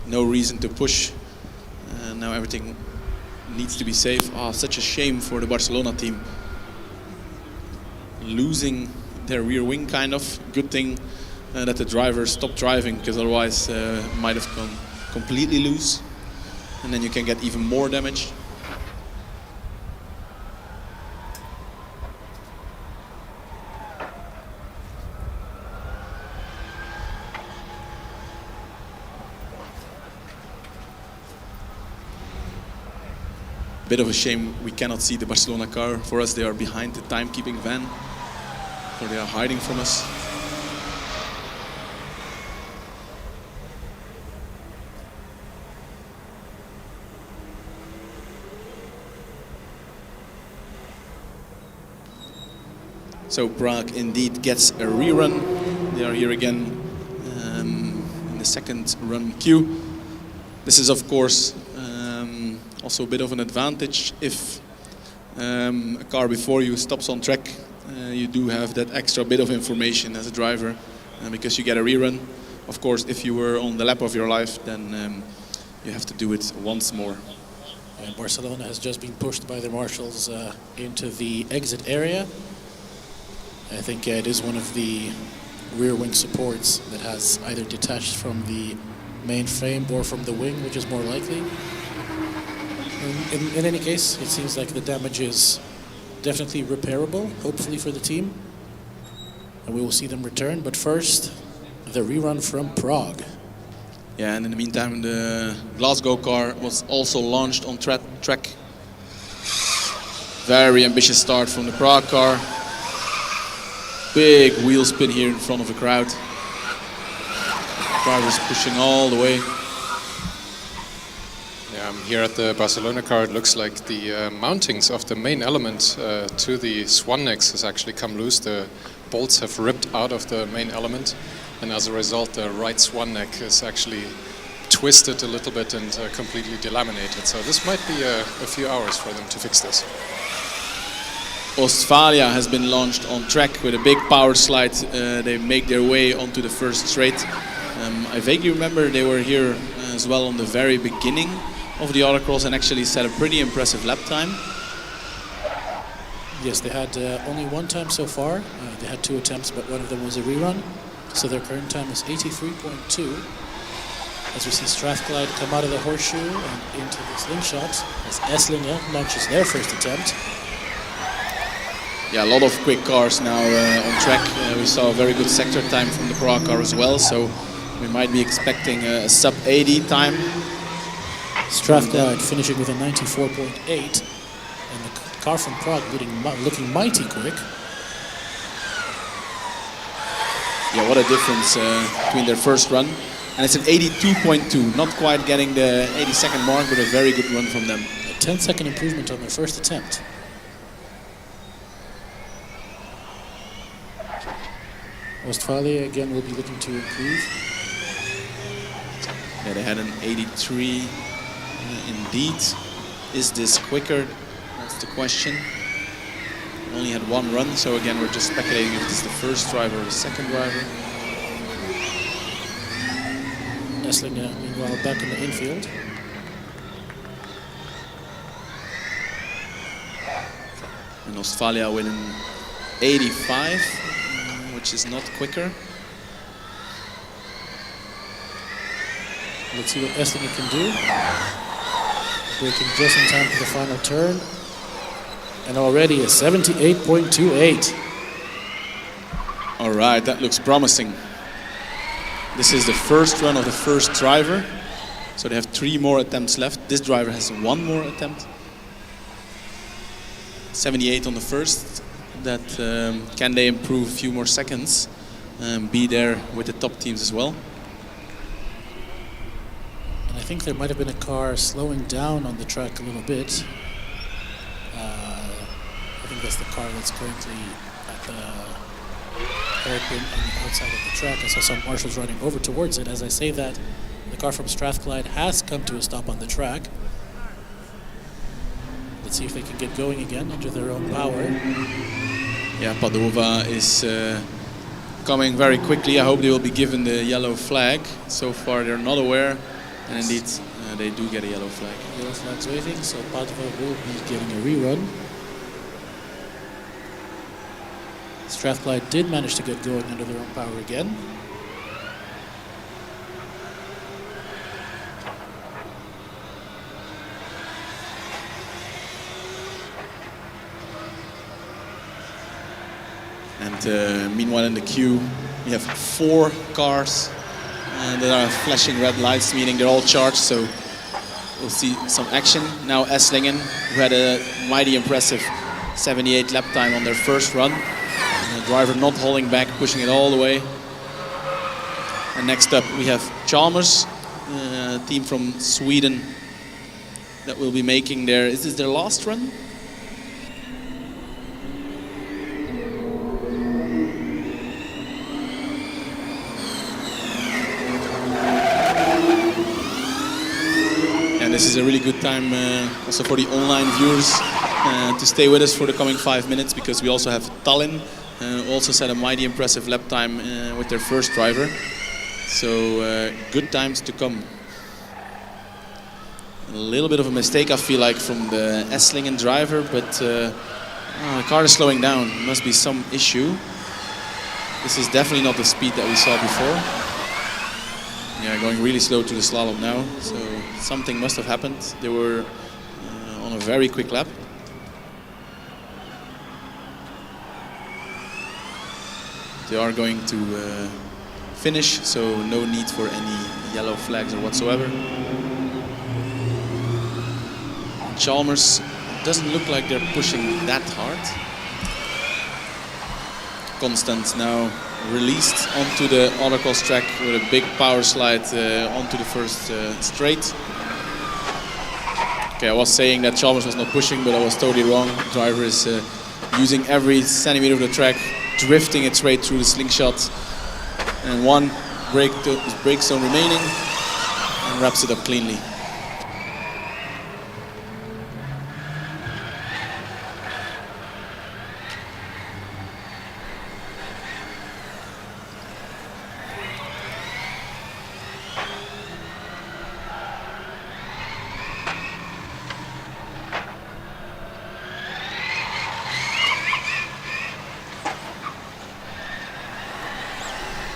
no reason to push. Now everything needs to be safe. Such a shame for the Barcelona team. Losing their rear wing, kind of. Good thing that the driver stopped driving, because otherwise might have gone completely loose. And then you can get even more damage. Bit of a shame we cannot see the Barcelona car. For us, they are behind the timekeeping van, or they are hiding from us. So Prague indeed gets a rerun. They are here again in the second run queue. This is of course also a bit of an advantage. If a car before you stops on track, you do have that extra bit of information as a driver because you get a rerun. Of course, if you were on the lap of your life, then you have to do it once more. And Barcelona has just been pushed by the marshals into the exit area. I think it is one of the rear wing supports that has either detached from the main frame or from the wing, which is more likely. In any case, it seems like the damage is definitely repairable, hopefully for the team. And we will see them return, but first, the rerun from Prague. Yeah, and in the meantime, the Glasgow car was also launched on track. Very ambitious start from the Prague car. Big wheel spin here in front of a crowd. Drivers pushing all the way. Yeah, here at the Barcelona car, it looks like the mountings of the main element to the swan necks has actually come loose. The bolts have ripped out of the main element, and as a result, the right swan neck is actually twisted a little bit and completely delaminated. So this might be a few hours for them to fix this. Ostfalia has been launched on track with a big power slide. They make their way onto the first straight. I vaguely remember they were here as well on the very beginning of the Autocross and actually set a pretty impressive lap time. Yes, they had only one time so far. They had 2 attempts, but one of them was a rerun. So their current time is 83.2. As we see Strathclyde come out of the horseshoe and into the slingshot as Esslinger launches their first attempt. Yeah, a lot of quick cars now on track. We saw a very good sector time from the Prague car as well, so we might be expecting a sub 80 time. Strathclyde finishing with a 94.8, and the car from Prague looking mighty quick. Yeah, what a difference between their first run. And it's an 82.2, not quite getting the 80-second mark, but a very good run from them. A 10-second improvement on their first attempt. Ostfalia again will be looking to improve. Yeah, they had an 83 indeed. Is this quicker That's the question. Only had one run, so again we're just speculating if it's the first driver or the second driver. Esslinger, meanwhile, back in the infield. And Ostfalia with an 85, which is not quicker. Let's see what Esslinger can do. Braking just in time for the final turn. And already a 78.28. All right, that looks promising. This is the first run of the first driver. So they have 3 more attempts left. This driver has 1 more attempt. 78 on the first. That can they improve a few more seconds? Be there with the top teams as well. And I think there might have been a car slowing down on the track a little bit. I think that's the car that's currently at the hairpin on the outside of the track. I saw some marshals running over towards it. As I say that, the car from Strathclyde has come to a stop on the track. Let's see if they can get going again under their own power. Yeah, Padova is coming very quickly. I hope they will be given the yellow flag. So far they're not aware, and indeed they do get a yellow flag. Yellow flag's waving, so Padova will be getting a rerun. Strathclyde did manage to get going under their own power again. And meanwhile in the queue, we have 4 cars that are flashing red lights, meaning they're all charged, so we'll see some action. Now Esslingen, who had a mighty impressive 78 lap time on their first run. And the driver not holding back, pushing it all the way. And next up we have Chalmers, a team from Sweden that will be making their, is this their last run? This is a really good time also for the online viewers to stay with us for the coming 5 minutes, because we also have Tallinn also set a mighty impressive lap time with their first driver. So good times to come. A little bit of a mistake I feel like from the Esslingen driver, but the car is slowing down. Must be some issue. This is definitely not the speed that we saw before. Yeah, going really slow to the slalom now, so something must have happened. They were on a very quick lap. They are going to finish, so no need for any yellow flags or whatsoever. Chalmers doesn't look like they're pushing that hard. Constant now released onto the Autocross track with a big power slide onto the first straight. Okay, I was saying that Chalmers was not pushing, but I was totally wrong. The driver is using every centimeter of the track, drifting it straight through the slingshot. And 1 brake zone remaining, and wraps it up cleanly.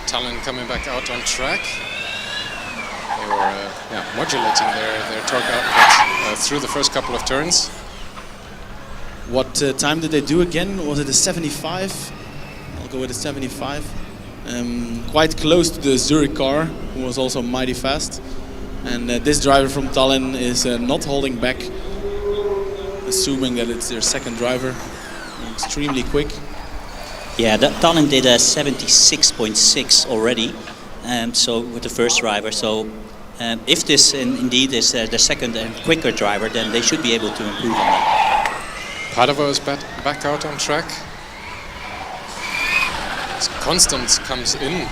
Tallinn coming back out on track. They were modulating their torque output through the first couple of turns. What time did they do again? Was it a 75? I'll go with a 75. Quite close to the Zurich car, who was also mighty fast. And this driver from Tallinn is not holding back, assuming that it's their second driver. Extremely quick. Yeah, Tallinn did a 76.6 already, so with the first driver. So if this indeed is the second and quicker driver, then they should be able to improve on that. Padova is back out on track. Constance comes in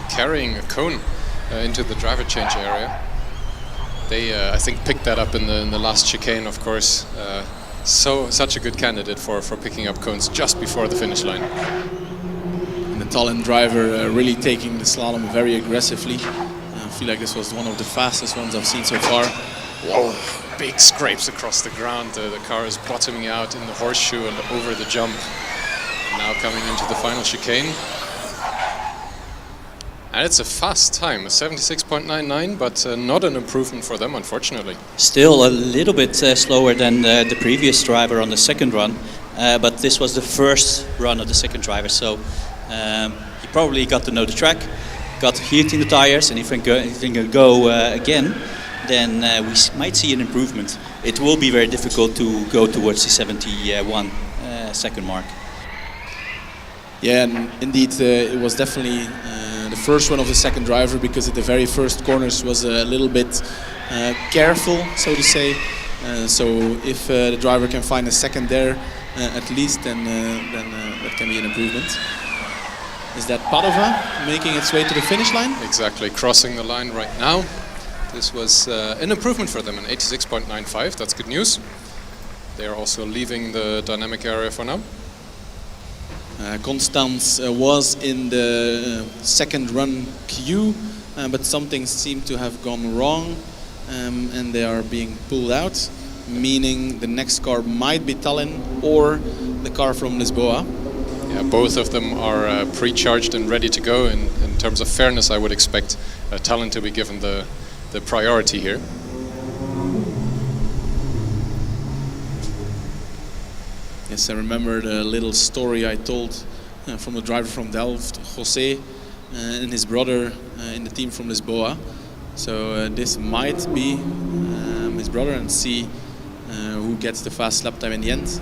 carrying a cone into the driver change area. They, I think, picked that up in the last chicane, of course. Such a good candidate for picking up cones just before the finish line. And the Tallinn driver really taking the slalom very aggressively. I feel like this was one of the fastest ones I've seen so far. Whoa, big scrapes across the ground. The car is bottoming out in the horseshoe and over the jump. Now coming into the final chicane. And it's a fast time, a 76.99, but not an improvement for them, unfortunately. Still a little bit slower than the previous driver on the second run, but this was the first run of the second driver, so he probably got to know the track, got heat in the tires, and if he can go again, then we might see an improvement. It will be very difficult to go towards the 71 second mark. Yeah, and indeed it was definitely the first one of the second driver, because at the very first corners was a little bit careful, so to say. So if the driver can find a second there at least, then that can be an improvement. Is that Padova making its way to the finish line? Exactly, crossing the line right now. This was an improvement for them, an 86.95, that's good news. They are also leaving the dynamic area for now. Constance was in the second run queue, but something seemed to have gone wrong, and they are being pulled out, meaning the next car might be Tallinn or the car from Lisboa. Yeah, both of them are pre-charged and ready to go. In terms of fairness, I would expect Tallinn to be given the priority here. Yes, I remember the little story I told from the driver from Delft, Jose, and his brother in the team from Lisboa. So this might be his brother, and see who gets the fast lap time in the end.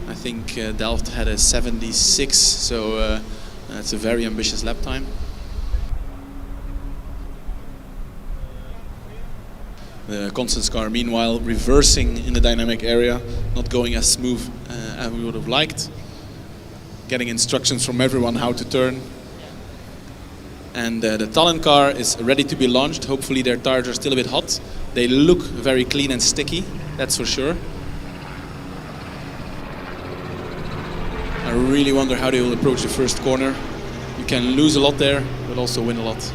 I think Delft had a 76, so it's a very ambitious lap time. The Constance car, meanwhile, reversing in the dynamic area, not going as smooth as we would have liked. Getting instructions from everyone how to turn. And the Tallinn car is ready to be launched. Hopefully their tires are still a bit hot. They look very clean and sticky, that's for sure. I really wonder how they will approach the first corner. You can lose a lot there, but also win a lot.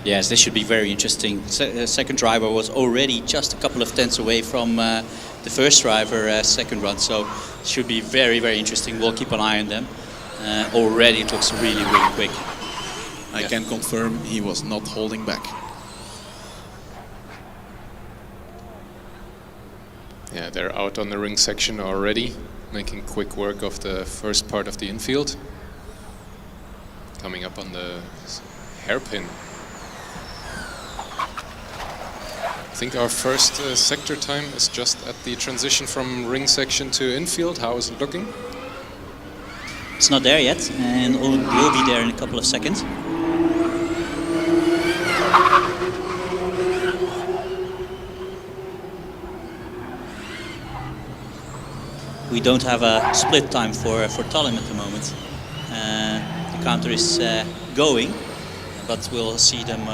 Yes, this should be very interesting. Second driver was already just a couple of tenths away from the first driver second run, so it should be very, very interesting. We'll keep an eye on them. Already it looks really, really quick. I can confirm he was not holding back. Yeah, they're out on the ring section already, making quick work of the first part of the infield. Coming up on the hairpin. I think our first sector time is just at the transition from ring section to infield. How is it looking? It's not there yet, and will be there in a couple of seconds. We don't have a split time for Tallinn at the moment. The counter is going, but we'll see them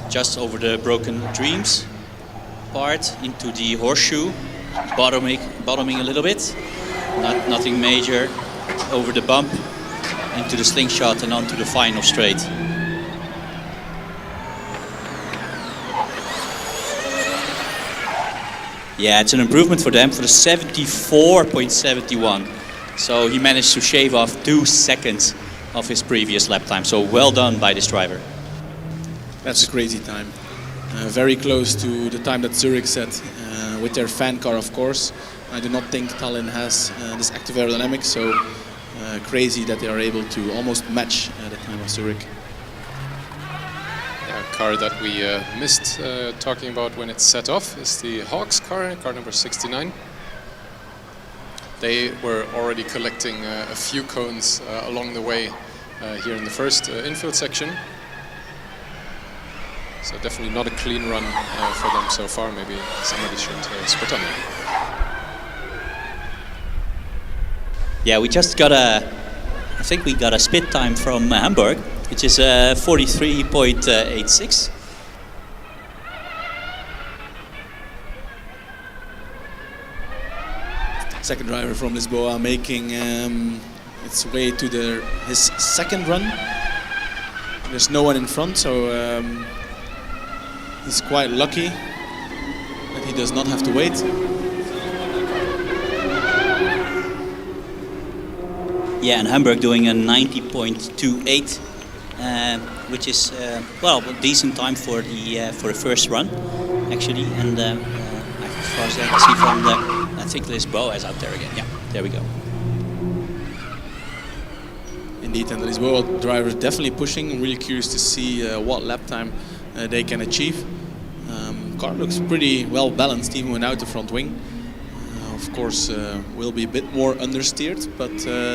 just over the Broken Dreams part into the horseshoe, bottoming a little bit, nothing major, over the bump, into the slingshot and onto the final straight. Yeah, it's an improvement for them for the 74.71. So he managed to shave off 2 seconds of his previous lap time. So well done by this driver. That's a crazy time. Very close to the time that Zurich set with their fan car, of course. I do not think Tallinn has this active aerodynamics, so crazy that they are able to almost match the time of Zurich. A car that we missed talking about when it set off is the Hawks car number 69. They were already collecting a few cones along the way here in the first infield section. So definitely not a clean run for them so far. Maybe somebody should spit on them. Yeah, we just got I think we got a spit time from Hamburg, which is 43.86. second driver from Lisboa, making its way to his second run. There's no one in front, so he's quite lucky that he does not have to wait. Yeah, and Hamburg doing a 90.28, which is well, a decent time for the first run, actually. And as far as I can see from the, I think Lisboa is out there again. Yeah, there we go. Indeed, and the Lisboa driver is definitely pushing. I'm really curious to see what lap time they can achieve. Car looks pretty well balanced even without the front wing. Of course, will be a bit more understeered, but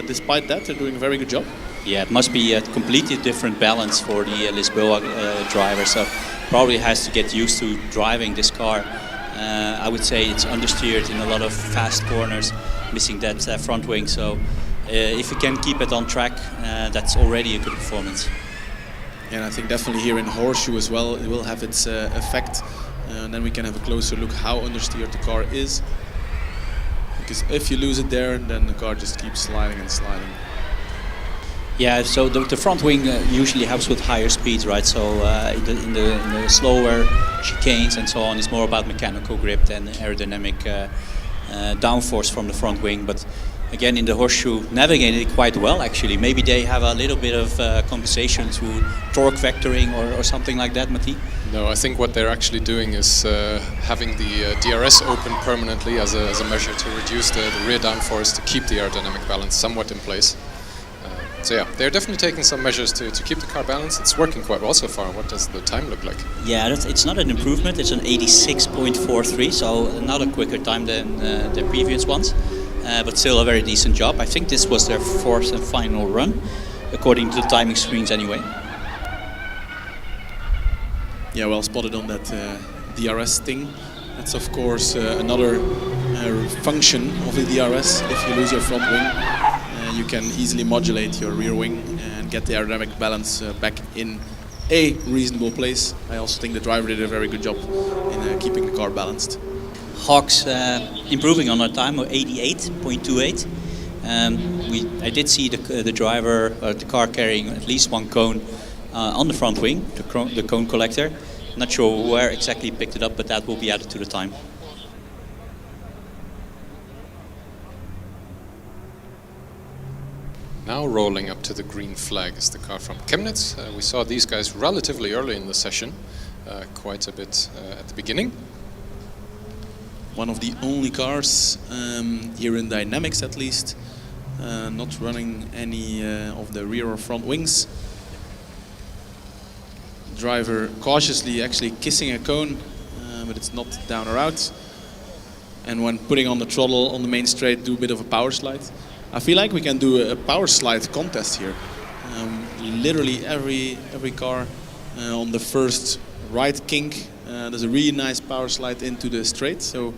despite that, they're doing a very good job. Yeah, it must be a completely different balance for the Lisboa driver, so probably has to get used to driving this car. I would say it's understeered in a lot of fast corners, missing that front wing, so if you can keep it on track, that's already a good performance. And I think definitely here in Horseshoe as well, it will have its effect, and then we can have a closer look how understeered the car is. Because if you lose it there, then the car just keeps sliding and sliding. Yeah, so the front wing usually helps with higher speeds, right? So in the slower chicanes and so on, it's more about mechanical grip than aerodynamic downforce from the front wing. But again, in the Horseshoe, navigated it quite well actually. Maybe they have a little bit of compensation through torque vectoring or something like that, Matti? No, I think what they're actually doing is having the DRS open permanently as a measure to reduce the rear downforce to keep the aerodynamic balance somewhat in place. So yeah, they're definitely taking some measures to keep the car balanced. It's working quite well so far. What does the time look like? Yeah, it's not an improvement. It's an 86.43, so not a quicker time than the previous ones, but still a very decent job. I think this was their fourth and final run, according to the timing screens anyway. Yeah, well spotted on that DRS thing. That's of course another function of the DRS. If you lose your front wing, you can easily modulate your rear wing and get the aerodynamic balance back in a reasonable place. I also think the driver did a very good job in keeping the car balanced. Hawks improving on our time of 88.28. I did see the driver, the car carrying at least one cone on the front wing, the cone collector. Not sure where exactly he picked it up, but that will be added to the time. Now rolling up to the green flag is the car from Chemnitz. We saw these guys relatively early in the session, quite a bit at the beginning. One of the only cars here in dynamics at least, not running any of the rear or front wings. Driver cautiously actually kissing a cone, but it's not down or out. And when putting on the throttle on the main straight, do a bit of a power slide. I feel like we can do a power slide contest here. Literally every car on the first right kink, there's a really nice power slide into the straight. So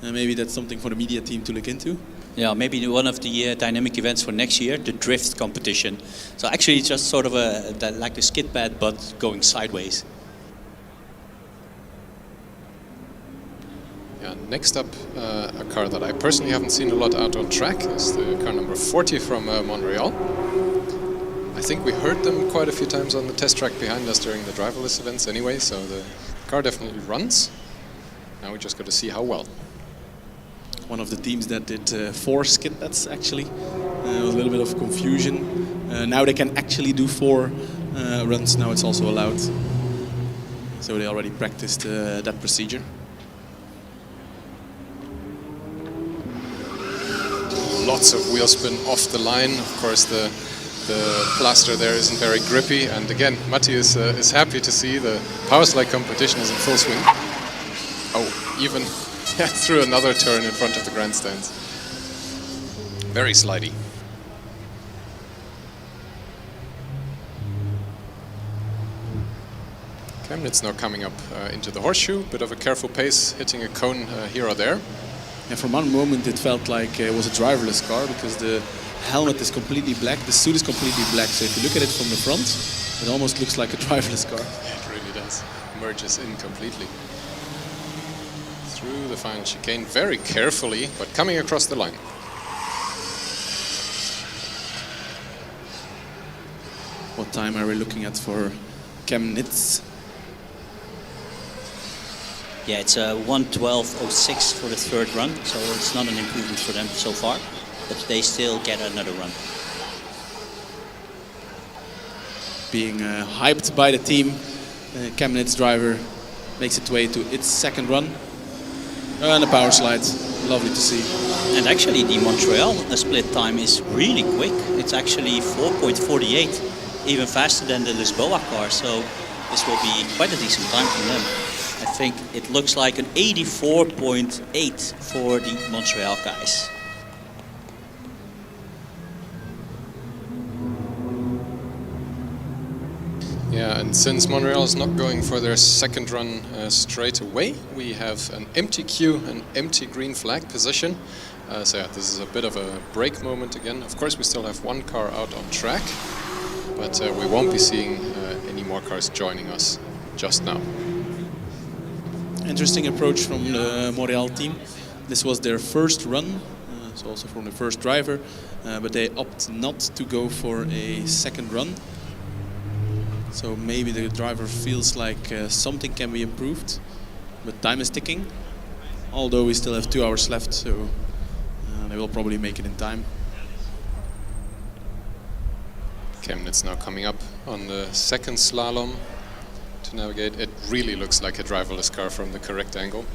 maybe that's something for the media team to look into. Yeah, maybe one of the dynamic events for next year, the drift competition. So actually it's just sort of like a skid pad, but going sideways. Yeah, next up, a car that I personally haven't seen a lot out on track is the car number 40 from Montreal. I think we heard them quite a few times on the test track behind us during the driverless events anyway, so the car definitely runs. Now we just got to see how well. One of the teams that did 4 skid pads actually. There was a little bit of confusion. Now they can actually do 4 runs, now it's also allowed. So they already practiced that procedure. Lots of wheel spin off the line. Of course, the plaster there isn't very grippy. And again, Matti is happy to see the power slide competition is in full swing. Oh, even through another turn in front of the grandstands. Very slidey. Chemnitz now coming up into the horseshoe. Bit of a careful pace, hitting a cone here or there. Yeah, for one moment it felt like it was a driverless car because the helmet is completely black, the suit is completely black. So if you look at it from the front, it almost looks like a driverless car. It really does. Merges in completely. Through the final chicane very carefully, but coming across the line. What time are we looking at for Chemnitz? Yeah, it's a 1:12.06 for the third run, so it's not an improvement for them so far, but they still get another run. Being hyped by the team, Chemnitz driver makes its way to its second run. And a power slide, lovely to see. And actually the Montreal split time is really quick. It's actually 4.48, even faster than the Lisboa car, so this will be quite a decent time for them. I think it looks like an 84.8 for the Montreal guys. Yeah, and since Montreal is not going for their second run straight away, we have an empty queue, an empty green flag position. So yeah, this is a bit of a break moment again. Of course, we still have one car out on track, but we won't be seeing any more cars joining us just now. Interesting approach from the Montreal team. This was their first run, so also from the first driver, but they opt not to go for a second run. So maybe the driver feels like something can be improved, but time is ticking. Although we still have 2 hours left, so they will probably make it in time. Chemnitz now coming up on the second slalom to navigate. It really looks like a driverless car from the correct angle.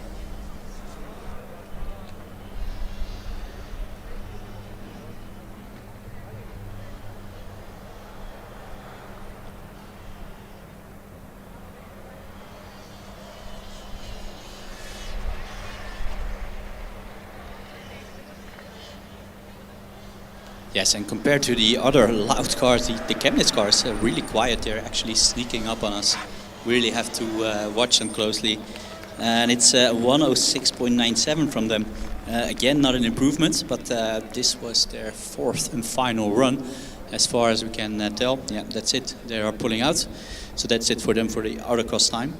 Yes, and compared to the other loud cars, the Chemnitz cars are really quiet. They're actually sneaking up on us. We really have to watch them closely. And it's 106.97 from them. Again, not an improvement, but this was their fourth and final run, as far as we can tell. Yeah, that's it. They are pulling out. So that's it for them for the Autocross time.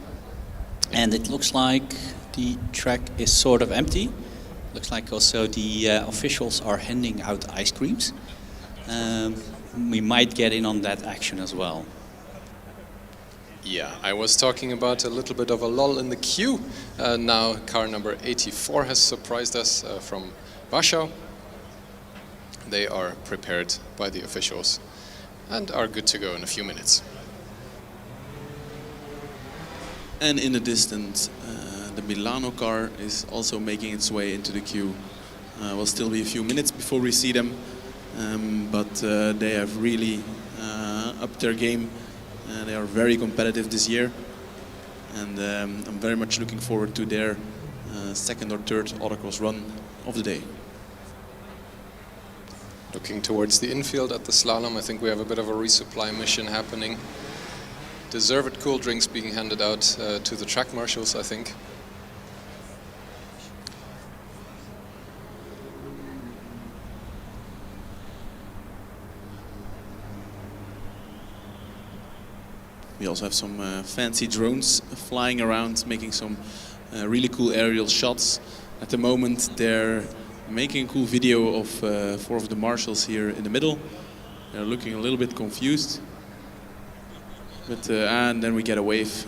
And it looks like the track is sort of empty. Looks like also the officials are handing out ice creams. We might get in on that action as well. Yeah, I was talking about a little bit of a lull in the queue. Now car number 84 has surprised us from Warsaw. They are prepared by the officials and are good to go in a few minutes. And in the distance, the Milano car is also making its way into the queue. Will still be a few minutes before we see them, but they have really upped their game. They are very competitive this year, and I'm very much looking forward to their second or third autocross run of the day. Looking towards the infield at the slalom, I think we have a bit of a resupply mission happening. Deserved cool drinks being handed out to the track marshals, I think. We also have some fancy drones flying around, making some really cool aerial shots. At the moment, they're making a cool video of 4 of the marshals here in the middle. They're looking a little bit confused. But and then we get a wave.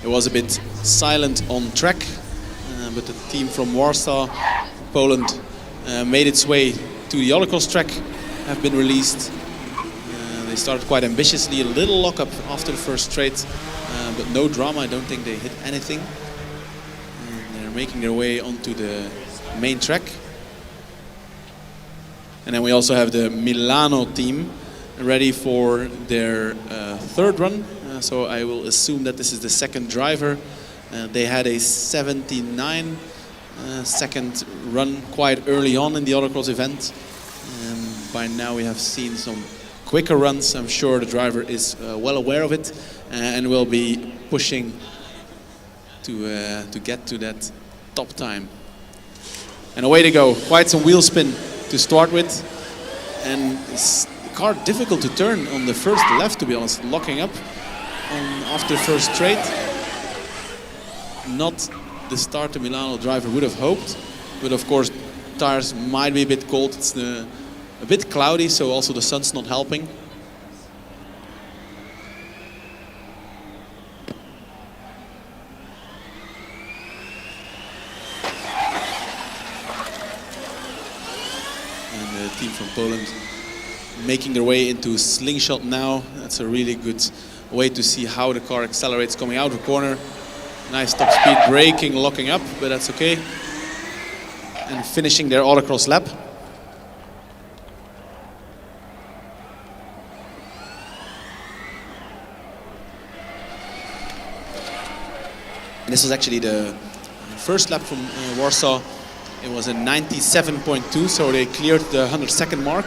it was a bit silent on track, but the team from Warsaw, Poland, made its way to the autocross track, have been released. They started quite ambitiously, a little lockup after the first straight, but no drama. I don't think they hit anything. And they're making their way onto the main track. And then we also have the Milano team ready for their third run. So I will assume that this is the second driver. They had a 79 second run quite early on in the autocross event. By now we have seen some quicker runs. I'm sure the driver is well aware of it and will be pushing to get to that top time. And away they go. Quite some wheel spin to start with. And it's the car difficult to turn on the first left, to be honest, locking up after the first straight. Not the start the Milano driver would have hoped, but of course tires might be a bit cold. It's a bit cloudy, so also the sun's not helping. And the team from Poland making their way into slingshot now. That's a really good way to see how the car accelerates coming out of the corner. Nice top speed, braking, locking up, but that's okay. And finishing their autocross lap. And this was actually the first lap from Warsaw. It was a 97.2, so they cleared the 100-second mark.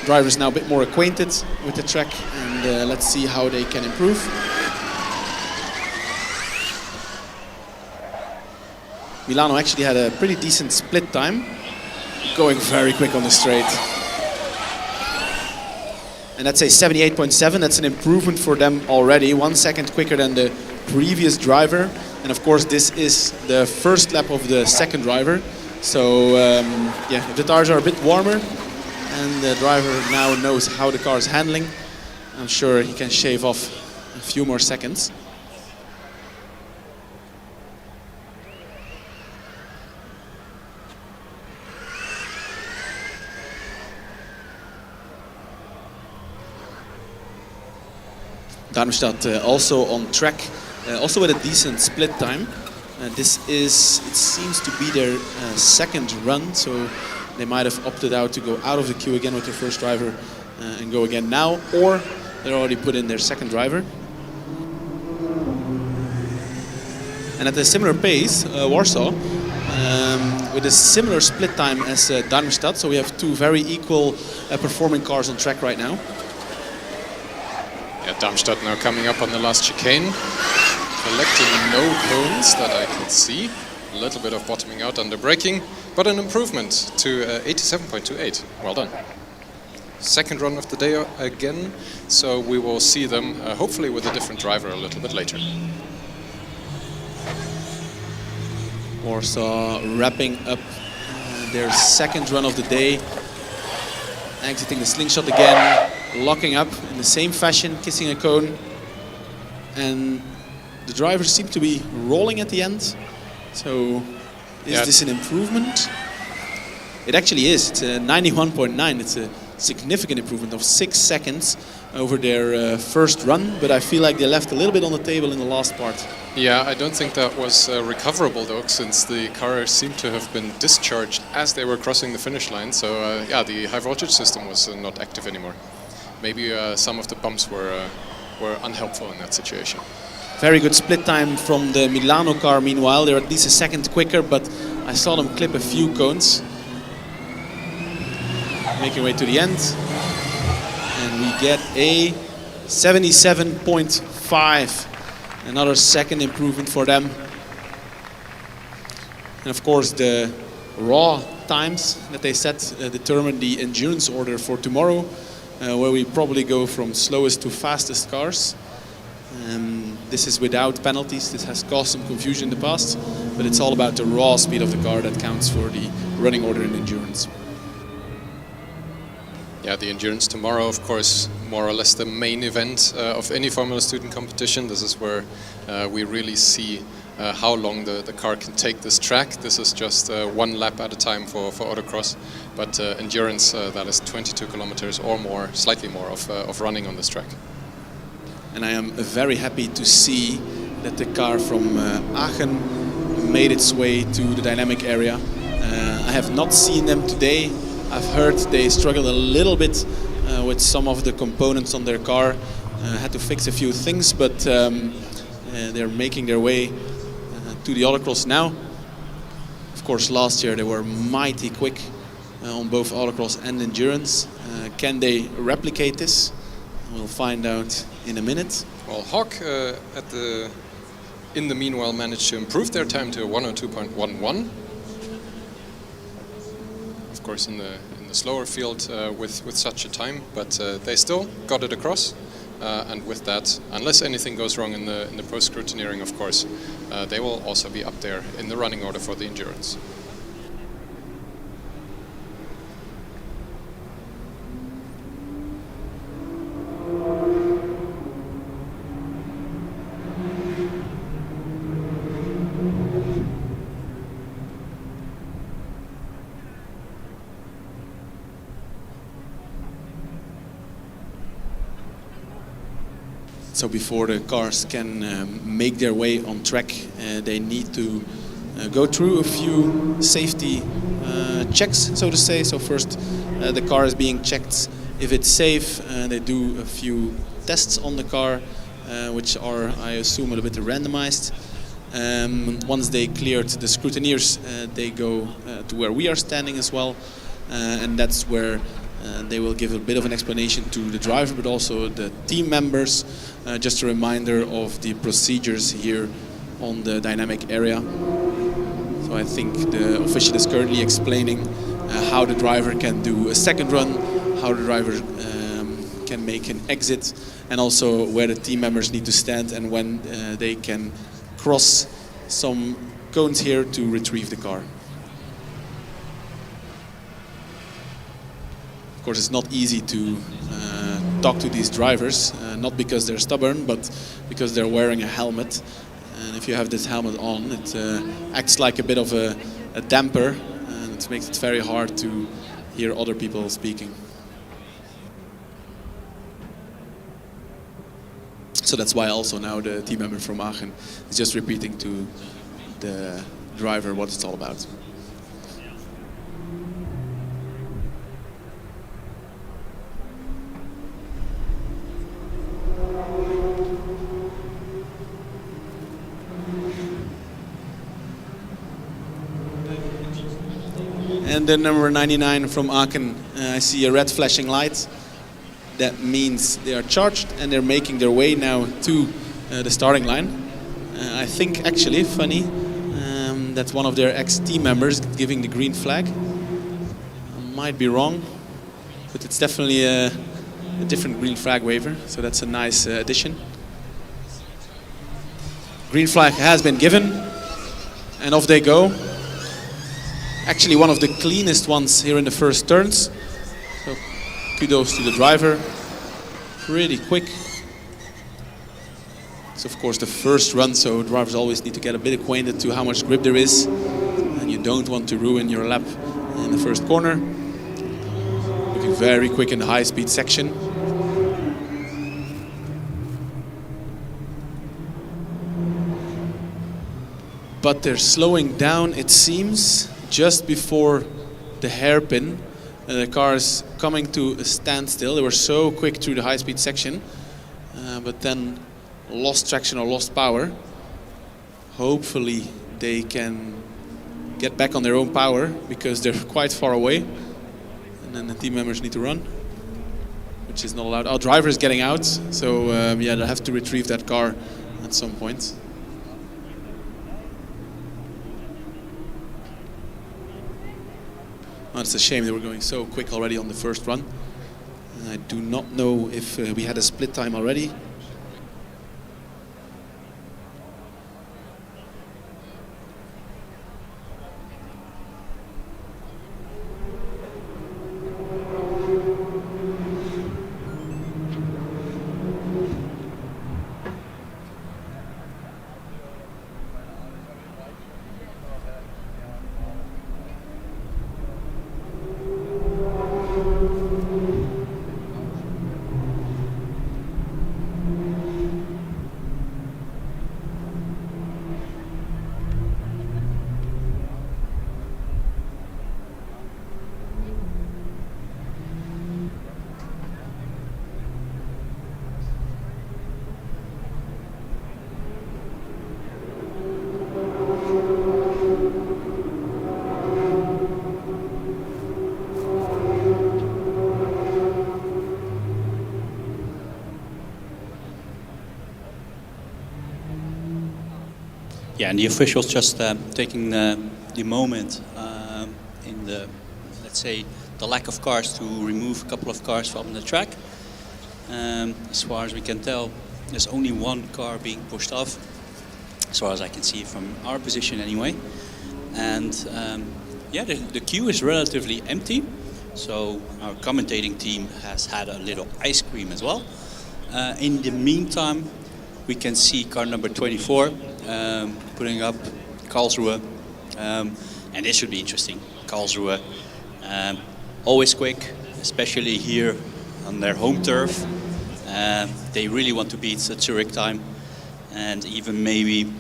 Drivers now a bit more acquainted with the track, and let's see how they can improve. Milano actually had a pretty decent split time, going very quick on the straight. And that's a 78.7, that's an improvement for them already, 1 second quicker than the previous driver. And of course this is the first lap of the second driver. So yeah, if the tires are a bit warmer and the driver now knows how the car is handling, I'm sure he can shave off a few more seconds. Darmstadt also on track, also with a decent split time. This is, it seems to be their second run, so they might have opted out to go out of the queue again with their first driver and go again now, or they're already put in their second driver. And at a similar pace, Warsaw, with a similar split time as Darmstadt, so we have two very equal performing cars on track right now. Yeah, Darmstadt now coming up on the last chicane, collecting no cones that I can see. A little bit of bottoming out under braking, but an improvement to 87.28. Well done. Second run of the day again, so we will see them hopefully with a different driver a little bit later. Warsaw wrapping up their second run of the day, exiting the slingshot again, locking up in the same fashion, kissing a cone, and the drivers seem to be rolling at the end. So is this an improvement? It actually is. It's a 91.9. It's a significant improvement of 6 seconds over their first run, but I feel like they left a little bit on the table in the last part. Yeah, I don't think that was recoverable though, since the car seemed to have been discharged as they were crossing the finish line. So yeah, the high voltage system was not active anymore. Maybe some of the bumps were unhelpful in that situation. Very good split time from the Milano car meanwhile. They're at least a second quicker, but I saw them clip a few cones. Making way to the end. And we get a 77.5. Another second improvement for them. And of course the raw times that they set determine the endurance order for tomorrow, where we probably go from slowest to fastest cars. This is without penalties. This has caused some confusion in the past, but it's all about the raw speed of the car that counts for the running order in endurance. Yeah, the endurance tomorrow, of course, more or less the main event of any Formula Student competition. This is where we really see how long the car can take this track. This is just one lap at a time for autocross, but endurance, that is 22 kilometers or more, slightly more of running on this track. And I am very happy to see that the car from Aachen made its way to the dynamic area. I have not seen them today. I've heard they struggled a little bit with some of the components on their car. Had to fix a few things, but they're making their way to the autocross now. Of course, last year they were mighty quick on both autocross and endurance. Can they replicate this? We'll find out in a minute. Well, Hawk in the meanwhile managed to improve their time to 102.11. Of course, in the slower field with such a time, but they still got it across. And with that, unless anything goes wrong in the post-scrutineering, of course, they will also be up there in the running order for the endurance. So before the cars can make their way on track, they need to go through a few safety checks, so to say. So first the car is being checked if it's safe. They do a few tests on the car, which are, I assume, a little bit randomized. Once they cleared the scrutineers, they go to where we are standing as well, and that's where they will give a bit of an explanation to the driver, but also the team members. Just a reminder of the procedures here on the dynamic area. So I think the official is currently explaining how the driver can do a second run, how the driver can make an exit, and also where the team members need to stand and when they can cross some cones here to retrieve the car. Of course, it's not easy to talk to these drivers, not because they're stubborn, but because they're wearing a helmet. And if you have this helmet on, it acts like a bit of a damper, and it makes it very hard to hear other people speaking. So that's why also now the team member from Aachen is just repeating to the driver what it's all about. And then number 99 from Aachen, I see a red flashing light. That means they are charged and they're making their way now to the starting line. I think actually, funny, that's one of their ex-team members giving the green flag. I might be wrong, but it's definitely a different green flag waver, so that's a nice addition. Green flag has been given, and off they go. Actually one of the cleanest ones here in the first turns. So kudos to the driver. Pretty quick. It's of course the first run, so drivers always need to get a bit acquainted to how much grip there is. And you don't want to ruin your lap in the first corner. Moving very quick in the high speed section. But they're slowing down, it seems, just before the hairpin. The car is coming to a standstill. They were so quick through the high-speed section, but then lost traction or lost power. Hopefully they can get back on their own power because they're quite far away. And then the team members need to run, which is not allowed. Our driver is getting out, so yeah, they'll have to retrieve that car at some point. Oh, it's a shame they were going so quick already on the first run. I do not know if we had a split time already. Yeah, and the officials just taking the moment in the, let's say, the lack of cars to remove a couple of cars from the track. As far as we can tell, there's only one car being pushed off, as far as I can see from our position anyway. And yeah, the queue is relatively empty, so our commentating team has had a little ice cream as well. In the meantime, we can see car number 24 putting up Karlsruhe, and this should be interesting. Karlsruhe, always quick, especially here on their home turf. They really want to beat the Zurich time, and even maybe,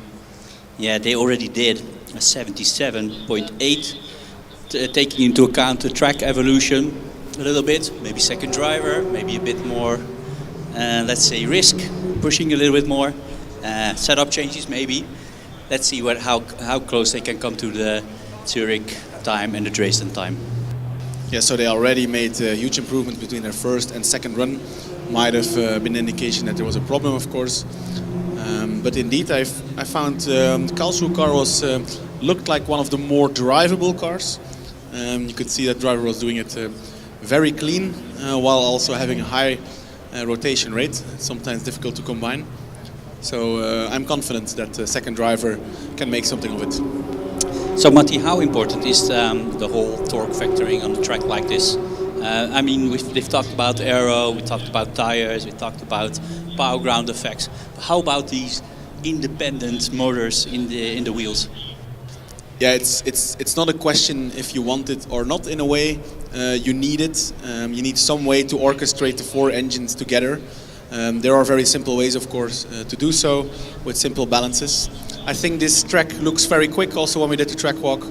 yeah, they already did a 77.8, taking into account the track evolution a little bit, maybe second driver, maybe a bit more, let's say, risk, pushing a little bit more, setup changes maybe. Let's see how close they can come to the Zurich time and the Dresden time. Yeah, so they already made a huge improvement between their first and second run. Might have been an indication that there was a problem, of course. But indeed, I found the Karlsruhe car looked like one of the more drivable cars. You could see that driver was doing it very clean, while also having a high rotation rate. It's sometimes difficult to combine. So I'm confident that the second driver can make something of it. So Matti, how important is the whole torque factoring on a track like this? I mean, we've talked about aero, we talked about tires, we talked about power ground effects. But how about these independent motors in the wheels? Yeah, it's not a question if you want it or not. In a way, you need it. You need some way to orchestrate the four engines together. There are very simple ways, of course, to do so with simple balances. I think this track looks very quick also when we did the track walk,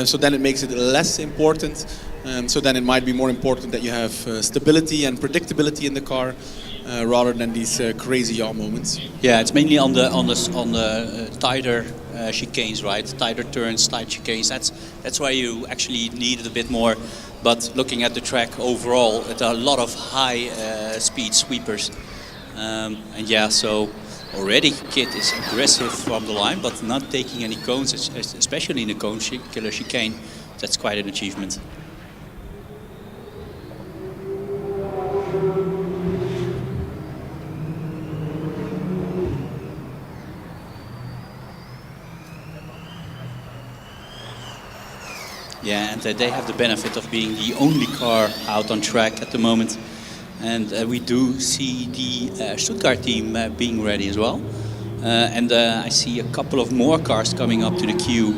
so then it makes it less important. So then it might be more important that you have stability and predictability in the car rather than these crazy yaw moments. Yeah, it's mainly on the tighter chicanes, right? Tighter turns, tight chicanes. That's why you actually need it a bit more. But looking at the track overall, there are a lot of high speed sweepers, and yeah, so already KIT is aggressive from the line, but not taking any cones, especially in the cone killer chicane. That's quite an achievement. Yeah, and they have the benefit of being the only car out on track at the moment. And we do see the Stuttgart team being ready as well. And I see a couple of more cars coming up to the queue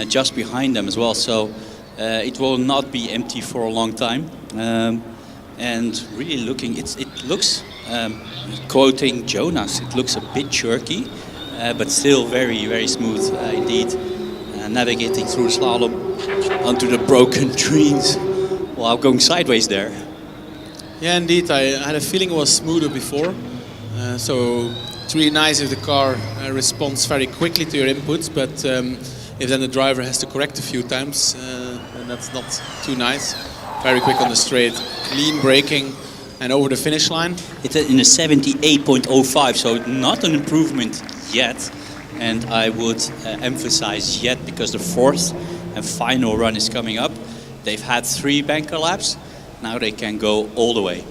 just behind them as well. So it will not be empty for a long time. And really looking, it looks, quoting Jonas, it looks a bit jerky, but still very, very smooth indeed. Navigating through slalom onto the broken trees while going sideways there. Yeah, indeed. I had a feeling it was smoother before. So it's really nice if the car responds very quickly to your inputs, but if then the driver has to correct a few times, then that's not too nice. Very quick on the straight, clean braking, and over the finish line. It's in a 78.05, so not an improvement yet. And I would emphasize yet, because the fourth and final run is coming up. They've had 3 banker laps. Now they can go all the way.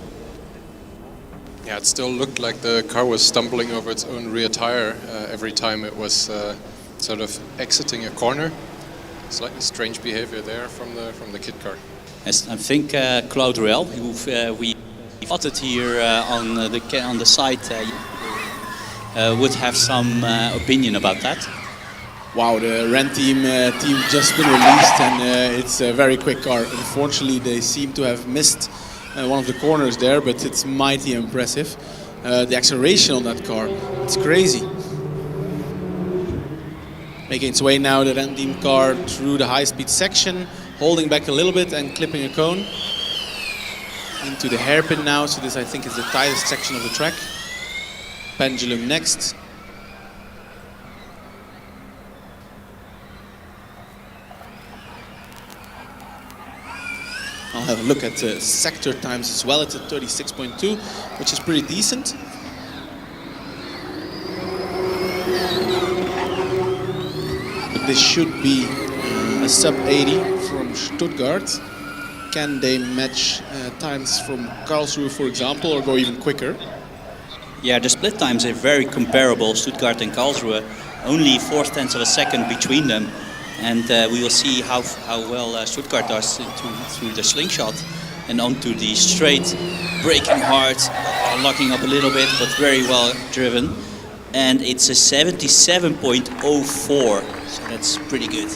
Yeah, it still looked like the car was stumbling over its own rear tire every time it was sort of exiting a corner. Slightly strange behavior there from the KIT car. Yes, I think Claude Ruel, who we spotted here on the site, would have some opinion about that. Wow, the Ren team just been released, and it's a very quick car. Unfortunately, they seem to have missed one of the corners there, but it's mighty impressive. The acceleration on that car, it's crazy. Making its way now, the Ren team car through the high-speed section, holding back a little bit and clipping a cone. Into the hairpin now, so this I think is the tightest section of the track. Pendulum next. I'll have a look at sector times as well. It's at 36.2, which is pretty decent. this should be a sub 80 from Stuttgart. Can they match times from Karlsruhe, for example, or go even quicker? Yeah, the split times are very comparable, Stuttgart and Karlsruhe. Only 4/10 of a second between them. And we will see how well Stuttgart does through the slingshot and onto the straight, braking hard, locking up a little bit, but very well driven. And it's a 77.04, so that's pretty good.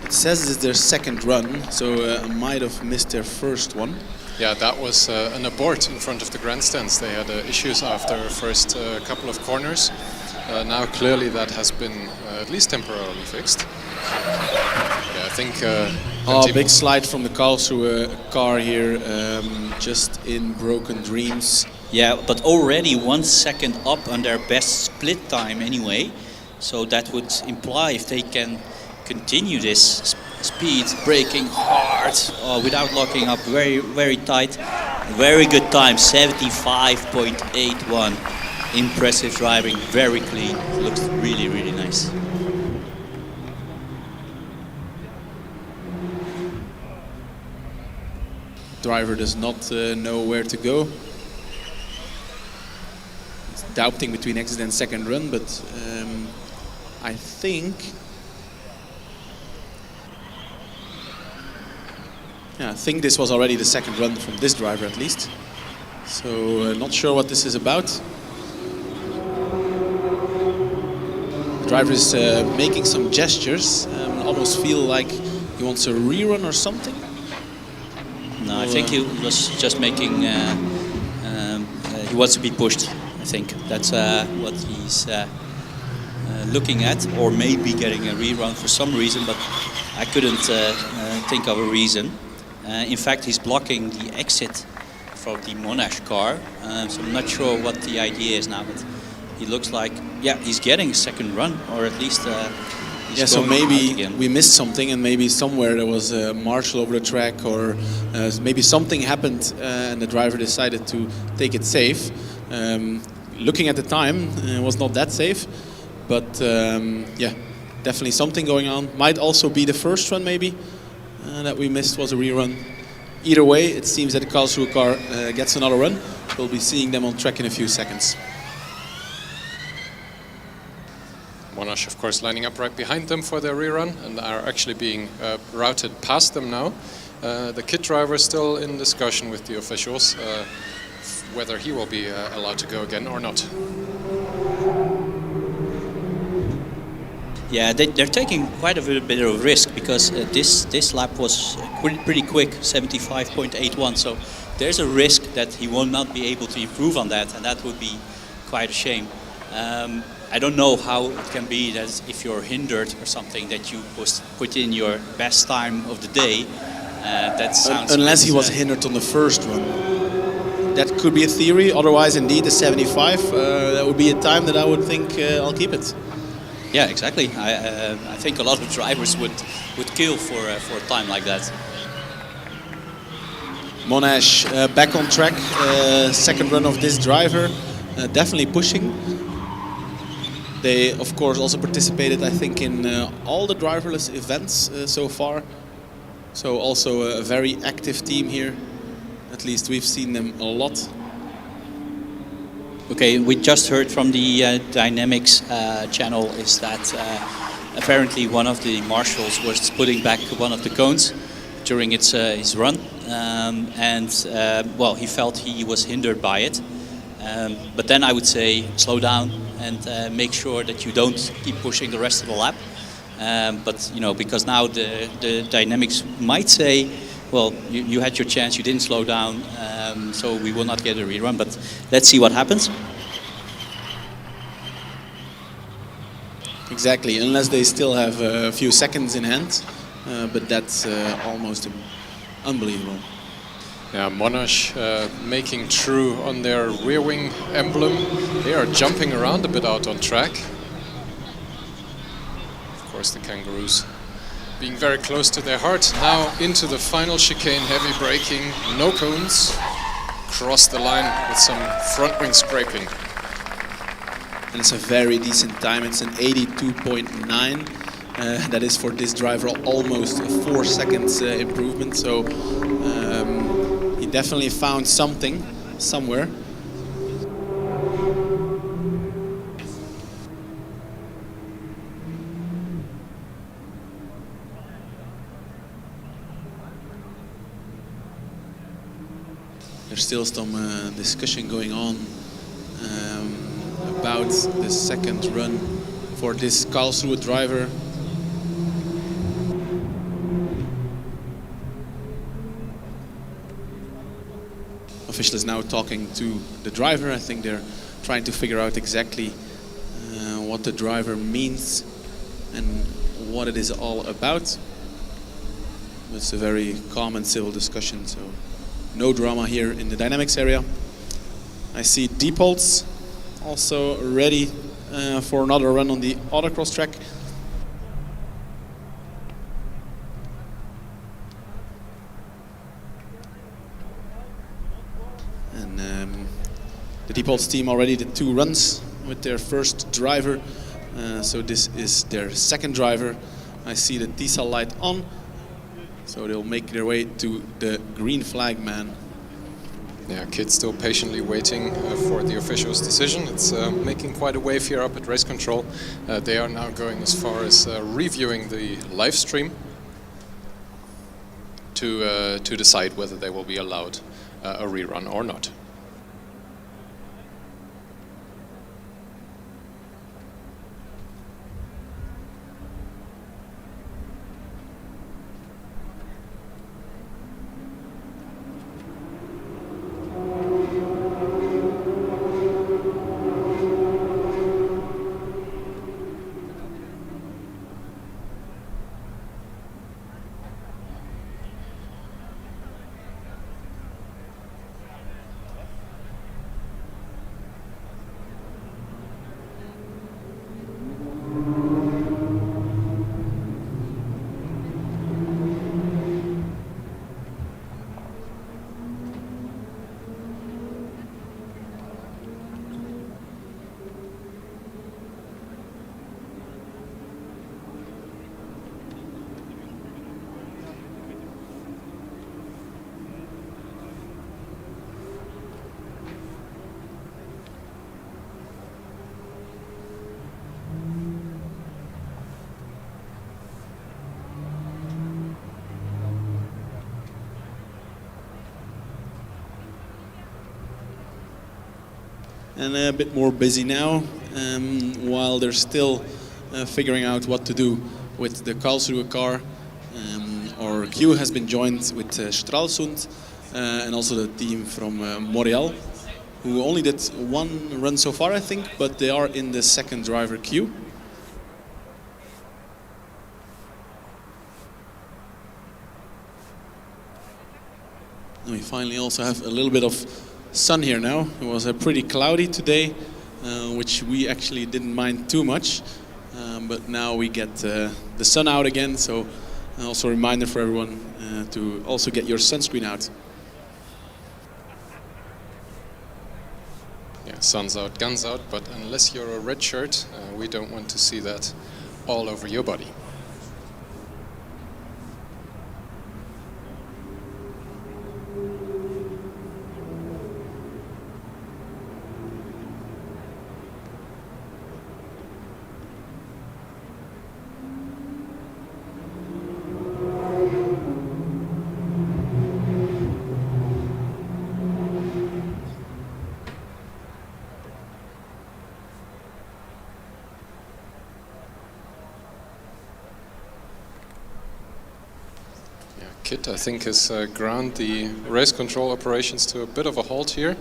It says it's their second run, so might have missed their first one. Yeah, that was an abort in front of the grandstands. They had issues after first couple of corners. Now clearly that has been at least temporarily fixed. Yeah, I think... big slide from the Karlsruhe car here, just in broken dreams. Yeah, but already 1 second up on their best split time anyway. So that would imply if they can continue this speed, braking hard, without locking up, very, very tight. Very good time, 75.81. Impressive driving, very clean, looks really, really nice. Driver does not know where to go. He's doubting between exit and second run, but I think... Yeah, I think this was already the second run from this driver at least. So not sure what this is about. The driver is making some gestures, almost feel like he wants a rerun or something. No, I think he was just making, he wants to be pushed, I think. That's what he's looking at, or maybe getting a rerun for some reason, but I couldn't think of a reason. In fact, he's blocking the exit from the Monash car, so I'm not sure what the idea is now, but he looks like, yeah, he's getting a second run, or at least he's yeah, so going maybe out again. we missed something, and maybe somewhere there was a marshal over the track, or maybe something happened and the driver decided to take it safe. Looking at the time, it was not that safe, but yeah, definitely something going on. Might also be the first run maybe that we missed was a rerun. Either way, it seems that the Karlsruhe car gets another run. We'll be seeing them on track in a few seconds. Monash, of course, lining up right behind them for their rerun and are actually being routed past them now. The KIT driver is still in discussion with the officials whether he will be allowed to go again or not. Yeah, they're taking quite a bit of risk because this lap was pretty quick, 75.81. So there's a risk that he will not be able to improve on that, and that would be quite a shame. I don't know how it can be that if you're hindered or something that you put in your best time of the day. That sounds unless he was hindered on the first one. That could be a theory. Otherwise, indeed, the 75 that would be a time that I would think I'll keep it. Yeah, exactly. I think a lot of drivers would kill for a time like that. Monash back on track. Second run of this driver, definitely pushing. They, of course, also participated, I think, in all the driverless events so far. So also a very active team here. At least we've seen them a lot. Okay, we just heard from the Dynamics channel is that apparently one of the marshals was putting back one of the cones during his run, and well, he felt he was hindered by it. But then I would say slow down and make sure that you don't keep pushing the rest of the lap. But you know, because now the Dynamics might say, well, you had your chance, you didn't slow down, so we will not get a rerun. But let's see what happens. Exactly, unless they still have a few seconds in hand, but that's almost unbelievable. Yeah, Monash making true on their rear wing emblem. They are jumping around a bit out on track. Of course, the Kangaroos being very close to their heart. Now into the final chicane, heavy braking, no cones. Cross the line with some front wing scraping. And it's a very decent time. It's an 82.9. That is for this driver almost a 4 seconds improvement. So he definitely found something somewhere. There's still some discussion going on about the second run for this Karlsruhe driver. Official is now talking to the driver. I think they're trying to figure out exactly what the driver means and what it is all about. It's a very calm and civil discussion, so no drama here in the dynamics area. I see Diepholz also ready for another run on the Autocross track. And the Diepholz team already did 2 runs with their first driver. So this is their second driver. I see the diesel light on. So they'll make their way to the green flag man. Yeah, KIT still patiently waiting for the official's decision. It's making quite a wave here up at race control. They are now going as far as reviewing the live stream to decide whether they will be allowed a rerun or not. And a bit more busy now, while they're still figuring out what to do with the Karlsruhe car. Our queue has been joined with Stralsund and also the team from Montreal, who only did 1 run so far, I think, but they are in the second driver queue. And we finally also have a little bit of sun here now. It was pretty cloudy today, which we actually didn't mind too much, but now we get the sun out again, so also a reminder for everyone to also get your sunscreen out. Yeah, sun's out, guns out, but unless you're a red shirt, we don't want to see that all over your body. KIT, I think, has ground the race control operations to a bit of a halt here.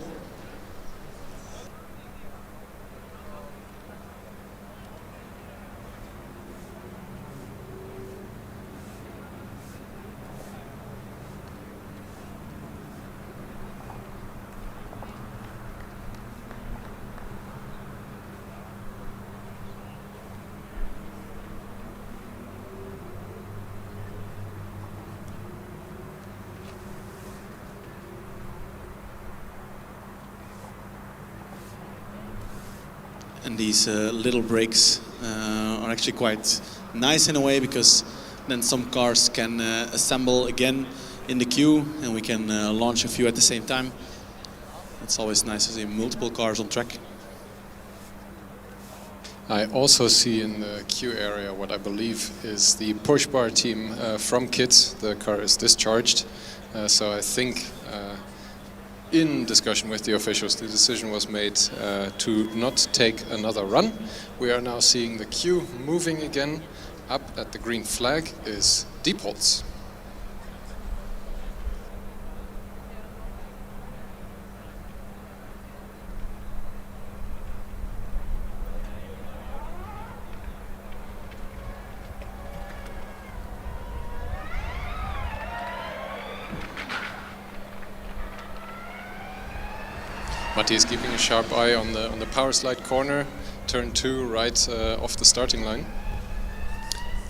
And these little breaks are actually quite nice in a way, because then some cars can assemble again in the queue and we can launch a few at the same time. It's always nice to see multiple cars on track. I also see in the queue area what I believe is the push bar team from KIT. The car is discharged, so I think in discussion with the officials the decision was made to not take another run. We are now seeing the queue moving again. Up at the green flag is Diepholz. Matti is keeping a sharp eye on the power slide corner, turn 2 right off the starting line.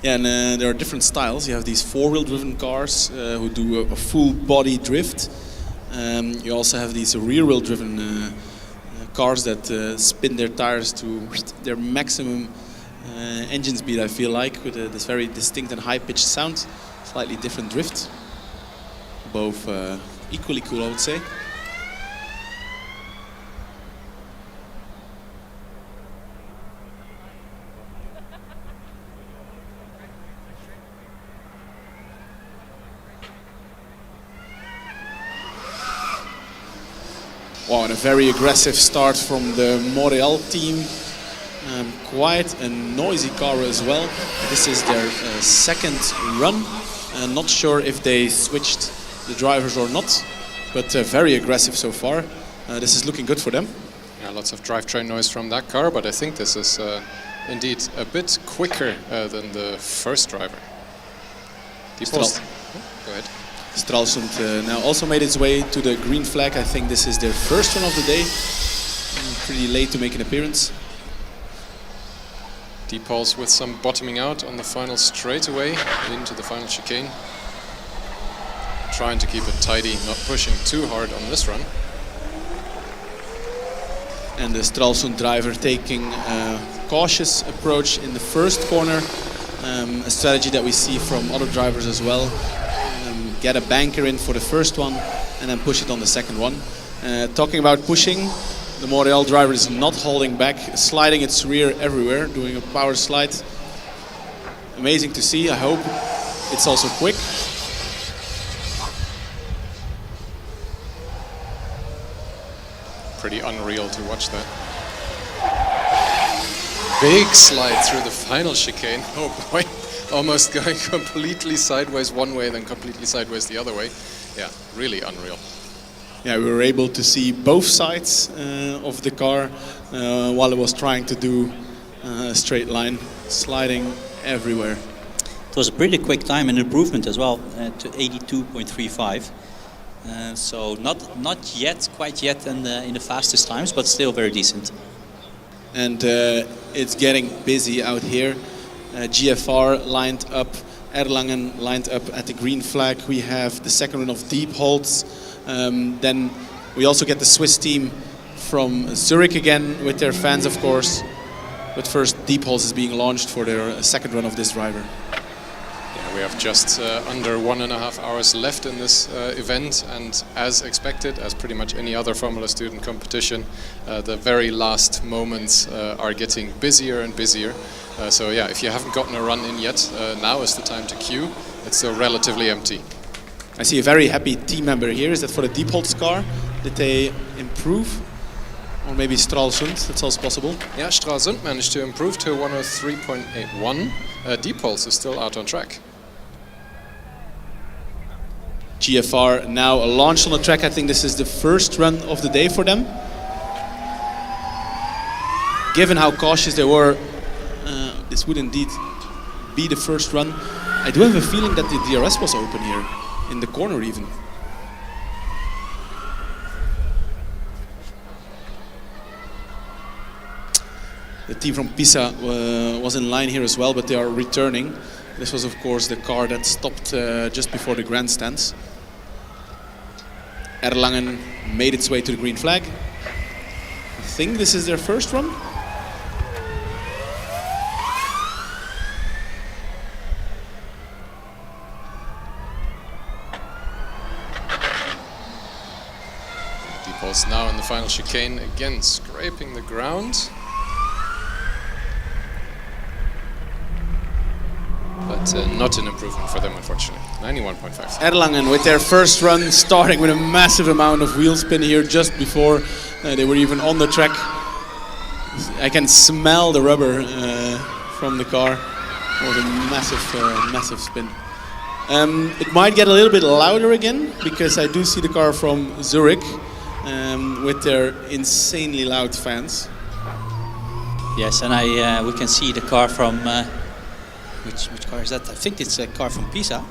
Yeah, and there are different styles. You have these four-wheel driven cars who do a full body drift. You also have these rear-wheel driven cars that spin their tires to their maximum engine speed, I feel like, with this very distinct and high-pitched sound. Slightly different drift. Both equally cool, I would say. Wow, and a very aggressive start from the Montreal team. Quite a noisy car as well. This is their second run. Not sure if they switched the drivers or not, but very aggressive so far. This is looking good for them. Yeah, lots of drivetrain noise from that car, but I think this is indeed a bit quicker than the first driver. Diepholz. Go ahead. Stralsund now also made its way to the green flag. I think this is their first one of the day. Pretty late to make an appearance. Diepholz with some bottoming out on the final straightaway into the final chicane. Trying to keep it tidy, not pushing too hard on this run. And the Stralsund driver taking a cautious approach in the first corner. A strategy that we see from other drivers as well. Get a banker in for the first one and then push it on the second one. Talking about pushing, the Montreal driver is not holding back, sliding its rear everywhere, doing a power slide. Amazing to see. I hope it's also quick. Pretty unreal to watch that. Big slide through the final chicane. Oh boy. Almost going completely sideways one way, then completely sideways the other way. Yeah, really unreal. Yeah, we were able to see both sides of the car while it was trying to do a straight line, sliding everywhere. It was a pretty quick time and improvement as well to 82.35. So not yet, quite yet in the fastest times, but still very decent. And it's getting busy out here. GFR lined up, Erlangen lined up at the green flag. We have the second run of Diepholz. Then we also get the Swiss team from Zurich again with their fans, of course. But first, Diepholz is being launched for their second run of this driver. Yeah, we have just under 1.5 hours left in this event, and as expected, as pretty much any other Formula Student competition, the very last moments are getting busier and busier. So yeah, if you haven't gotten a run in yet, now is the time to queue. It's still relatively empty. I see a very happy team member here. Is that for the Diepholz car? Did they improve? Or maybe Stralsund, that's also possible. Yeah, Stralsund managed to improve to 103.81. Diepholz is still out on track. GFR now launched on the track. I think this is the first run of the day for them. Given how cautious they were, this would indeed be the first run. I do have a feeling that the DRS was open here, in the corner even. The team from Pisa was in line here as well, but they are returning. This was of course the car that stopped just before the grandstands. Erlangen made its way to the green flag. I think this is their first run. Diepholz now in the final chicane, again scraping the ground. But not an improvement for them, unfortunately. 91.5. Erlangen with their first run, starting with a massive amount of wheel spin here just before they were even on the track. I can smell the rubber from the car. Oh, the massive spin. It might get a little bit louder again, because I do see the car from Zurich with their insanely loud fans. Yes, and we can see the car from, which car is that? I think it's a car from Pisa,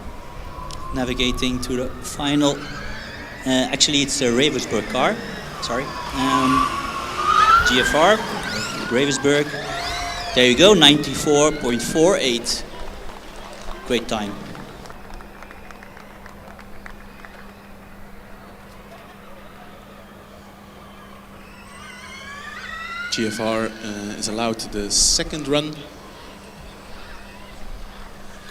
navigating to the final. Actually, it's a Ravensburg car, sorry. GFR, Ravensburg. There you go, 94.48. Great time. GFR is allowed the second run.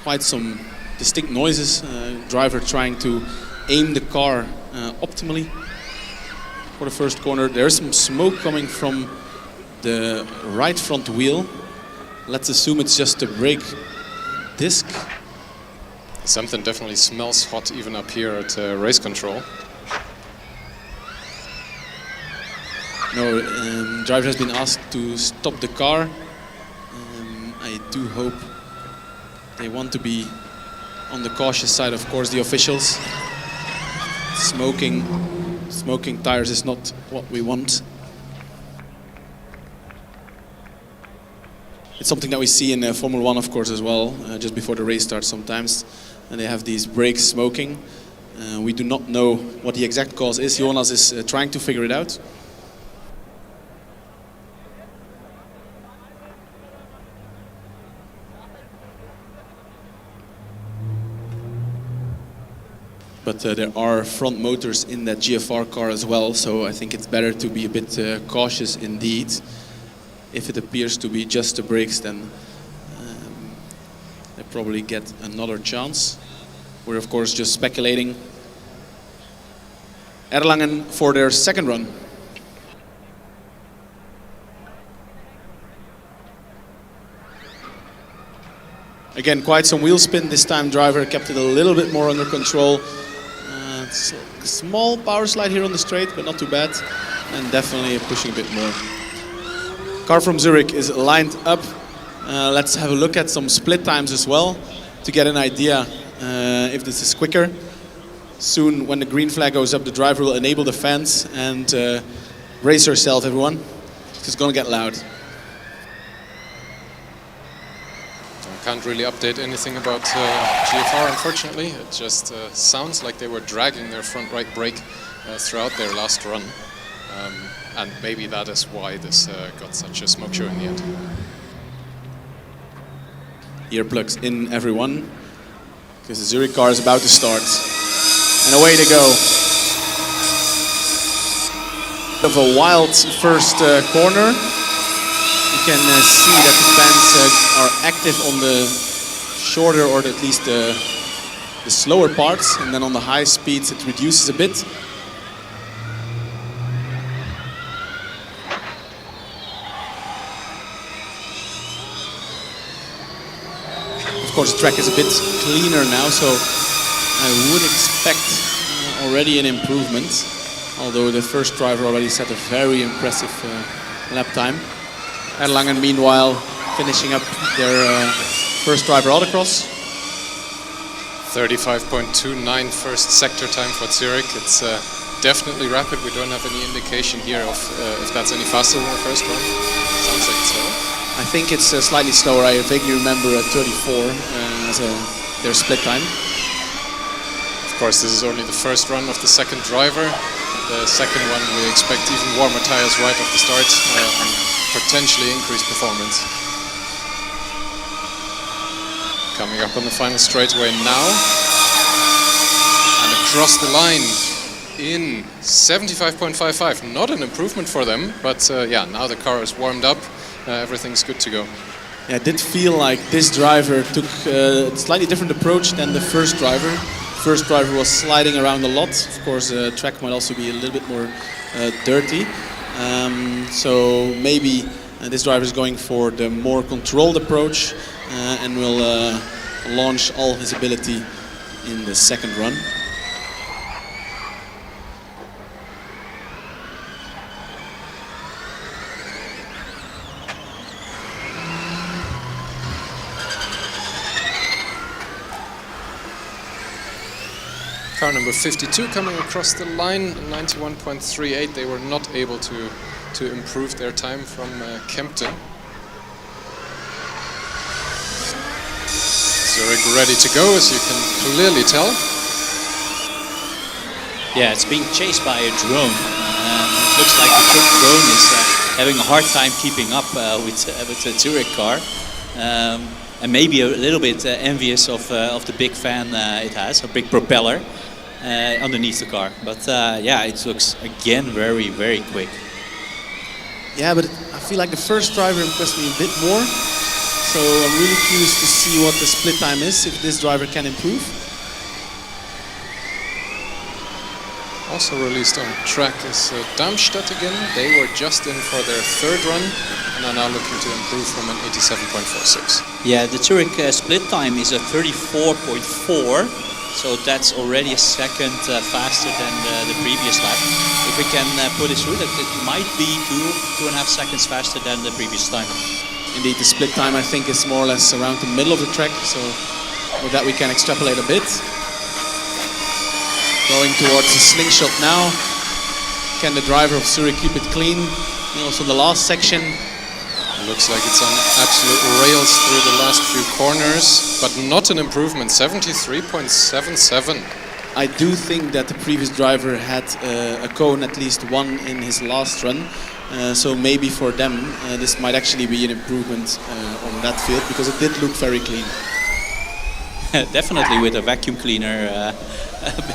Quite some distinct noises. Driver trying to aim the car optimally for the first corner. There's some smoke coming from the right front wheel. Let's assume it's just a brake disc. Something definitely smells hot even up here at race control. No, driver has been asked to stop the car. I do hope they want to be on the cautious side, of course, the officials. Smoking tires is not what we want. It's something that we see in Formula 1, of course, as well, just before the race starts sometimes. And they have these brakes smoking. We do not know what the exact cause is. Jonas is trying to figure it out. But there are front motors in that GFR car as well, so I think it's better to be a bit cautious indeed. If it appears to be just the brakes, then they probably get another chance. We're of course just speculating. Erlangen for their second run. Again, quite some wheel spin this time. Driver kept it a little bit more under control. It's a small power slide here on the straight, but not too bad. And definitely pushing a bit more. Car from Zurich is lined up. Let's have a look at some split times as well to get an idea if this is quicker. Soon, when the green flag goes up, the driver will enable the fans and brace yourself, everyone. It's going to get loud. Can't really update anything about GFR, unfortunately. It just sounds like they were dragging their front right brake throughout their last run. And maybe that is why this got such a smoke show in the end. Earplugs in, everyone, because the Zurich car is about to start. And away they go. Of a wild first corner. You can see that the fans are active on the shorter, or at least the slower parts, and then on the high speeds it reduces a bit. Of course, the track is a bit cleaner now, so I would expect already an improvement, although the first driver already set a very impressive lap time. Erlangen, meanwhile, finishing up their first driver autocross. 35.29 first sector time for Zurich. It's definitely rapid. We don't have any indication here of if that's any faster than the first one. Sounds like it's slower. I think it's slightly slower. I vaguely remember 34 as their split time. Of course, this is only the first run of the second driver. The second one, we expect even warmer tires right off the start and potentially increased performance. Coming up on the final straightaway now. And across the line in 75.55. Not an improvement for them, but yeah, now the car is warmed up. Everything's good to go. Yeah, it did feel like this driver took a slightly different approach than the first driver. First driver was sliding around a lot. Of course, the track might also be a little bit more dirty. So maybe this driver is going for the more controlled approach and will launch all his ability in the second run. Car number 52 coming across the line, 91.38. They were not able to improve their time from Kempten. Zurich ready to go, as you can clearly tell. Yeah, it's being chased by a drone. It looks like the drone is having a hard time keeping up with the Zurich car. And maybe a little bit envious of the big fan it has, a big propeller underneath the car. But yeah, it looks again very, very quick. Yeah, but I feel like the first driver impressed me a bit more. So I'm really curious to see what the split time is, if this driver can improve. Also released on track is Darmstadt again. They were just in for their third run and are now looking to improve from an 87.46. Yeah, the Zurich split time is a 34.4, so that's already a second faster than the previous lap. If we can put it through, that it might be 2.5 seconds faster than the previous time. Indeed, the split time I think is more or less around the middle of the track, so with that we can extrapolate a bit. Going towards the slingshot now. Can the driver of Zurich keep it clean? And also the last section. It looks like it's on absolute rails through the last few corners, but not an improvement, 73.77. I do think that the previous driver had a cone at least one in his last run. So maybe for them this might actually be an improvement on that field, because it did look very clean. Definitely with a vacuum cleaner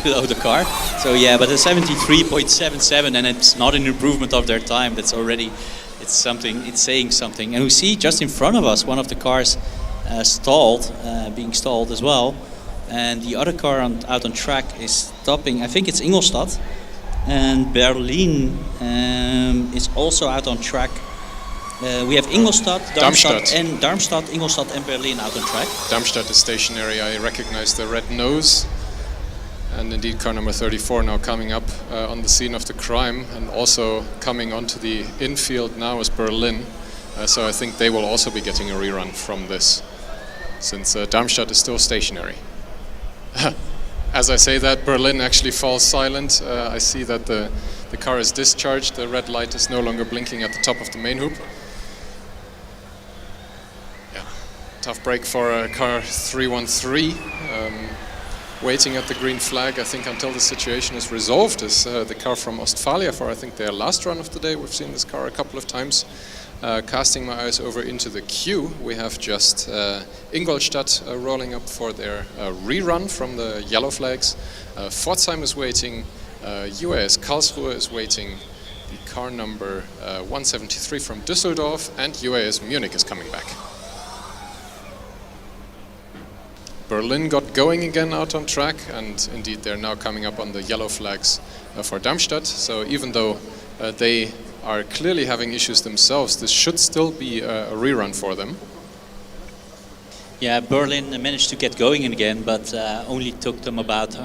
below the car. So yeah, but a 73.77, and it's not an improvement of their time. That's already, it's something, it's saying something. And we see just in front of us one of the cars stalled, being stalled as well. And the other car out on track is stopping. I think it's Ingolstadt. And Berlin is also out on track. We have Ingolstadt, Darmstadt, Ingolstadt and Berlin out on track. Darmstadt is stationary. I recognize the red nose. And indeed car number 34 now coming up on the scene of the crime, and also coming onto the infield now is Berlin. So I think they will also be getting a rerun from this, since Darmstadt is still stationary. As I say that, Berlin actually falls silent. I see that the car is discharged. The red light is no longer blinking at the top of the main hoop. Yeah, tough break for car 313. Waiting at the green flag, I think, until the situation is resolved, is the car from Ostfalia for, I think, their last run of the day. We've seen this car a couple of times. Casting my eyes over into the queue, we have just Ingolstadt rolling up for their rerun from the yellow flags. Pforzheim is waiting, UAS Karlsruhe is waiting, the car number 173 from Düsseldorf, and UAS Munich is coming back. Berlin got going again out on track, and indeed they're now coming up on the yellow flags for Darmstadt. So even though they are clearly having issues themselves, this should still be a rerun for them. Yeah, Berlin managed to get going again, but only took them about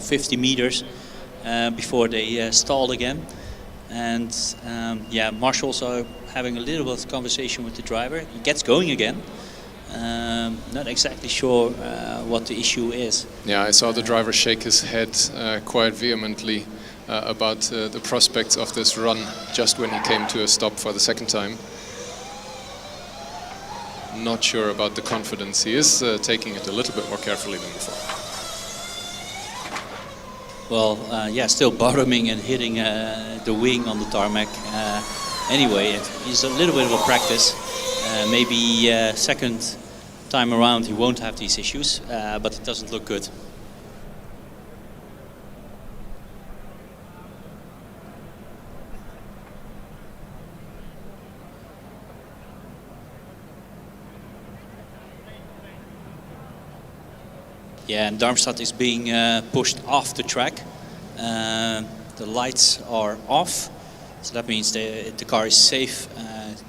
50 meters before they stalled again. And yeah, Marsh also having a little bit of conversation with the driver. He gets going again. Not exactly sure what the issue is. Yeah, I saw the driver shake his head quite vehemently about the prospects of this run just when he came to a stop for the second time. Not sure about the confidence. He is taking it a little bit more carefully than before. Well, yeah, still bottoming and hitting the wing on the tarmac. Anyway, it's a little bit of a practice. Maybe second time around he won't have these issues, but it doesn't look good. Yeah, and Darmstadt is being pushed off the track. the lights are off. So that means the car is safe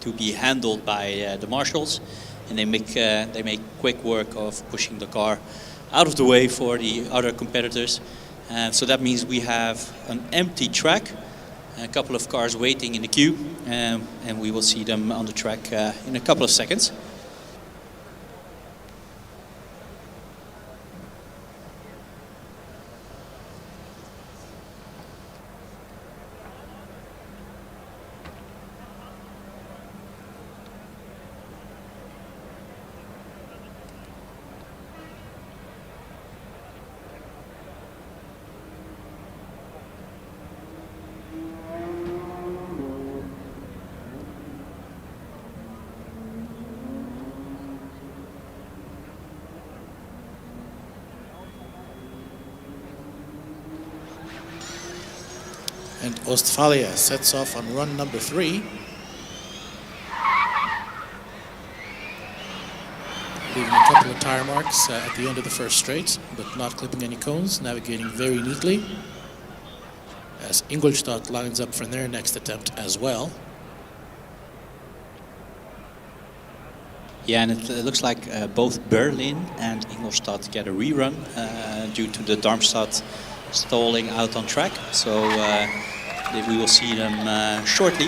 to be handled by the marshals, and they make quick work of pushing the car out of the way for the other competitors. So that means we have an empty track, a couple of cars waiting in the queue, and we will see them on the track in a couple of seconds. And Ostfalia sets off on run number 3. Leaving a couple of tire marks at the end of the first straight, but not clipping any cones, navigating very neatly. As Ingolstadt lines up for their next attempt as well. Yeah, and it looks like both Berlin and Ingolstadt get a rerun due to the Darmstadt stalling out on track. So we will see them shortly.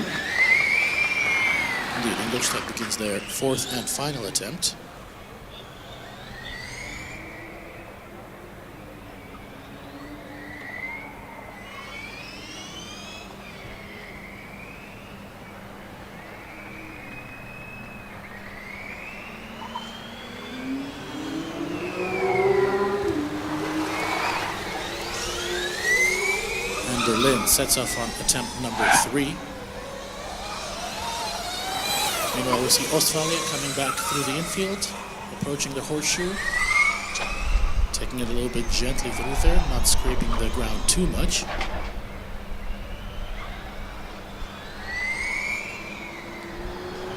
Indeed, Ingolstadt begins their 4th and final attempt. Berlin sets off on attempt number 3. Meanwhile, we see Ostfalia coming back through the infield, approaching the horseshoe, taking it a little bit gently through there, not scraping the ground too much.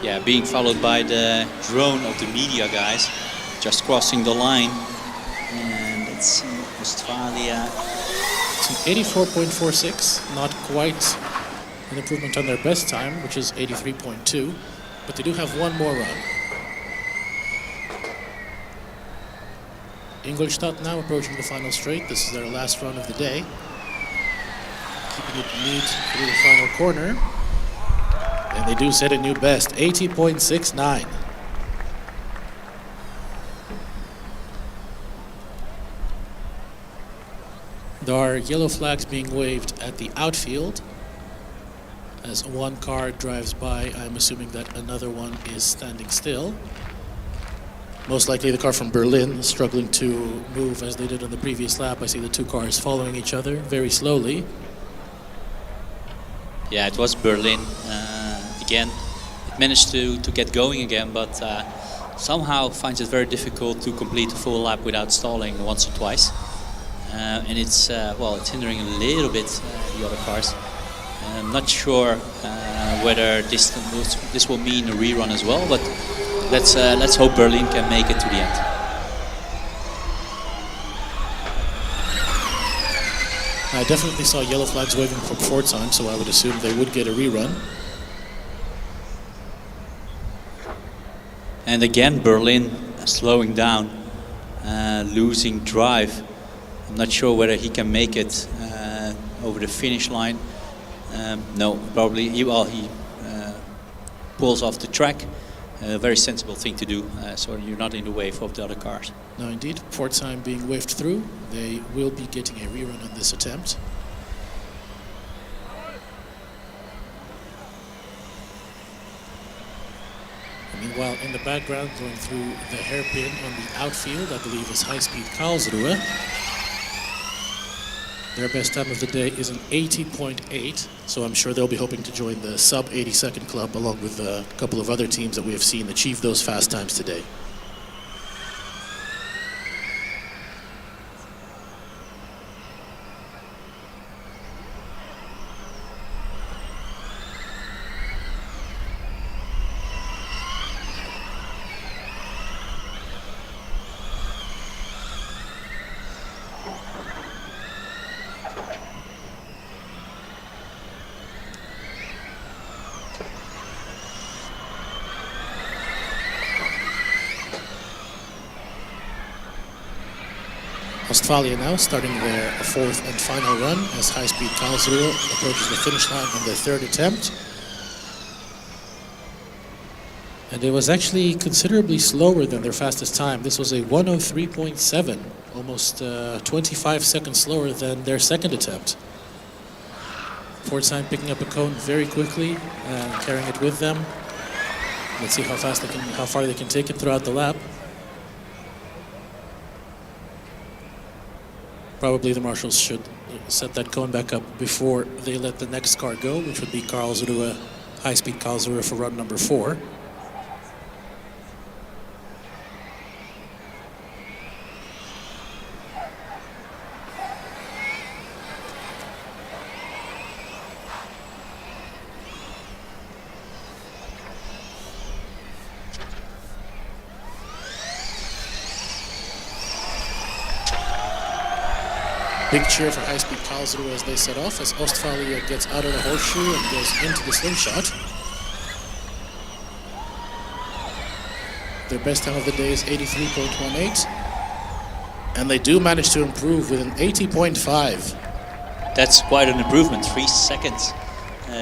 Yeah, being followed by the drone of the media guys, just crossing the line. And let's see, Ostfalia. It's an 84.46, not quite an improvement on their best time, which is 83.2, but they do have one more run. Ingolstadt now approaching the final straight. This is their last run of the day. Keeping it neat through the final corner. And they do set a new best, 80.69. There are yellow flags being waved at the outfield. As one car drives by, I'm assuming that another one is standing still. Most likely the car from Berlin struggling to move as they did on the previous lap. I see the two cars following each other very slowly. Yeah, it was Berlin. Again, it managed to get going again, but somehow finds it very difficult to complete a full lap without stalling once or twice. And it's it's hindering a little bit the other cars. I'm not sure whether this will mean a rerun as well, but let's hope Berlin can make it to the end. I definitely saw yellow flags waving from Pforzheim, so I would assume they would get a rerun. And again, Berlin slowing down, losing drive. I'm not sure whether he can make it over the finish line. No, probably he pulls off the track. A very sensible thing to do, so you're not in the wave of the other cars. No, indeed. Pforzheim being waved through. They will be getting a rerun on this attempt. Meanwhile, in the background, going through the hairpin on the outfield, I believe is high-speed Karlsruhe. Their best time of the day is an 80.8, so I'm sure they'll be hoping to join the sub 80-second club along with a couple of other teams that we have seen achieve those fast times today. Ostfalia now starting their fourth and final run as high-speed Karlsruhe approaches the finish line on their third attempt. And it was actually considerably slower than their fastest time. This was a 1:03.7, almost 25 seconds slower than their second attempt. Pforzheim picking up a cone very quickly and carrying it with them. Let's see how far they can take it throughout the lap. Probably the marshals should set that cone back up before they let the next car go, which would be Karlsruhe, high-speed Karlsruhe for run number 4. Big cheer for high-speed Karlsruhe as they set off, as Ostfalia gets out of the horseshoe and goes into the slingshot. Their best time of the day is 83.18. And they do manage to improve with an 80.5. That's quite an improvement, 3 seconds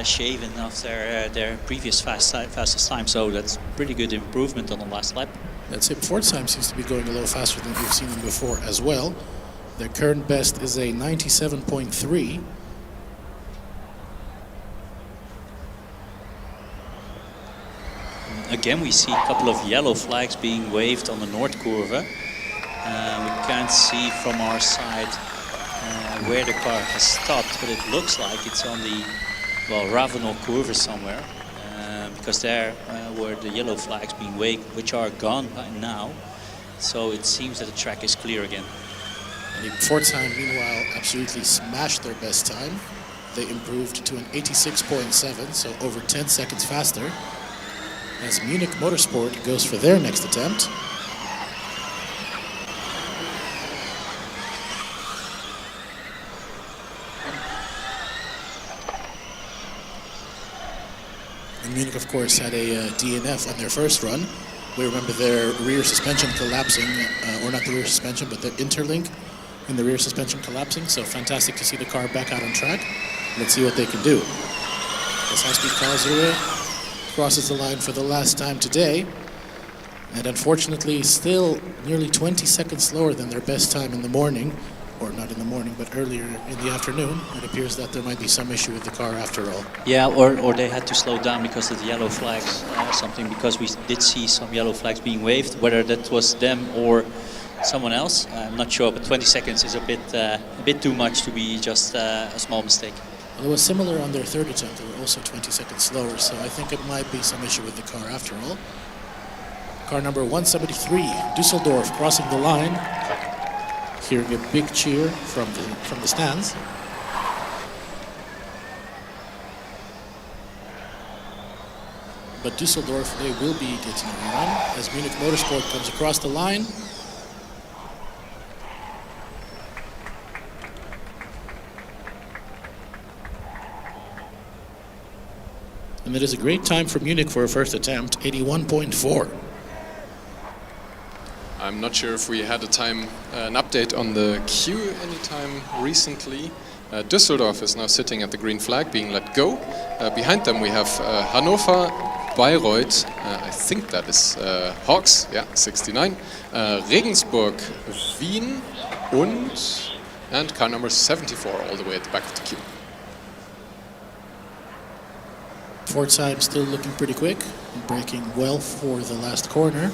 shaven off their previous fastest time. So that's pretty good improvement on the last lap. That's it. Pforzheim seems to be going a little faster than we've seen them before as well. Their current best is a 97.3. Again, we see a couple of yellow flags being waved on the North Curve. We can't see from our side where the car has stopped, but it looks like it's on the Ravenel Curve somewhere, because there were the yellow flags being waved, which are gone by now. So it seems that the track is clear again. And Pforzheim, meanwhile, absolutely smashed their best time. They improved to an 86.7, so over 10 seconds faster, as Munich Motorsport goes for their next attempt. And Munich, of course, had a DNF on their first run. We remember their rear suspension collapsing, or not the rear suspension, but the interlink in the rear suspension collapsing. So fantastic to see the car back out on track. Let's see what they can do. As high-speed Karlsruhe crosses the line for the last time today, and unfortunately still nearly 20 seconds slower than their best time in the morning, or not in the morning, but earlier in the afternoon. It appears that there might be some issue with the car after all. Yeah, or they had to slow down because of the yellow flags, something, because we did see some yellow flags being waved. Whether that was them or someone else, I'm not sure, but 20 seconds is a bit too much to be just a small mistake. Well, it was similar on their third attempt. They were also 20 seconds slower, so I think it might be some issue with the car after all. Car number 173, Düsseldorf, crossing the line. Hearing a big cheer from the stands. But Düsseldorf, they will be getting a run as Munich Motorsport comes across the line. And it is a great time for Munich for a first attempt, 81.4. I'm not sure if we had an update on the queue anytime recently. Düsseldorf is now sitting at the green flag, being let go. Behind them we have Hannover, Bayreuth, I think that is Hawks, yeah, 69, Regensburg, Wien, and car number 74 all the way at the back of the queue. Pforzheim still looking pretty quick, braking well for the last corner.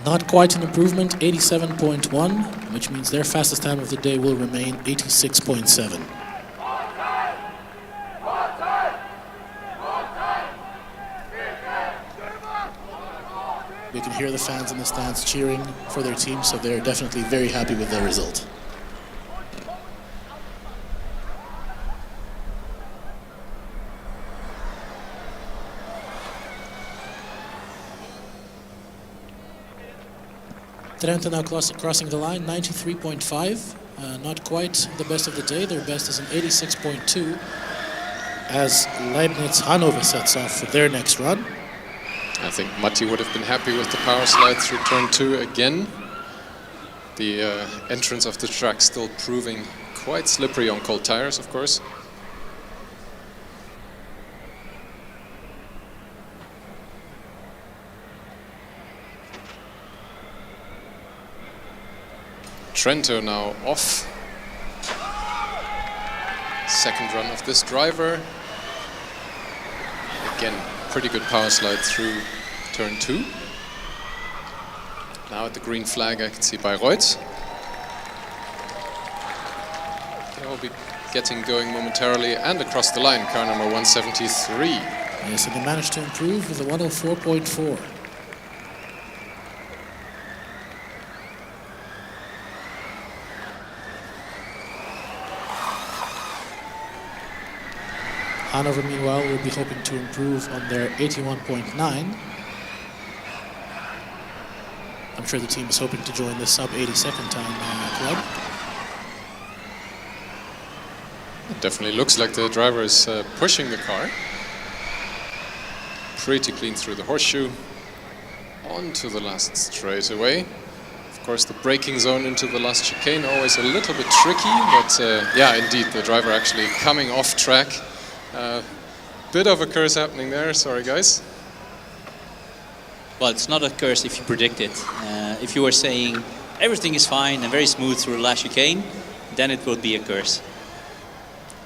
Not quite an improvement, 87.1, which means their fastest time of the day will remain 86.7. We can hear the fans in the stands cheering for their team, so they're definitely very happy with their result. Trento now crossing the line, 93.5. Not quite the best of the day. Their best is an 86.2 as Leibniz Hanover sets off for their next run. I think Matti would have been happy with the power slide through turn 2 again. The entrance of the track still proving quite slippery on cold tires, of course. Trento now off. Second run of this driver. Again, pretty good power slide through turn 2. Now at the green flag I can see Bayreuth. They will be getting going momentarily, and across the line, car number 173. Yes, and they managed to improve with a 104.4. Hanover, meanwhile, will be hoping to improve on their 81.9. I'm sure the team is hoping to join the sub 82nd time club. It definitely looks like the driver is pushing the car. Pretty clean through the horseshoe. Onto the last straightaway. Of course, the braking zone into the last chicane always a little bit tricky, but yeah, indeed, the driver actually coming off track. Bit of a curse happening there, sorry guys. Well, it's not a curse if you predict it. If you were saying everything is fine and very smooth through the last chicane, then it would be a curse.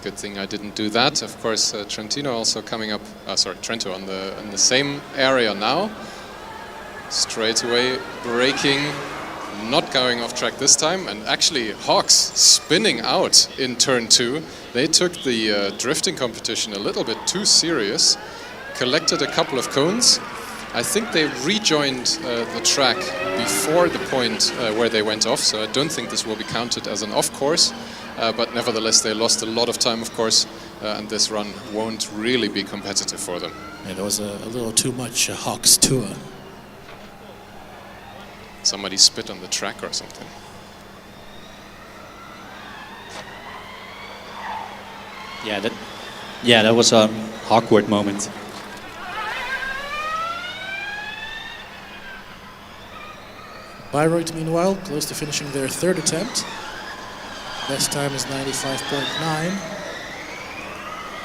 Good thing I didn't do that. Of course, Trentino also coming up. Trento on the same area now. Straight away braking, not going off track this time, and actually Hawks spinning out in turn 2. They took the drifting competition a little bit too serious, collected a couple of cones. I think they rejoined the track before the point where they went off, so I don't think this will be counted as an off course, but nevertheless they lost a lot of time, of course, and this run won't really be competitive for them. Yeah, there was a little too much Hawks tour. Somebody spit on the track or something. Yeah, that was an awkward moment. Bayreuth, meanwhile, close to finishing their third attempt. Best time is 95.9.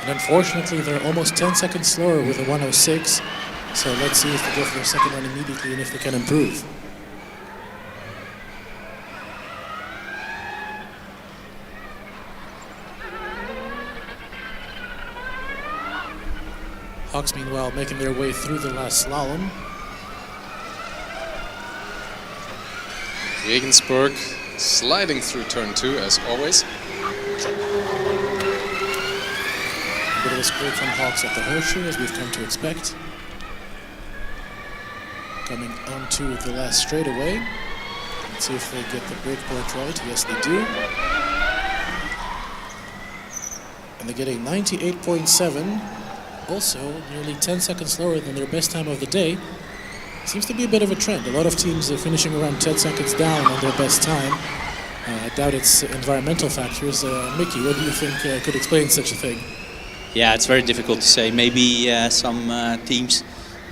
And unfortunately, they're almost 10 seconds slower with a 106. So let's see if they go for their second run immediately and if they can improve. Hawks, meanwhile, making their way through the last slalom. Regensburg sliding through turn 2 as always. A bit of a scrape from Hawks at the horseshoe, as we've come to expect. Coming onto the last straightaway. Let's see if they get the brake point right. Yes, they do. And they get a 98.7. Also, nearly 10 seconds slower than their best time of the day. Seems to be a bit of a trend. A lot of teams are finishing around 10 seconds down on their best time. I doubt it's environmental factors. Mickey, what do you think could explain such a thing? Yeah, it's very difficult to say. Maybe some teams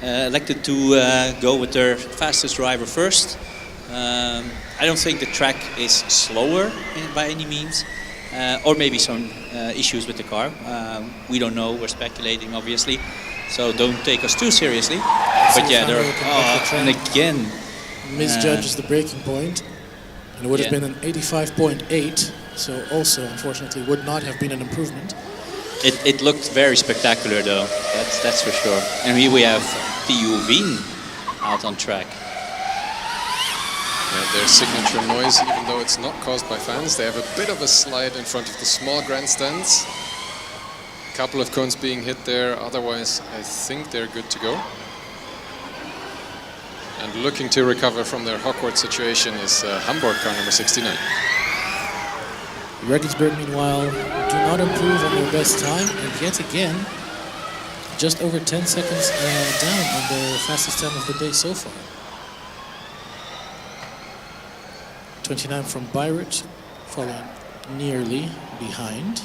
elected to go with their fastest driver first. I don't think the track is slower by any means. Or maybe some issues with the car. We don't know, we're speculating obviously. So don't take us too seriously. But yeah, and again misjudges the braking point. And it would have been an 85.8. So also, unfortunately, would not have been an improvement. It looked very spectacular though, that's for sure. And here we have TU Wien out on track. Yeah, their signature noise, even though it's not caused by fans, they have a bit of a slide in front of the small grandstands. A couple of cones being hit there, otherwise I think they're good to go. And looking to recover from their awkward situation is Hamburg car number 69. Regensburg, meanwhile, do not improve on their best time, and yet again, just over 10 seconds down on their fastest time of the day so far. 29 from Bayreuth, following nearly behind.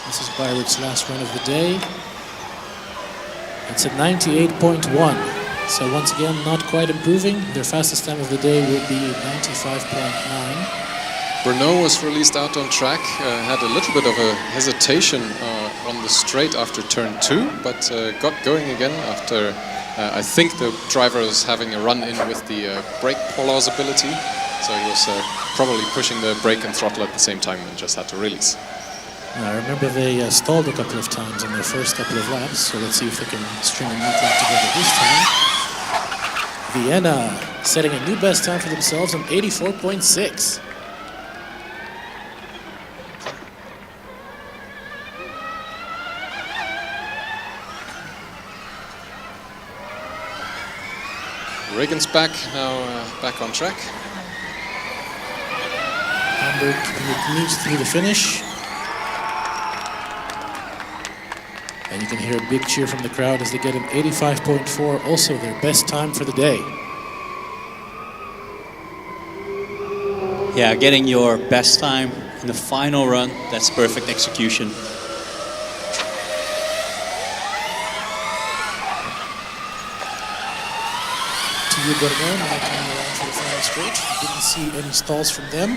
This is Bayreuth's last run of the day. It's at 98.1. So once again, not quite improving. Their fastest time of the day will be 95.9. Brno was released out on track, had a little bit of a hesitation on the straight after turn 2, but got going again after I think the driver was having a run-in with the brake plausibility, so he was probably pushing the brake and throttle at the same time and just had to release. I remember they stalled a couple of times in their first couple of laps, so let's see if they can string a neat lap together this time. Vienna setting a new best time for themselves on 84.6. Reagan's back, now back on track. Hamburg keeping it neat through the finish. And you can hear a big cheer from the crowd as they get an 85.4, also their best time for the day. Yeah, getting your best time in the final run, that's perfect execution. TU Göteborg now coming around for the final straight. Didn't see any stalls from them.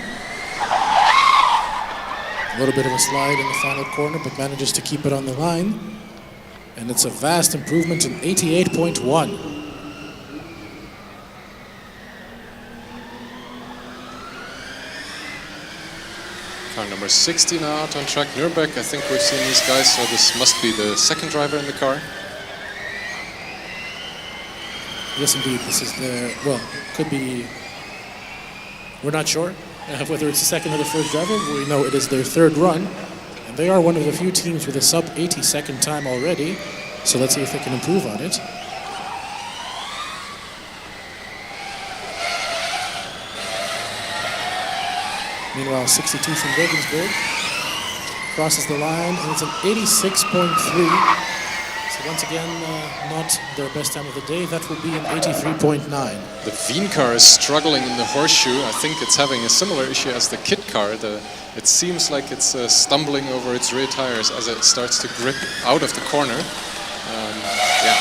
A little bit of a slide in the final corner, but manages to keep it on the line. And it's a vast improvement in 88.1. Car number 60 now out on track, Nürnberg. I think we've seen these guys, so this must be the second driver in the car. Yes, indeed. This is the, well, could be, we're not sure whether it's the second or the first driver. We know it is their third run. And they are one of the few teams with a sub 80 second time already. So let's see if they can improve on it. Meanwhile, 62 from Regensburg crosses the line, and it's an 86.3. So once again, not their best time of the day. That will be an 83.9. The Wien car is struggling in the horseshoe. I think it's having a similar issue as the KIT car. It seems like it's stumbling over its rear tires as it starts to grip out of the corner. Yeah,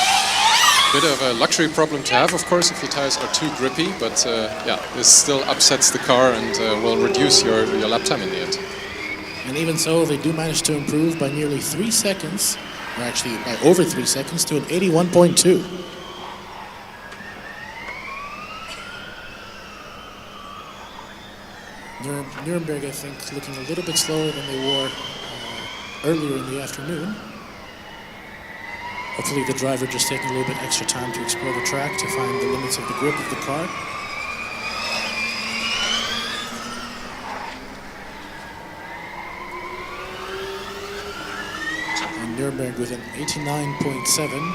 bit of a luxury problem to have, of course, if your tires are too grippy, but yeah, this still upsets the car and will reduce your lap time in the end. And even so, they do manage to improve by nearly 3 seconds, or actually by over 3 seconds, to an 81.2. Nuremberg, I think, looking a little bit slower than they were earlier in the afternoon. Hopefully the driver just taking a little bit extra time to explore the track to find the limits of the grip of the car. And Nuremberg with an 89.7,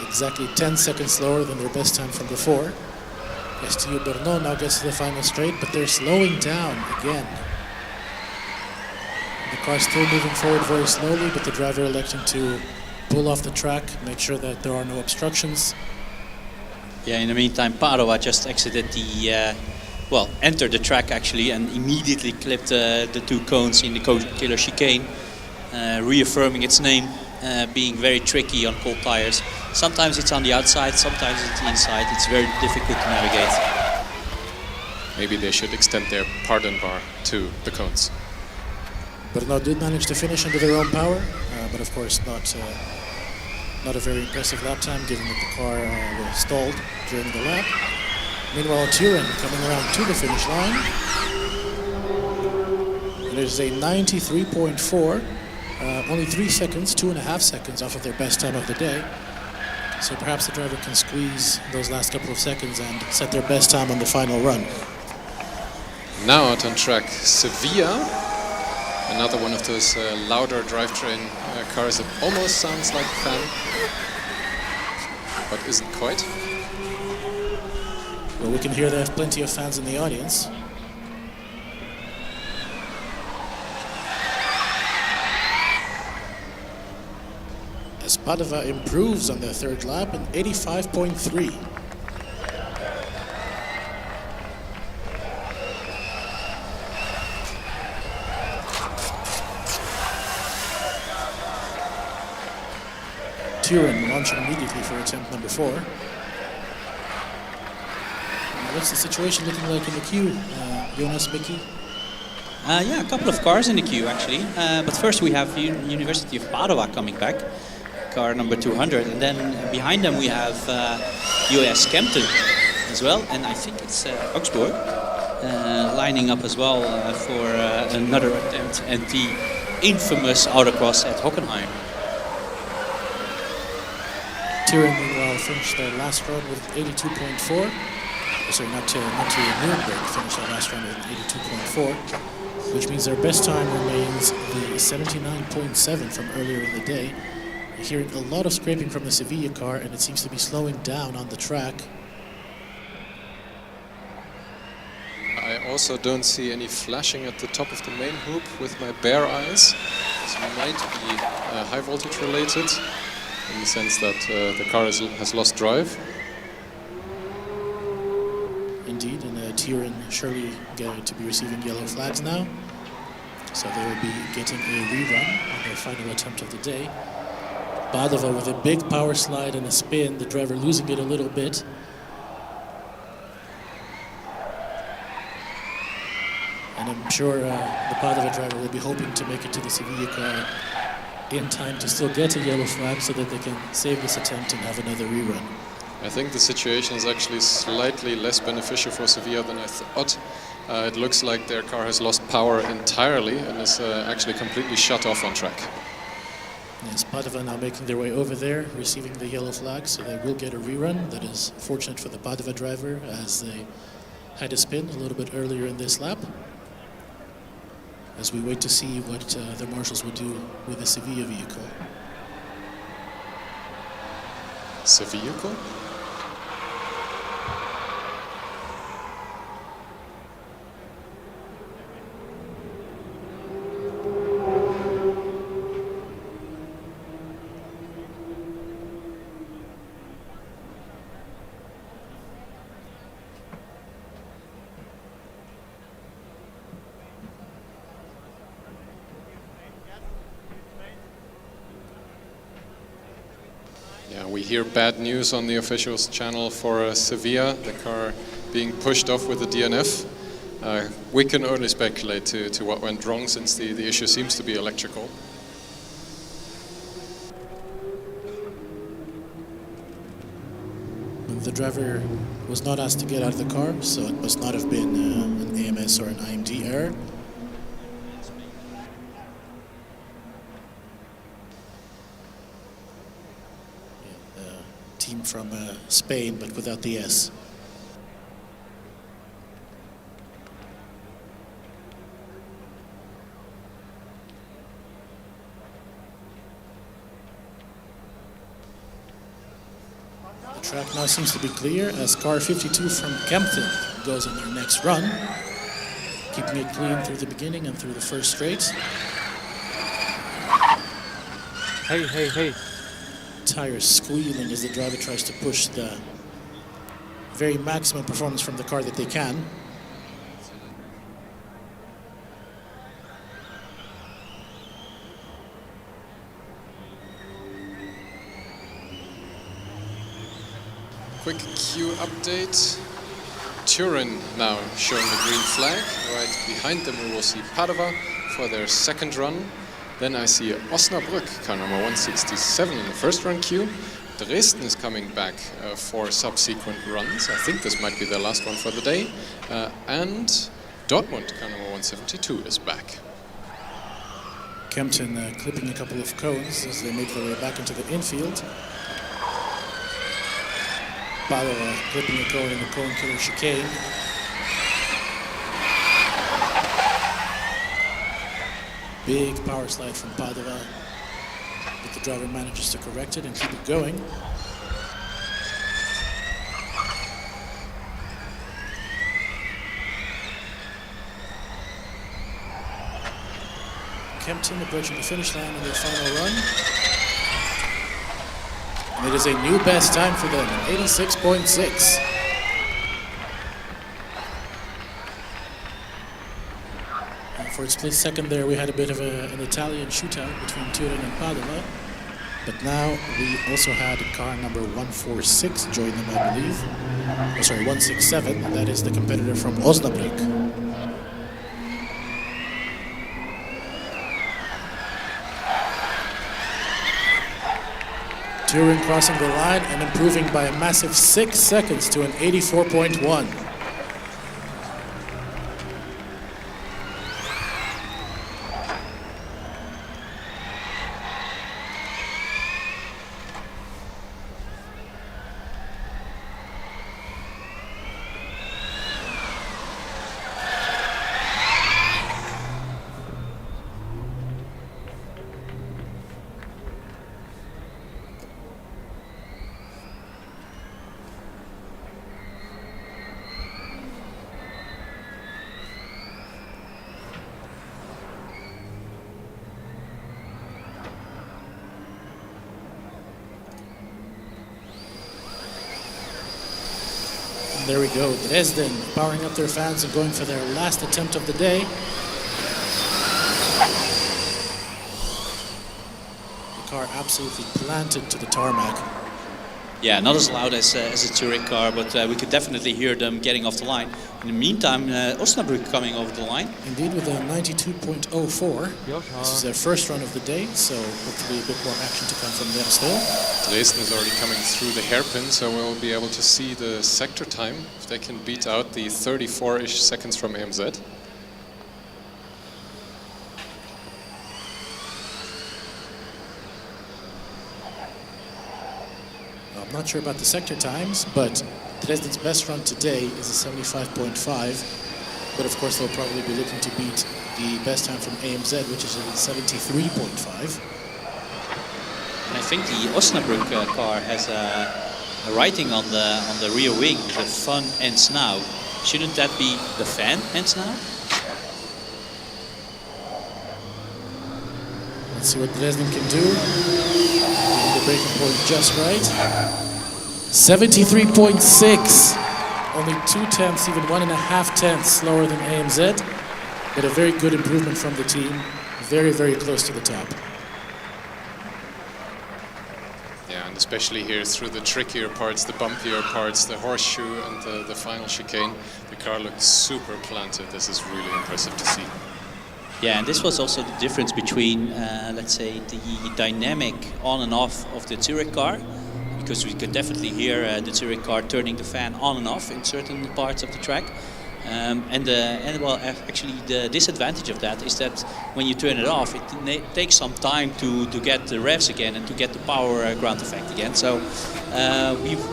exactly 10 seconds slower than their best time from before. TU Brno now gets to the final straight, but they're slowing down again. The car's still moving forward very slowly, but the driver electing to pull off the track, make sure that there are no obstructions. Yeah, in the meantime, Padova just exited the, well, entered the track actually and immediately clipped the two cones in the killer chicane, reaffirming its name, being very tricky on cold tires. Sometimes it's on the outside, sometimes it's the inside. It's very difficult to navigate. Maybe they should extend their pardon bar to the cones. Brno did manage to finish under their own power, but of course not a very impressive lap time given that the car was stalled during the lap. Meanwhile, Turin coming around to the finish line. And it is a 93.4, only 3 seconds, 2.5 seconds off of their best time of the day. So perhaps the driver can squeeze those last couple of seconds and set their best time on the final run. Now out on track, Sevilla. Another one of those louder drivetrain cars that almost sounds like a fan, but isn't quite. Well, we can hear they have plenty of fans in the audience. As Padova improves on their third lap in 85.3. Turin launching immediately for attempt number 4. what's the situation looking like in the queue? Jonas, Mickey? Yeah, a couple of cars in the queue actually. But first we have University of Padua coming back, car number 200, and then behind them we have UAS Kempten as well, and I think it's Augsburg lining up as well for another attempt at the infamous Autocross at Hockenheim. Turin, meanwhile, finished their last run with 82.4. Sorry, not to Nürnberg, finished their last run with 82.4, which means their best time remains the 79.7 from earlier in the day. You're hearing a lot of scraping from the Sevilla car, and it seems to be slowing down on the track. I also don't see any flashing at the top of the main hoop with my bare eyes. This might be high voltage related, in the sense that the car has lost drive. Indeed, and Turin surely going to be receiving yellow flags now. So they will be getting a rerun on their final attempt of the day. Padova with a big power slide and a spin, the driver losing it a little bit. And I'm sure the Padova driver will be hoping to make it to the Sevilla car in time to still get a yellow flag so that they can save this attempt and have another rerun. I think the situation is actually slightly less beneficial for Sevilla than I thought. It looks like their car has lost power entirely and is actually completely shut off on track. Yes, Padova now making their way over there, receiving the yellow flag, so they will get a rerun. That is fortunate for the Padova driver, as they had a spin a little bit earlier in this lap. As we wait to see what the marshals will do with the Sevilla vehicle. Sevilla? Yeah, we hear bad news on the officials channel for Sevilla, the car being pushed off with the DNF. We can only speculate to what went wrong, since the issue seems to be electrical. The driver was not asked to get out of the car, so it must not have been an AMS or an IMD error. Team from Spain, but without the S. The track now seems to be clear as car 52 from Kempten goes on their next run, keeping it clean through the beginning and through the first straight. Hey. Tires squealing as the driver tries to push the very maximum performance from the car that they can. Quick queue update. Turin now showing the green flag. Right behind them we will see Padova for their second run. Then I see Osnabrück, car number 167 in the first run queue. Dresden is coming back for subsequent runs. I think this might be their last one for the day. And Dortmund, car number 172, is back. Kempten clipping a couple of cones as they make their way back into the infield. Padova clipping a cone in the cone killer chicane. Big power slide from Padova, but the driver manages to correct it and keep it going. Kempten approaching the finish line in their final run. And it is a new best time for them, 86.6. For a split second there, we had a bit of an Italian shootout between Turin and Padova. But now we also had car number 146 join them, I believe. Oh, sorry, 167. That is the competitor from Osnabrück. Turin crossing the line and improving by a massive 6 seconds to an 84.1. There we go, Dresden powering up their fans and going for their last attempt of the day. The car absolutely planted to the tarmac. Yeah, not as loud as a Zurich car, but we could definitely hear them getting off the line. In the meantime, Osnabrück coming over the line. Indeed, with a 92.04. This is their first run of the day, so hopefully a bit more action to come from them still. Dresden is already coming through the hairpin, so we'll be able to see the sector time, if they can beat out the 34-ish seconds from AMZ. I'm not sure about the sector times, but Dresden's best run today is a 75.5. But of course, they'll probably be looking to beat the best time from AMZ, which is a 73.5. And I think the Osnabrück car has a writing on the rear wing, the fun ends now. Shouldn't that be the fan ends now? Let's see what Dresden can do. Getting the breaking point just right. 73.6. Only 0.2, even 1.5 tenths slower than AMZ. But a very good improvement from the team. Very, very close to the top. Yeah, and especially here through the trickier parts, the bumpier parts, the horseshoe and the final chicane, the car looks super planted. This is really impressive to see. Yeah, and this was also the difference between, let's say, the dynamic on and off of the Zurich car, because we could definitely hear the Zurich car turning the fan on and off in certain parts of the track. Actually, the disadvantage of that is that when you turn it off, it takes some time to get the revs again and to get the power ground effect again. So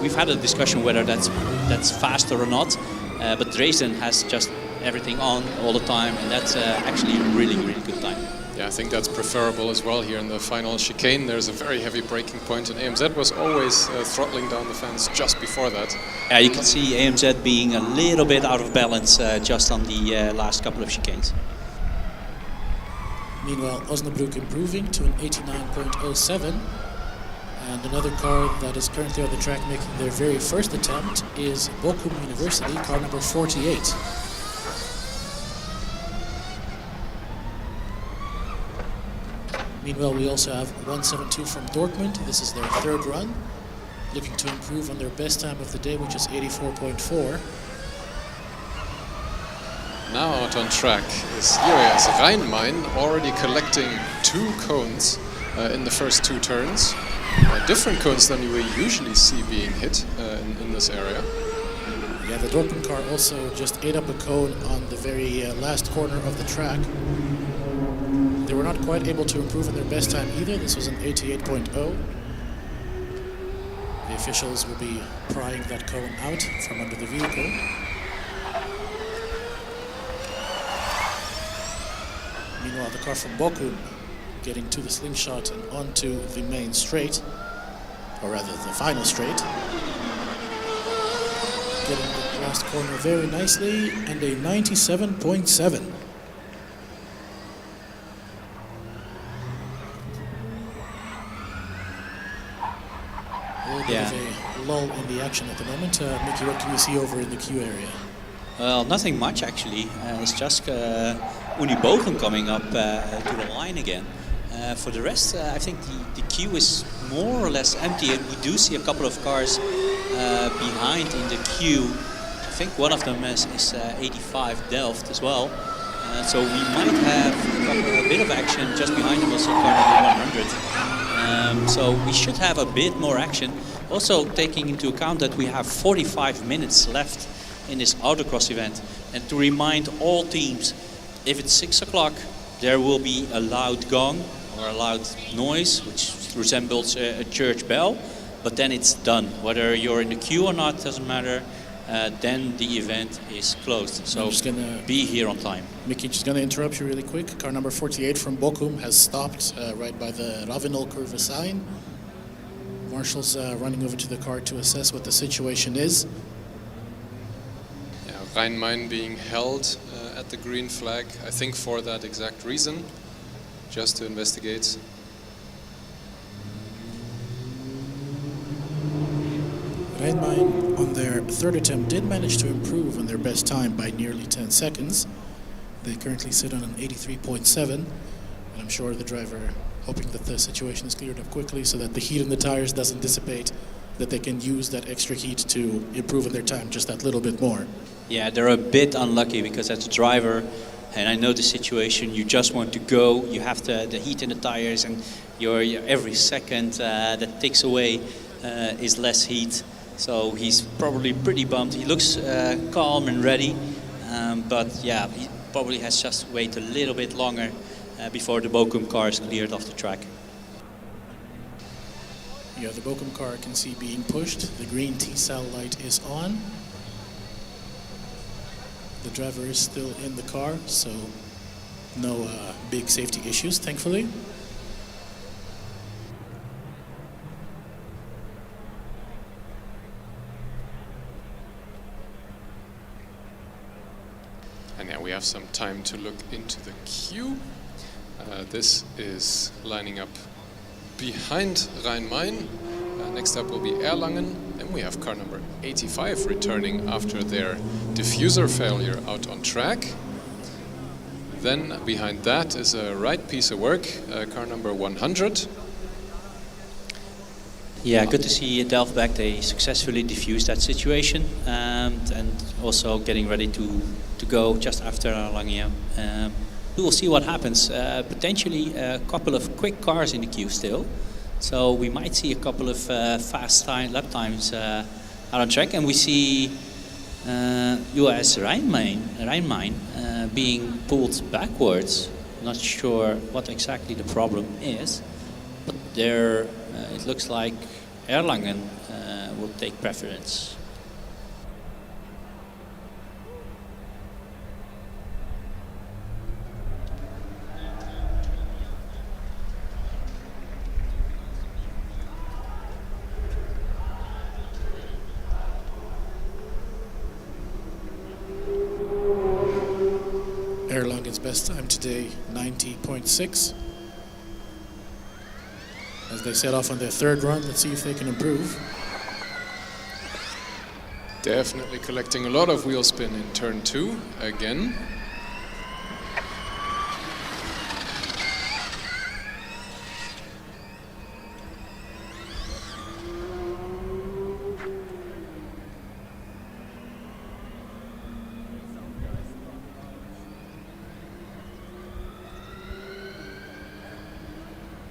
we've had a discussion whether that's faster or not, but Dresden has just everything on all the time, and that's actually a really, really good time. Yeah, I think that's preferable as well here in the final chicane. There's a very heavy braking point, and AMZ was always throttling down the fans just before that. Yeah, you can see AMZ being a little bit out of balance just on the last couple of chicanes. Meanwhile, Osnabrück improving to an 89.07. And another car that is currently on the track making their very first attempt is Bochum University, car number 48. Meanwhile, we also have 172 from Dortmund. This is their third run, looking to improve on their best time of the day, which is 84.4. Now out on track is UAS Rhein-Main, already collecting 2 cones in the first 2 turns. Different cones than we usually see being hit in this area. Yeah, the Dortmund car also just ate up a cone on the very last corner of the track. They were not quite able to improve on their best time either. This was an 88.0. The officials will be prying that cone out from under the vehicle. Meanwhile, the car from Bochum getting to the slingshot and onto the main straight, or rather the final straight. Getting the last corner very nicely, and a 97.7. A little bit of a lull in the action at the moment. Mickey, what can you see over in the queue area? Well, nothing much actually. It's just Uni Bochum coming up to the line again. For the rest, I think the queue is more or less empty, and we do see a couple of cars behind in the queue. I think one of them is 85 Delft as well. So we might have a bit of action just behind them, also car number 100. So we should have a bit more action. Also taking into account that we have 45 minutes left in this autocross event. And to remind all teams, if it's 6 o'clock, there will be a loud gong or a loud noise, which resembles a church bell. But then it's done. Whether you're in the queue or not, doesn't matter. Then the event is closed. So I'm just gonna be here on time. Mickey, just going to interrupt you really quick. Car number 48 from Bochum has stopped right by the Ravenel curve sign. Marshall's running over to the car to assess what the situation is. Yeah, Rhein-Main being held at the green flag, I think for that exact reason, just to investigate. Rhein-Main on their third attempt did manage to improve on their best time by nearly 10 seconds. They currently sit on an 83.7, and I'm sure the driver hoping that the situation is cleared up quickly so that the heat in the tires doesn't dissipate, that they can use that extra heat to improve on their time just that little bit more. Yeah, they're a bit unlucky because as a driver, and I know the situation, you just want to go, you have the heat in the tires, and your every second that takes away is less heat. So he's probably pretty bummed. He looks calm and ready, but yeah, he probably has just to wait a little bit longer before the Bochum car is cleared off the track. Yeah, the Bochum car can see being pushed. The green T-cell light is on. The driver is still in the car, so no big safety issues, thankfully. And yeah, we have some time to look into the queue. This is lining up behind Rhein-Main. Next up will be Erlangen. Then we have car number 85 returning after their diffuser failure out on track. Then behind that is a right piece of work, car number 100. Yeah, good to see Delft back. They successfully diffused that situation and also getting ready to go just after Erlangen. We will see what happens. Potentially a couple of quick cars in the queue still. So we might see a couple of fast lap times out on track. And we see UAS Rhein-Main being pulled backwards. Not sure what exactly the problem is. But there, it looks like Erlangen will take preference. Erlangen's best time today, 90.6. As they set off on their third run, let's see if they can improve. Definitely collecting a lot of wheel spin in turn 2 again.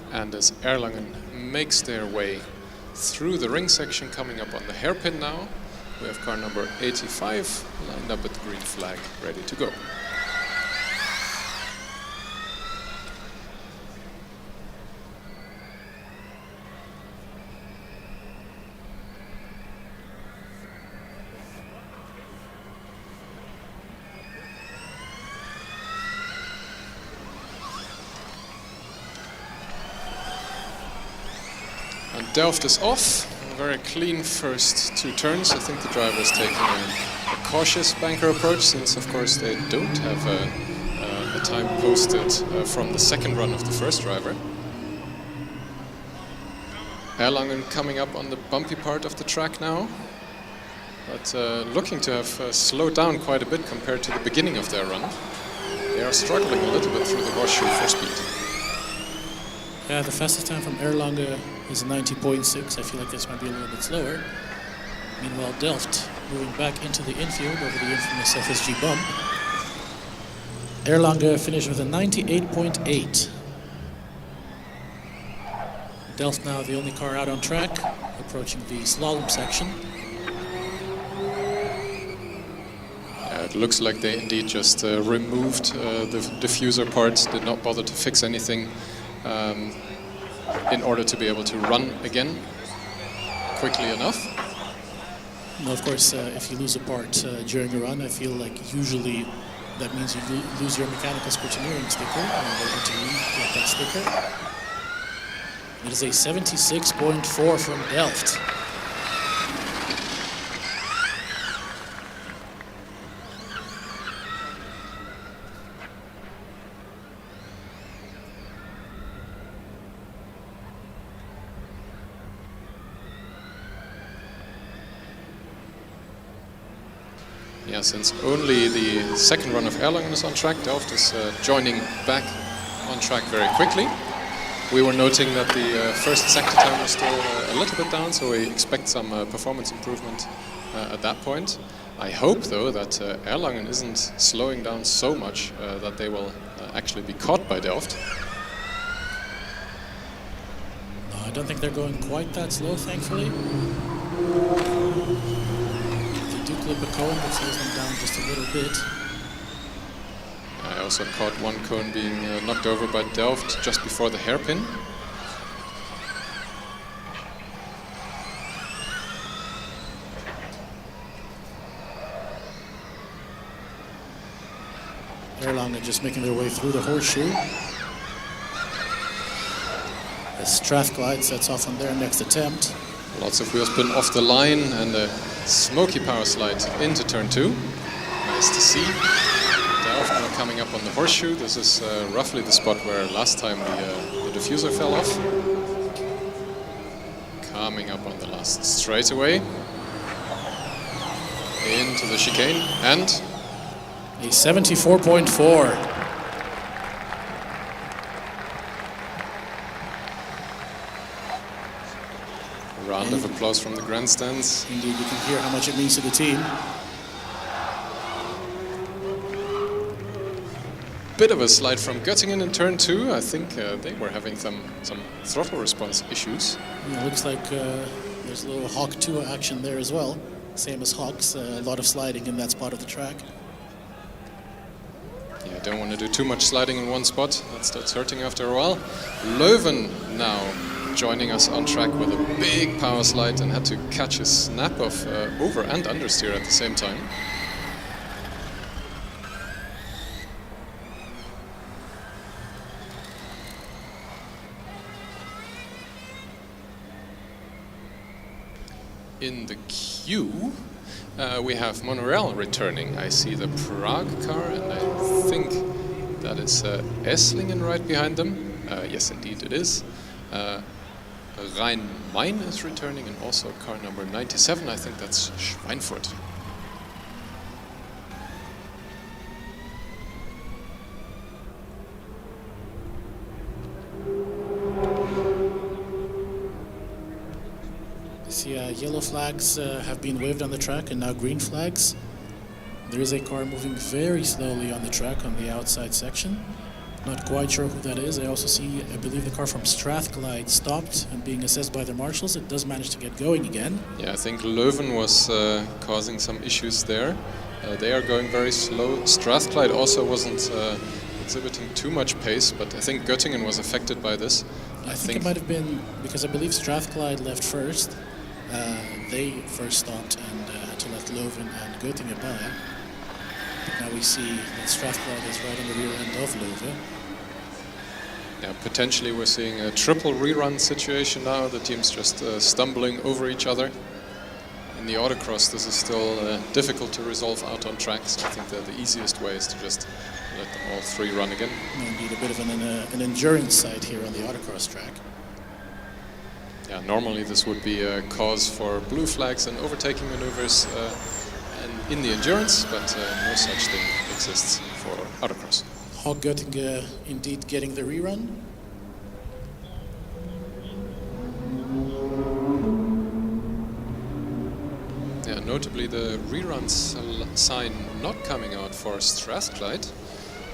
And as Erlangen makes their way through the ring section, coming up on the hairpin now, we have car number 85 lined up at the green flag, ready to go. And Delft is off. A very clean first 2 turns. I think the driver is taking a cautious banker approach, since of course they don't have a time posted from the second run of the first driver. Erlangen coming up on the bumpy part of the track now, but looking to have slowed down quite a bit compared to the beginning of their run. They are struggling a little bit through the horseshoe for speed. Yeah, the fastest time from Erlangen is 90.6. I feel like this might be a little bit slower. Meanwhile, Delft moving back into the infield over the infamous FSG bump. Erlangen finished with a 98.8. Delft now the only car out on track, approaching the slalom section. It looks like they indeed just removed the diffuser parts, did not bother to fix anything in order to be able to run again quickly enough. Now, of course, if you lose a part during a run, I feel like usually that means you lose your mechanical scrutineering sticker, and they want to get that sticker. It is a 76.4 from Delft. Yeah, since only the second run of Erlangen is on track, Delft is joining back on track very quickly. We were noting that the first sector time was still a little bit down, so we expect some performance improvement at that point. I hope, though, that Erlangen isn't slowing down so much that they will actually be caught by Delft. No, I don't think they're going quite that slow, thankfully. They do clip a cone that slows them down just a little bit. I also caught one cone being knocked over by Delft just before the hairpin. Erlangen just making their way through the horseshoe. The Strathclyde sets off on their next attempt. Lots of wheel spin off the line and a smoky power slide into turn 2. Nice to see. Delft now coming up on the horseshoe. This is roughly the spot where last time the diffuser fell off. Coming up on the last straightaway. Into the chicane and a 74.4. Round of applause from the grandstands. Indeed, you can hear how much it means to the team. Bit of a slide from Göttingen in turn 2. I think they were having some throttle response issues. Yeah, looks like there's a little Hawk 2 action there as well. Same as Hawks, a lot of sliding in that spot of the track. Yeah, don't want to do too much sliding in one spot. That starts hurting after a while. Leuven now joining us on track with a big power slide and had to catch a snap of over and understeer at the same time. In the queue, we have Monorail returning. I see the Prague car, and I think that is Esslingen right behind them. Yes, indeed it is. Rhein-Main is returning, and also car number 97. I think that's Schweinfurt. Yellow flags have been waved on the track, and now green flags. There is a car moving very slowly on the track on the outside section. Not quite sure who that is. I also see, I believe, the car from Strathclyde stopped and being assessed by the marshals. It does manage to get going again. Yeah, I think Leuven was causing some issues there. They are going very slow. Strathclyde also wasn't exhibiting too much pace, but I think Göttingen was affected by this. I think it might have been because I believe Strathclyde left first. They first stopped and had to let Leuven and Göttingen by. But now we see that Strathclyde is right on the rear end of Leuven. Yeah, potentially we're seeing a triple rerun situation now. The teams just stumbling over each other. In the autocross, this is still difficult to resolve out on track, so I think that the easiest way is to just let them all three run again. Indeed, a bit of an endurance side here on the autocross track. Yeah, normally this would be a cause for blue flags and overtaking maneuvers and in the endurance, but no such thing exists for autocross. Hawk Göttingen indeed getting the rerun. Yeah, notably the reruns sign not coming out for Strathclyde,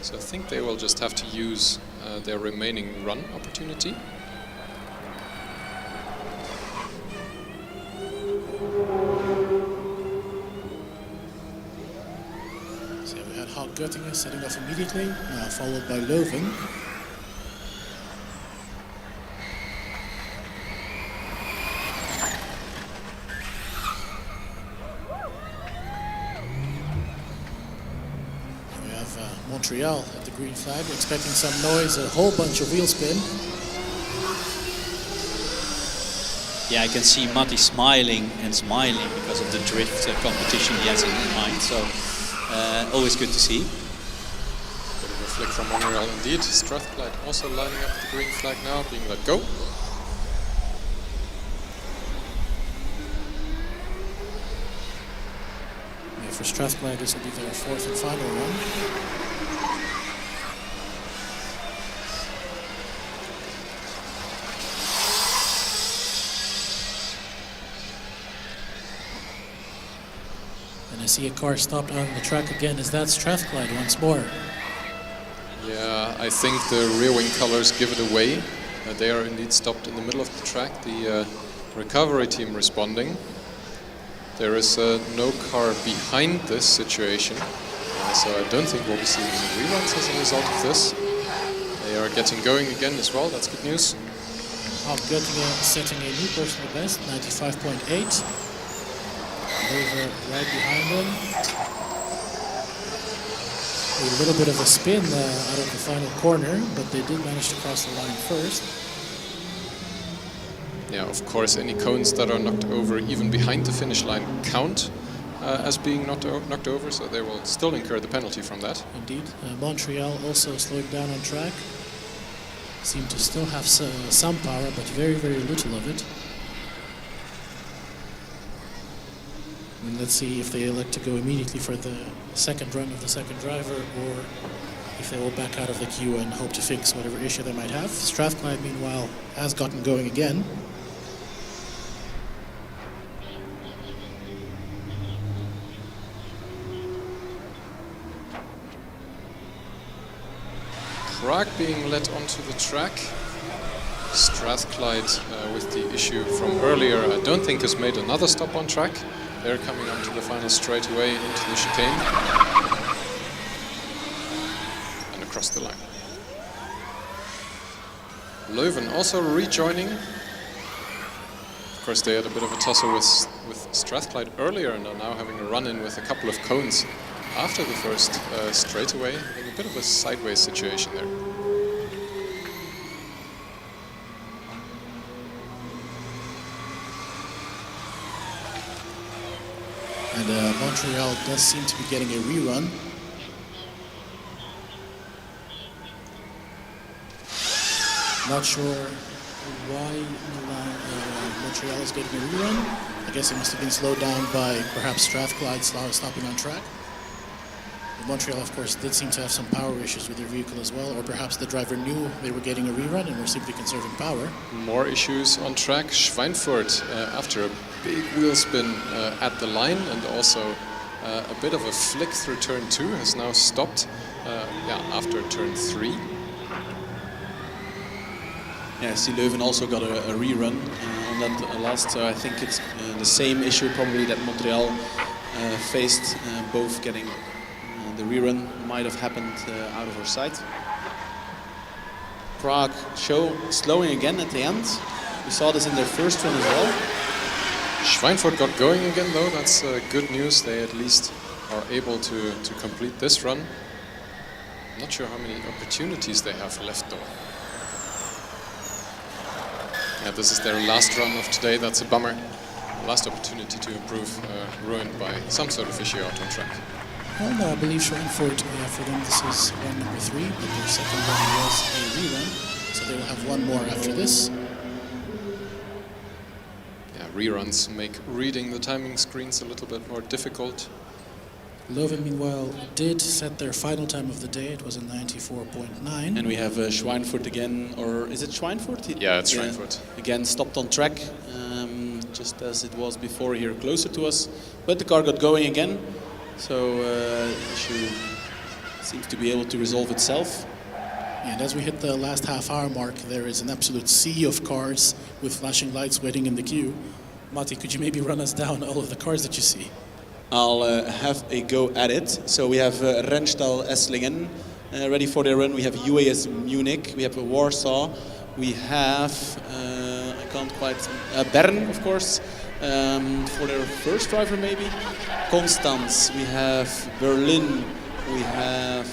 so I think they will just have to use their remaining run opportunity. So we had Hart Göttingen setting off immediately, now followed by Leuven. Montreal at the green flag, expecting some noise, a whole bunch of wheel spin. Yeah, I can see Matti smiling and smiling because of the drift competition he has in mind, so always good to see. Bit of a flick from Montreal indeed. Strathclyde also lining up the green flag now, being let go. Yeah, for Strathclyde, this will be their fourth and final run. I see a car stopped on the track again. Is that Strathclyde once more? Yeah, I think the rear wing colors give it away. They are indeed stopped in the middle of the track. The recovery team responding. There is no car behind this situation, so I don't think we'll be seeing any reruns as a result of this. They are getting going again as well. That's good news. Hart Göttingen setting a new personal best, 95.8. Over right behind them. A little bit of a spin out of the final corner, but they did manage to cross the line first. Yeah, of course, any cones that are knocked over even behind the finish line count as being knocked over, so they will still incur the penalty from that. Indeed. Montreal also slowed down on track. Seem to still have some power, but very, very little of it. And let's see if they elect to go immediately for the second run of the second driver, or if they will back out of the queue and hope to fix whatever issue they might have. Strathclyde, meanwhile, has gotten going again. Prague being led onto the track. Strathclyde with the issue from earlier, I don't think has made another stop on track. They're coming onto the final straightaway into the chicane and across the line. Leuven also rejoining. Of course, they had a bit of a tussle with Strathclyde earlier and are now having a run-in with a couple of cones after the first straightaway. Having a bit of a sideways situation there. And Montreal does seem to be getting a rerun. Not sure why Montreal is getting a rerun. I guess it must have been slowed down by perhaps Strathclyde stopping on track. But Montreal, of course, did seem to have some power issues with their vehicle as well, or perhaps the driver knew they were getting a rerun and were simply conserving power. More issues on track. Schweinfurt, after a big wheel spin at the line and also a bit of a flick through turn 2, has now stopped after turn 3. Yeah, I see Leuven also got a rerun on that last. I think it's the same issue probably that Montreal faced, both getting the rerun might have happened out of our sight. Prague slowing again at the end. We saw this in their first run as well. Schweinfurt got going again though, that's good news. They at least are able to complete this run. I'm not sure how many opportunities they have left though. Yeah, this is their last run of today, that's a bummer. Last opportunity to improve, ruined by some sort of issue out on track. Well, no, I believe Schweinfurt, for them this is run number 3, but their second run was a rerun, so they will have one more after this. Reruns make reading the timing screens a little bit more difficult. Leuven, meanwhile, did set their final time of the day. It was a 94.9. And we have Schweinfurt again, or is it Schweinfurt? Yeah, it's Schweinfurt. Again, stopped on track. just as it was before here, closer to us. But the car got going again, so the issue seems to be able to resolve itself. And as we hit the last half-hour mark, there is an absolute sea of cars with flashing lights waiting in the queue. Matti, could you maybe run us down all of the cars that you see? I'll have a go at it. So we have Renstal Esslingen ready for their run. We have UAS Munich. We have Warsaw. We have, I can't quite, Bern, of course, for their first driver maybe. Konstanz. We have Berlin. We have,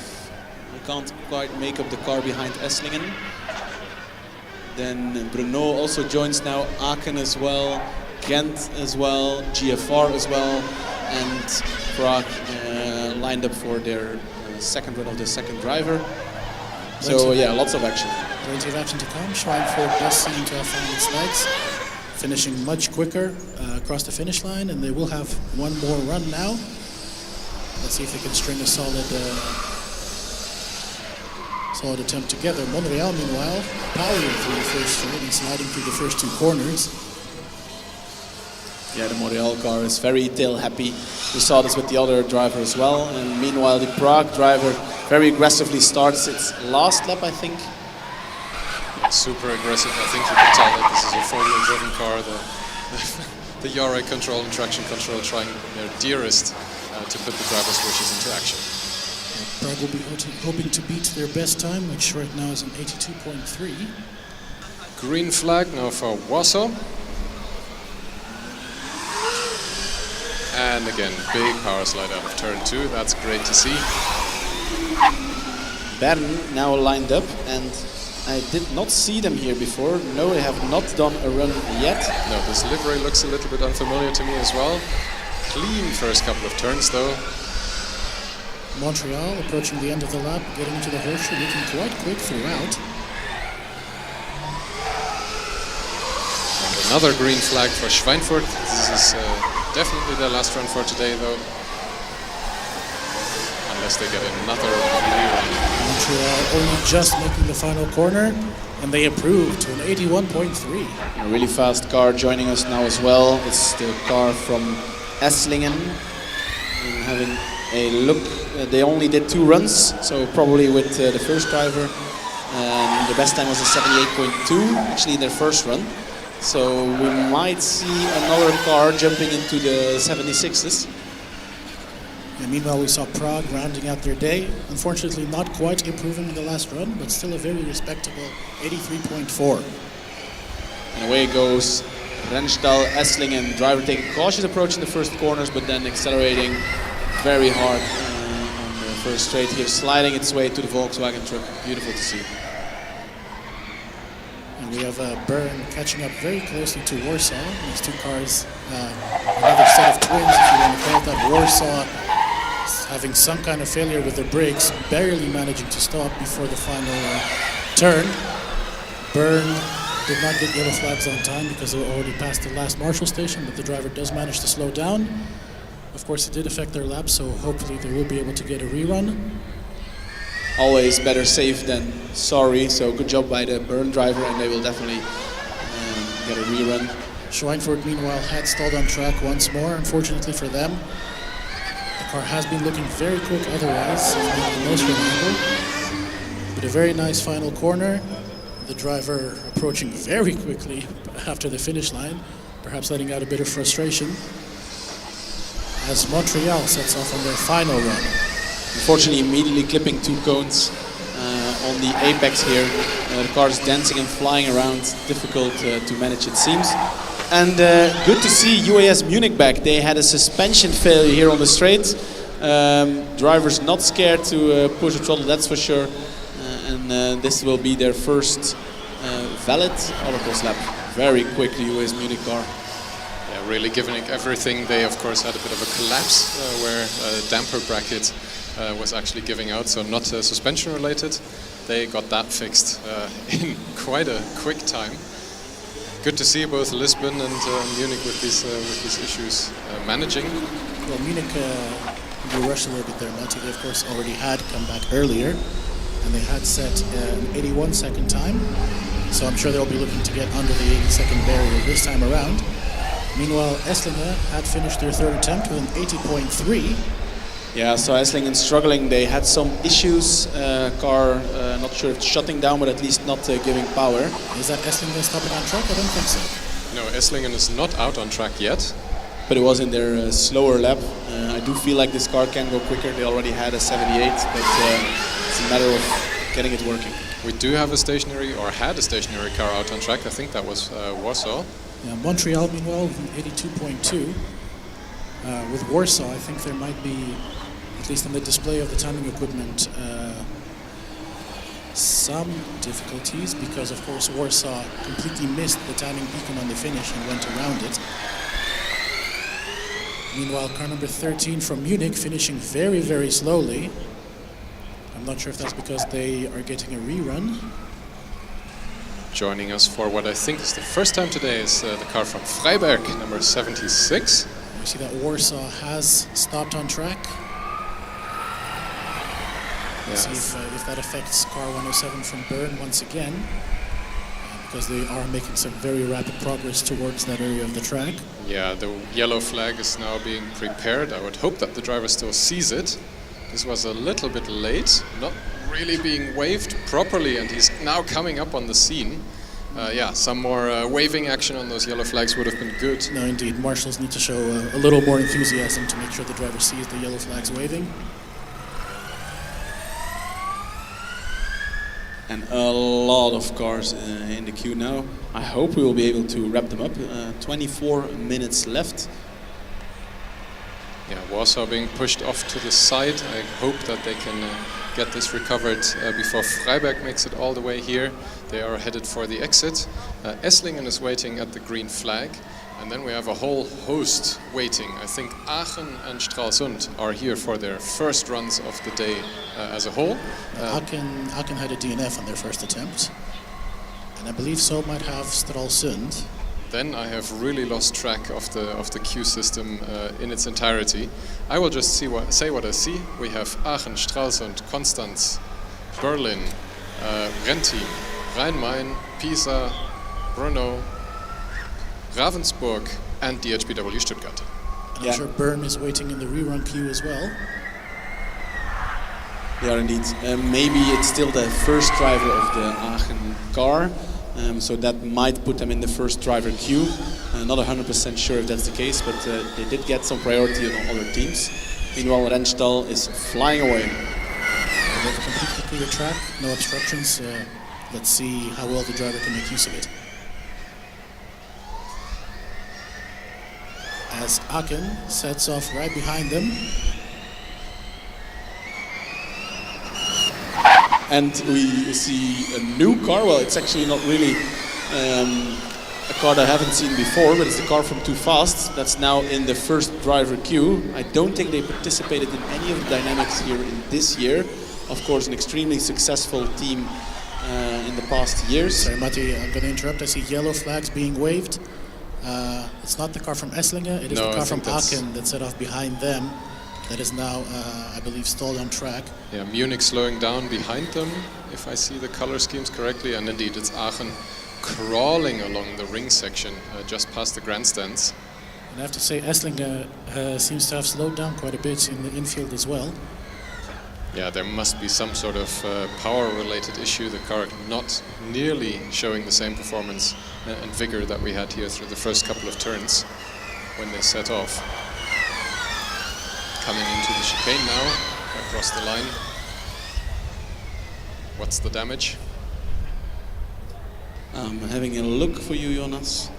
I can't quite make up the car behind Esslingen. Then Brno also joins now, Aachen as well, Ghent as well, GFR as well, and Prague lined up for their second run of the second driver. So yeah, lots of action. Plenty of action to come. Schweinfurt does seem to have found its legs, finishing much quicker across the finish line, and they will have one more run now. Let's see if they can string a solid attempt together. Montreal, meanwhile, powering through the first straight and sliding through the first two corners. Yeah, the Montreal car is very tail happy. We saw this with the other driver as well. And meanwhile, the Prague driver very aggressively starts its last lap, I think. Super aggressive. I think you can tell that this is a four-wheel driven car. The Yara control and traction control trying their dearest to put the driver switches into action. Prague will be hoping to beat their best time, which right now is an 82.3. Green flag now for Warsaw. And again, big power slide out of turn 2. That's great to see. Bern now lined up, and I did not see them here before. No, they have not done a run yet. No, this livery looks a little bit unfamiliar to me as well. Clean first couple of turns though. Montreal approaching the end of the lap, getting into the horseshoe, looking quite quick throughout. And another green flag for Schweinfurt. This is definitely their last run for today though. Unless they get another rerun. Montreal only just making the final corner, and they improved to an 81.3. A really fast car joining us now as well. It's the car from Esslingen. And having a look, they only did 2 runs, so probably with the first driver. The best time was a 78.2, actually their first run. So we might see another car jumping into the 76s. And meanwhile, we saw Prague rounding out their day. Unfortunately, not quite improving in the last run, but still a very respectable 83.4. And away goes Renstal Esslingen. Driver taking a cautious approach in the first corners, but then accelerating very hard on the first straight here, sliding its way to the Volkswagen truck. Beautiful to see. And we have Bern catching up very closely to Warsaw. These two cars, another set of twins, if you want to call it that. Warsaw having some kind of failure with their brakes, barely managing to stop before the final turn. Bern did not get yellow flags on time because they were already past the last Marshall station, but the driver does manage to slow down. Of course, it did affect their lap, so hopefully they will be able to get a rerun. Always better safe than sorry, so good job by the Bern driver, and they will definitely get a rerun. Schweinfurt, meanwhile, had stalled on track once more, unfortunately for them. The car has been looking very quick otherwise, not the most reliable. But a very nice final corner. The driver approaching very quickly after the finish line, perhaps letting out a bit of frustration, as Montreal sets off on their final run. Unfortunately, immediately clipping 2 cones on the apex here. The car is dancing and flying around, difficult to manage it seems. And good to see UAS Munich back. They had a suspension failure here on the straight. Drivers not scared to push the throttle, that's for sure. And this will be their first valid Autocross lap. Very quickly, UAS Munich car. Yeah, really giving everything. They of course had a bit of a collapse where a damper bracket was actually giving out, so not suspension related. They got that fixed in quite a quick time. Good to see both Lisbon and Munich with these issues managing. Well, Munich we rushed a little bit there, Matti. They of course already had come back earlier, and they had set an 81-second time. So I'm sure they'll be looking to get under the 80-second barrier this time around. Meanwhile, Esslingen had finished their third attempt with an 80.3. Yeah, so Esslingen struggling. They had some issues. Car, not sure if it's shutting down, but at least not giving power. Is that Esslingen stopping on track? I don't think so. No, Esslingen is not out on track yet. But it was in their slower lap. I do feel like this car can go quicker. They already had a 78, but it's a matter of getting it working. We do have a stationary, or had a stationary car out on track. I think that was Warsaw. Yeah, Montreal, meanwhile, with an 82.2. With Warsaw, I think there might be, at least on the display of the timing equipment, some difficulties because, of course, Warsaw completely missed the timing beacon on the finish and went around it. Meanwhile, car number 13 from Munich finishing very, very slowly. I'm not sure if that's because they are getting a rerun. Joining us for what I think is the first time today is the car from Freiberg, number 76. We see that Warsaw has stopped on track. Let's see if that affects car 107 from Bern once again, because they are making some very rapid progress towards that area of the track. Yeah, the yellow flag is now being prepared. I would hope that the driver still sees it. This was a little bit late, not really being waved properly, and he's now coming up on the scene. Yeah, some more waving action on those yellow flags would have been good. No, indeed. Marshals need to show a little more enthusiasm to make sure the driver sees the yellow flags waving. And a lot of cars in the queue now. I hope we will be able to wrap them up. 24 minutes left. Yeah, Warsaw being pushed off to the side. I hope that they can get this recovered before Freiberg makes it all the way here. They are headed for the exit. Esslingen is waiting at the green flag. And then we have a whole host waiting. I think Aachen and Stralsund are here for their first runs of the day as a whole. Aachen had a DNF on their first attempt. And I believe so might have Stralsund. Then I have really lost track of the queue system in its entirety. I will just say what I see. We have Aachen, Stralsund, Konstanz, Berlin, Renti, Rhein-Main, Pisa, Brno, Ravensburg, and DHBW Stuttgart. And I'm sure Bern is waiting in the rerun queue as well. They are indeed. Maybe it's still the first driver of the Aachen car. So that might put them in the first driver queue. Not 100% sure if that's the case, but they did get some priority on other teams. Meanwhile, Renstal is flying away. They have a completely clear track, no obstructions. Let's see how well the driver can make use of it. As Aachen sets off right behind them. And we see a new car. Well, it's actually not really a car that I haven't seen before, but it's the car from Too Fast that's now in the first driver queue. I don't think they participated in any of the dynamics here in this year. Of course, an extremely successful team in the past years. Sorry, Matti, I'm going to interrupt. I see yellow flags being waved. It's not the car from Esslingen, it is the car from Aachen that set off behind them. That is now, I believe, stalled on track. Yeah, Munich slowing down behind them, if I see the color schemes correctly. And indeed, it's Aachen crawling along the ring section, just past the grandstands. And I have to say, Esslingen seems to have slowed down quite a bit in the infield as well. Yeah, there must be some sort of power-related issue. The car not nearly showing the same performance and vigor that we had here through the first couple of turns when they set off. Coming into the chicane now, across the line. What's the damage? I'm having a look for you, Jonas.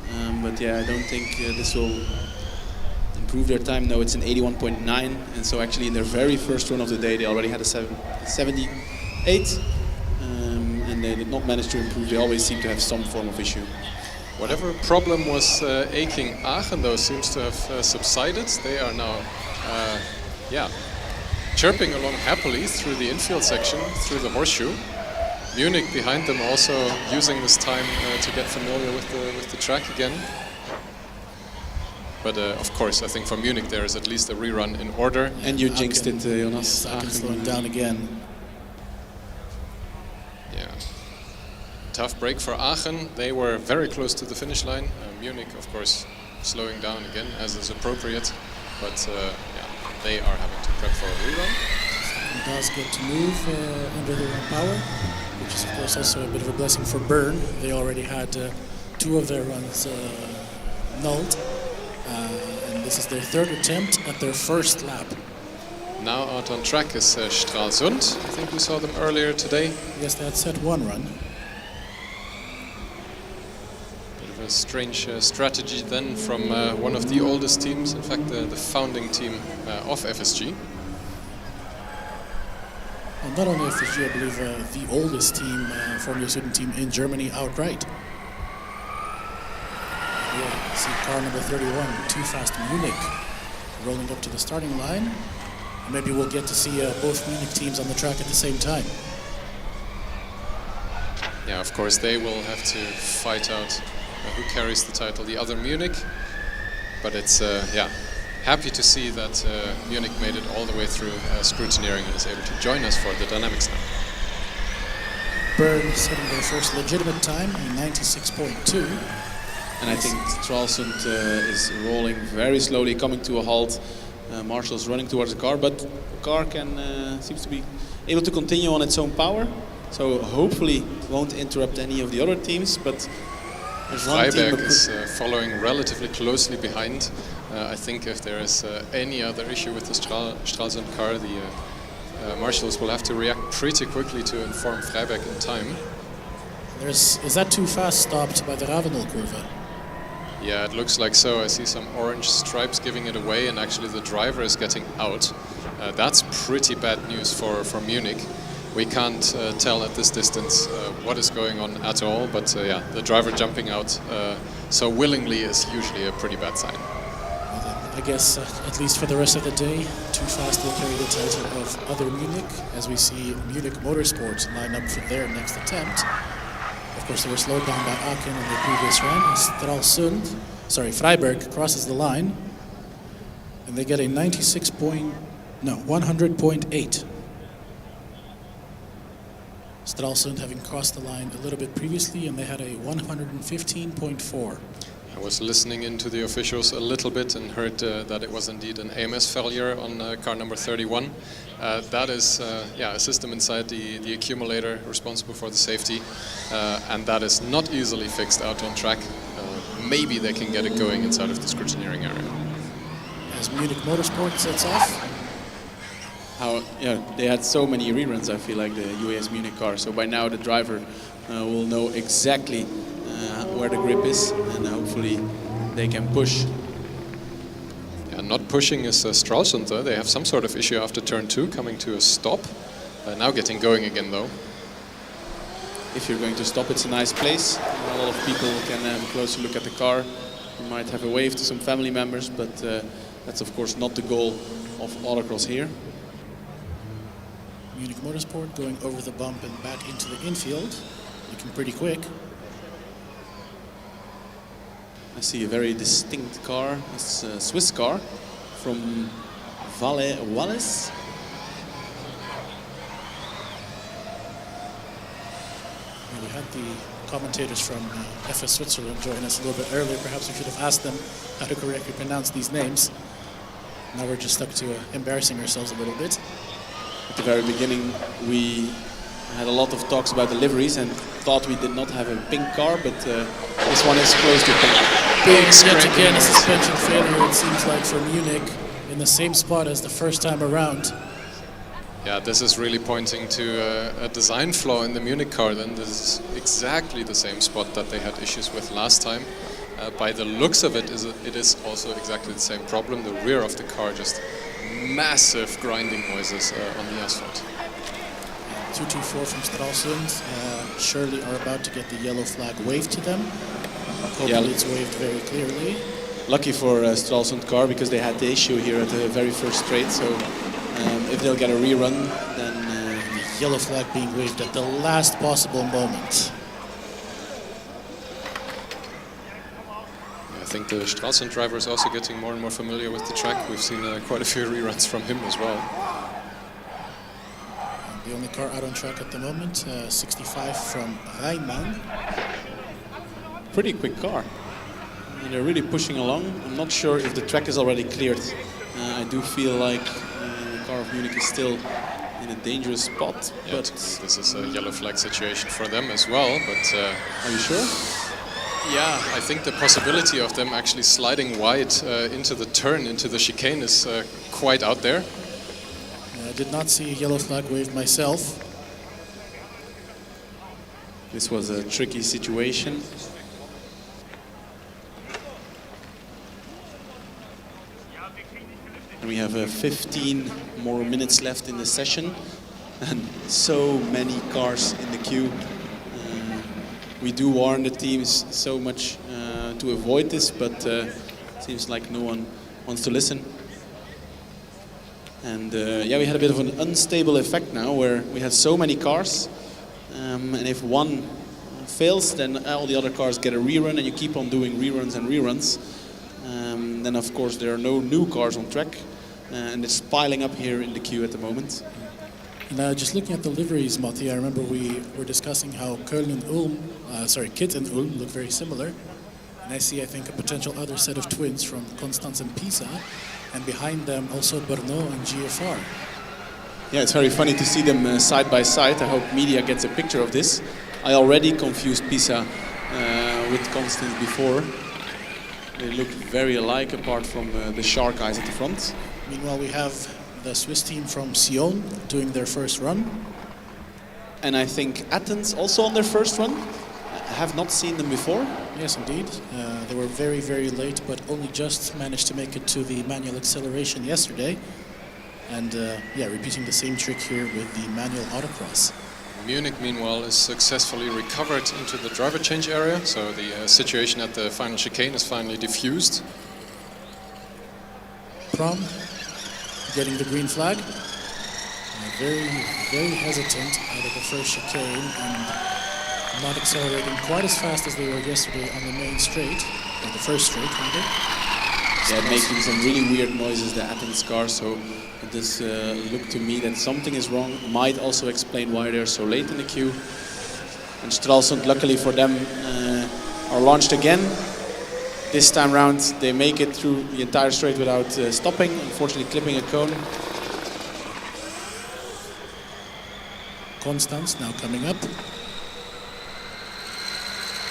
But yeah, I don't think this will improve their time. No, it's an 81.9, and so actually in their very first run of the day, they already had a 78, and they did not manage to improve. They always seem to have some form of issue. Whatever problem was aching Aachen, though, seems to have subsided. They are now, chirping along happily through the infield section, through the horseshoe. Munich behind them also using this time to get familiar with the track again. But of course, I think for Munich there is at least a rerun in order. And you jinxed it, Jonas. Aachen slowing down again. Yeah. Tough break for Aachen. They were very close to the finish line. Munich, of course, slowing down again as is appropriate, but yeah, they are having to prep for a rerun. He does get to move under their own power, which is of course also a bit of a blessing for Bern. They already had 2 of their runs nulled, and this is their 3rd attempt at their first lap. Now out on track is Stralsund. I think we saw them earlier today. Yes, they had set 1 run. Bit of a strange strategy then from one of the oldest teams, in fact the founding team of FSG. And not only FSG, I believe the oldest team, Formula Student team in Germany outright. Yeah, see car number 31, Too Fast Munich, rolling up to the starting line. Maybe we'll get to see both Munich teams on the track at the same time. Yeah, of course they will have to fight out who carries the title, the other Munich. But it's, yeah, happy to see that Munich made it all the way through scrutineering and is able to join us for the dynamics now. Bern setting their first legitimate time in 96.2. And I think Stralsund is rolling very slowly, coming to a halt. Marshall's running towards the car, but the car seems to be able to continue on its own power. So hopefully it won't interrupt any of the other teams. But Freiberg is following relatively closely behind. I think if there is any other issue with the Stralsund car, the marshals will have to react pretty quickly to inform Freiberg in time. Is that Too Fast stopped by the Ravenel curve? Yeah, it looks like so. I see some orange stripes giving it away, and actually the driver is getting out. That's pretty bad news for Munich. We can't tell at this distance what is going on at all, but yeah, the driver jumping out so willingly is usually a pretty bad sign. I guess at least for the rest of the day, Too Fast will carry the title of Other Munich, as we see Munich Motorsports line up for their next attempt. Of course, they were slowed down by Aachen in the previous run. Freiberg crosses the line, and they get a 100.8. Stralsund having crossed the line a little bit previously, and they had a 115.4. I was listening into the officials a little bit and heard that it was indeed an AMS failure on car number 31. That is yeah, a system inside the accumulator responsible for the safety, and that is not easily fixed out on track. Maybe they can get it going inside of the scrutineering area. As Munich Motorsport sets off. They had so many reruns, I feel like, the UAS Munich car. So by now the driver will know exactly where the grip is, and hopefully they can push. Yeah, not pushing is Stralsund though. They have some sort of issue after turn 2, coming to a stop. Now getting going again though. If you're going to stop, it's a nice place. A lot of people can have a closer look at the car. You might have a wave to some family members, but that's of course not the goal of Autocross here. Munich Motorsport going over the bump and back into the infield, looking pretty quick. I see a very distinct car. It's a Swiss car from Valais. We had the commentators from FS Switzerland join us a little bit earlier. Perhaps we should have asked them how to correctly pronounce these names. Now we're just stuck to embarrassing ourselves a little bit. At the very beginning, we had a lot of talks about the liveries and thought we did not have a pink car, but this one is close to pink. Big yet again, a suspension failure, it seems like, for Munich in the same spot as the first time around. Yeah, this is really pointing to a design flaw in the Munich car. Then this is exactly the same spot that they had issues with last time. By the looks of it, it is also exactly the same problem. The rear of the car, just massive grinding noises on the asphalt. 224 from Stralsund surely are about to get the yellow flag waved to them. Hopefully it's waved very clearly. Lucky for Stralsund car, because they had the issue here at the very first straight, so if they'll get a rerun, then the yellow flag being waved at the last possible moment. I think the Stralsund driver is also getting more and more familiar with the track. We've seen quite a few reruns from him as well. And the only car out on track at the moment, 65 from Reimann. Pretty quick car. and they're really pushing along. I'm not sure if the track is already cleared. I do feel like the car of Munich is still in a dangerous spot. Yeah, but this is a yellow flag situation for them as well. But are you sure? yeah, I think the possibility of them actually sliding wide into the turn, into the chicane, is quite out there. I did not see a yellow flag wave myself. This was a tricky situation. And we have 15 more minutes left in the session, and so many cars in the queue. We do warn the teams so much to avoid this, but it seems like no one wants to listen. And yeah, we had a bit of an unstable effect now, where we had so many cars, and if one fails, then all the other cars get a rerun, and you keep on doing reruns and reruns. Then of course there are no new cars on track, and it's piling up here in the queue at the moment. And just looking at the liveries, Matti, I remember we were discussing how Köln and Ulm, KIT and Ulm look very similar. And I see, I think, a potential other set of twins from Konstanz and Pisa, and behind them also Brno and GFR. Yeah, it's very funny to see them side by side. I hope media gets a picture of this. I already confused Pisa with Konstanz before. They look very alike, apart from the shark eyes at the front. Meanwhile, we have the Swiss team from Sion doing their first run. And I think Athens also on their first run. I have not seen them before. Yes, indeed. They were very, very late, but only just managed to make it to the manual acceleration yesterday. And yeah, repeating the same trick here with the manual autocross. Munich, meanwhile, is successfully recovered into the driver change area, so the situation at the final chicane is finally diffused. Prom getting the green flag. Very, very hesitant out of the first chicane and not accelerating quite as fast as they were yesterday on the main straight, or the first straight, rather. Yeah, making some really weird noises, the Athens car, so it does look to me that something is wrong. Might also explain why they're so late in the queue. And Stralsund, luckily for them, are launched again. This time round they make it through the entire straight without stopping, unfortunately clipping a cone. Konstanz now coming up.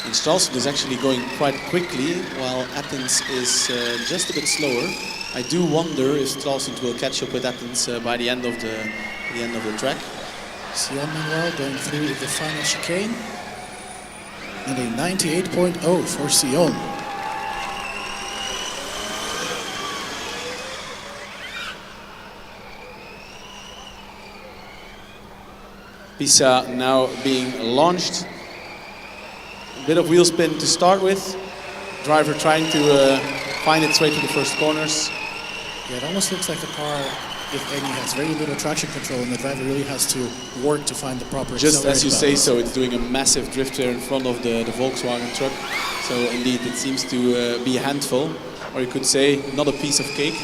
And Stralsund is actually going quite quickly, while Athens is just a bit slower. I do wonder if Stralsund will catch up with Athens by the end of the track. Sion meanwhile going through the final chicane. And a 98.0 for Sion. Pisa now being launched. A bit of wheel spin to start with. Driver trying to find its way to the first corners. Yeah, it almost looks like the car, if any, has very little traction control, and the driver really has to work to find the proper Just as you say balance. so, it's doing a massive drift there in front of the Volkswagen truck. So indeed, it seems to be a handful, or you could say not a piece of cake,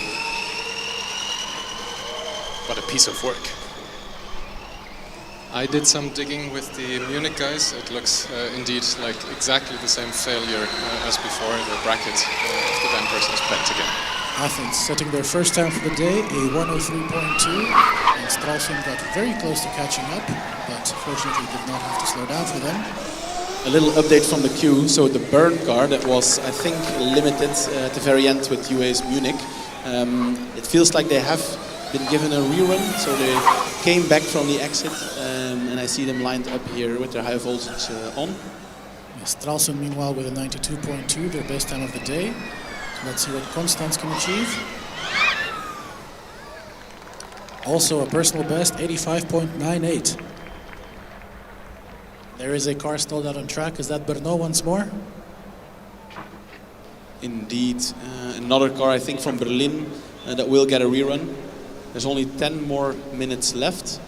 But a piece of work. I did some digging with the Munich guys. It looks indeed like exactly the same failure as before. The bracket of the dampers is bent again. Athens setting their first time for the day, a 103.2, and Stralsund got very close to catching up, but fortunately did not have to slow down for them. A little update from the queue. So the burn car that was, I think, limited at the very end with UAS Munich. It feels like they have been given a rerun, so they came back from the exit, and I see them lined up here with their high voltage on. Stralsund meanwhile with a 92.2, their best time of the day. Let's see what Konstanz can achieve. Also a personal best, 85.98. There is a car stalled out on track. Is that Brno once more? Indeed, another car I think from Berlin that will get a rerun. There's only 10 more minutes left.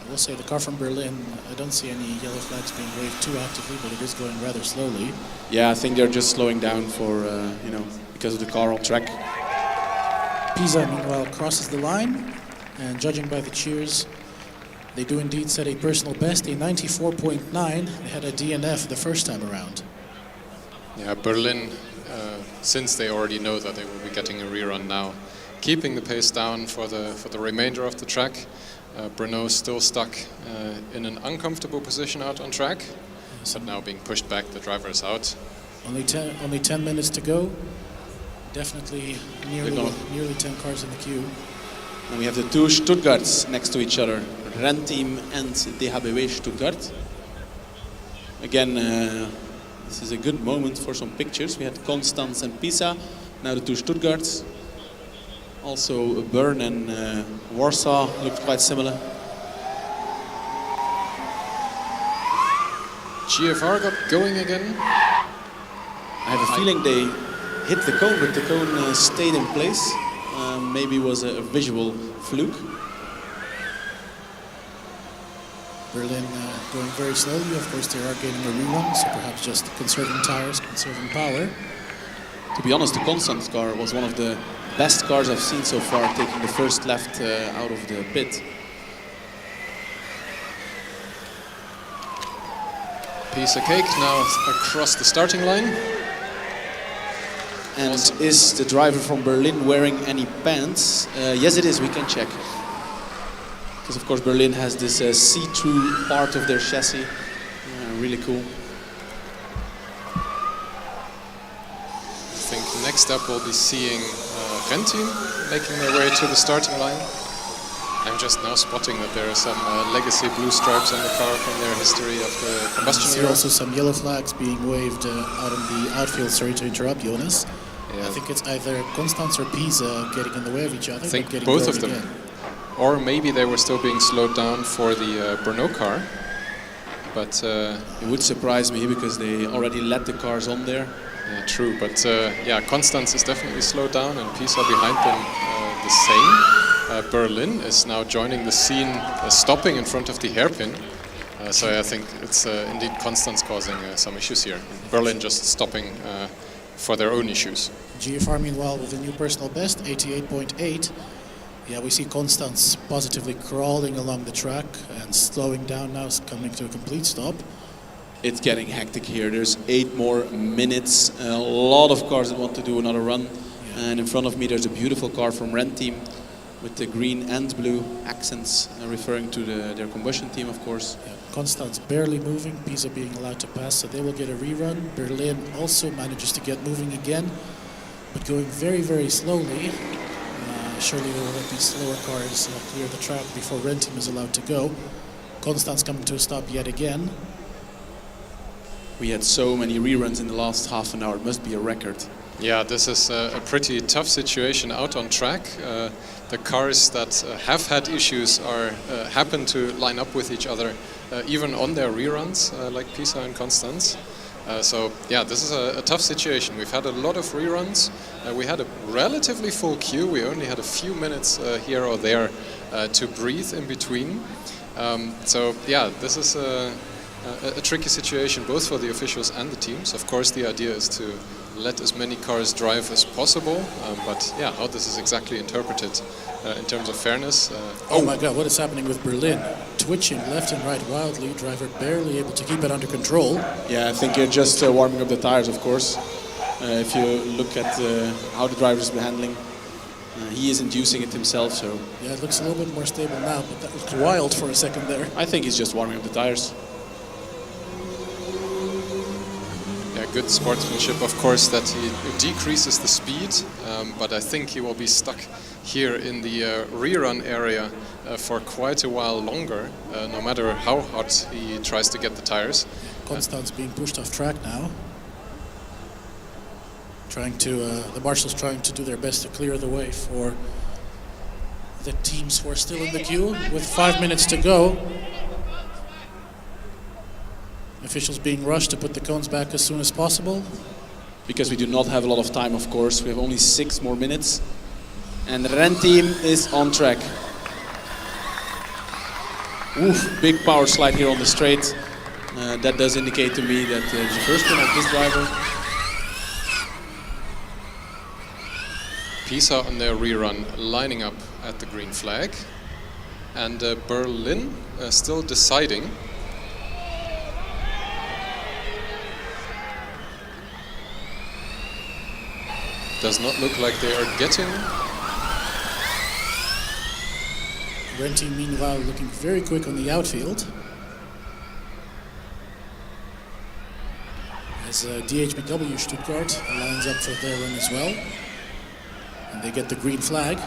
I will say the car from Berlin, I don't see any yellow flags being waved too actively, but it is going rather slowly. Yeah, I think they're just slowing down for, because of the car on track. Pisa, meanwhile, crosses the line, and judging by the cheers, they do indeed set a personal best, a 94.9. They had a DNF the first time around. Yeah, Berlin since they already know that they will be getting a rerun now. Keeping the pace down for the remainder of the track. Brno still stuck in an uncomfortable position out on track, but now being pushed back, the driver is out. Only 10 minutes to go. Definitely nearly 10 cars in the queue. And we have the two Stuttgarts next to each other, Renteam and DHBW Stuttgart. Again, this is a good moment for some pictures. We had Konstanz and Pisa, now the two Stuttgarts. Also Bern and Warsaw looked quite similar. GFR got going again. I have a feeling they hit the cone, but the cone stayed in place. Maybe it was a visual fluke. Berlin going very slowly. Of course, they are getting a rerun, so perhaps just conserving tires, conserving power. To be honest, the Konstanz car was one of the best cars I've seen so far, taking the first left out of the pit. Piece of cake now across the starting line. And is the driver from Berlin wearing any pants? Yes, it is. We can check. Because of course Berlin has this see-through part of their chassis. Really cool. I think next up we'll be seeing Renteam making their way to the starting line. I'm just now spotting that there are some legacy blue stripes on the car from their history of the combustion era. Also some yellow flags being waved out in the outfield. Sorry to interrupt, Jonas. Yeah. I think it's either Konstanz or Pisa getting in the way of each other. I think both of them. Again. Or maybe they were still being slowed down for the Brno car. But it would surprise me because they already let the cars on there. Yeah, true. But yeah, Konstanz is definitely slowed down and Pisa behind them the same. Berlin is now joining the scene, stopping in front of the hairpin. So I think it's indeed Konstanz causing some issues here. Berlin just stopping for their own issues. GFR meanwhile with a new personal best, 88.8. Yeah, we see Konstanz positively crawling along the track and slowing down now, coming to a complete stop. It's getting hectic here. There's 8 more minutes. A lot of cars that want to do another run. Yeah. And in front of me there's a beautiful car from Renteam with the green and blue accents, referring to their combustion team, of course. Yeah. Konstanz barely moving, Pisa being allowed to pass, so they will get a rerun. Berlin also manages to get moving again, but going very, very slowly. Surely they will let these slower cars clear the track before Renteam is allowed to go. Konstanz coming to a stop yet again. We had so many reruns in the last half an hour. It must be a record. Yeah, this is a pretty tough situation out on track. The cars that have had issues happen to line up with each other, even on their reruns, like Pisa and Konstanz. So yeah, this is a tough situation. We've had a lot of reruns. We had a relatively full queue. We only had a few minutes here or there to breathe in between. So yeah, this is a tricky situation both for the officials and the teams. Of course, the idea is to let as many cars drive as possible, but yeah, how this is exactly interpreted in terms of fairness. Oh my God, what is happening with Berlin? Twitching left and right wildly, driver barely able to keep it under control. Yeah, I think you're just warming up the tires, of course. If you look at how the driver's been handling, he isn't using it himself, so... Yeah, it looks a little bit more stable now, but that looked wild for a second there. I think he's just warming up the tires. Good sportsmanship, of course, that he decreases the speed, but I think he will be stuck here in the rerun area for quite a while longer, no matter how hot he tries to get the tires. Konstanz being pushed off track now. The marshals trying to do their best to clear the way for the teams who are still in the queue with 5 minutes to go. Officials being rushed to put the cones back as soon as possible. Because we do not have a lot of time, of course. We have only 6 more minutes. And Renteam is on track. Oof, big power slide here on the straight. That does indicate to me that the first one of this driver. Pisa on their rerun lining up at the green flag. And Berlin still deciding. Does not look like they are getting. Ghent team meanwhile looking very quick on the outfield. As DHBW Stuttgart lines up for their run as well. And they get the green flag.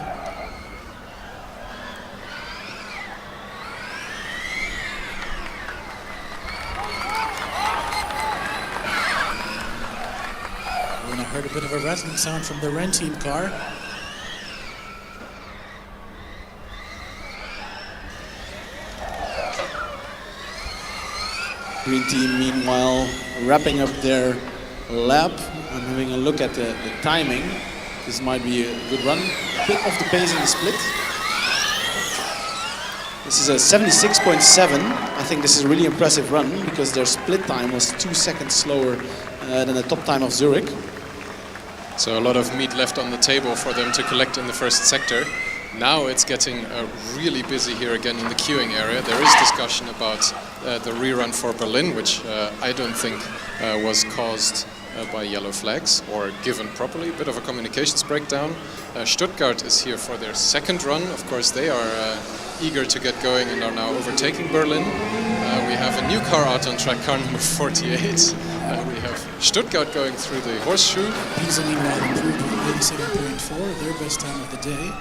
And I heard a bit of a rattling sound from the Ren team car. Green team meanwhile wrapping up their lap and having a look at the timing. This might be a good run. A bit off the pace in the split. This is a 76.7. I think this is a really impressive run because their split time was 2 seconds slower than the top time of Zurich. So a lot of meat left on the table for them to collect in the first sector. Now it's getting really busy here again in the queuing area. There is discussion about the rerun for Berlin, which I don't think was caused by yellow flags or given properly. A bit of a communications breakdown. Stuttgart is here for their second run. Of course, they are eager to get going and are now overtaking Berlin. We have a new car out on track, car number 48. We have Stuttgart going through the horseshoe. Pisa meanwhile improved with 87.4, their best time of the day.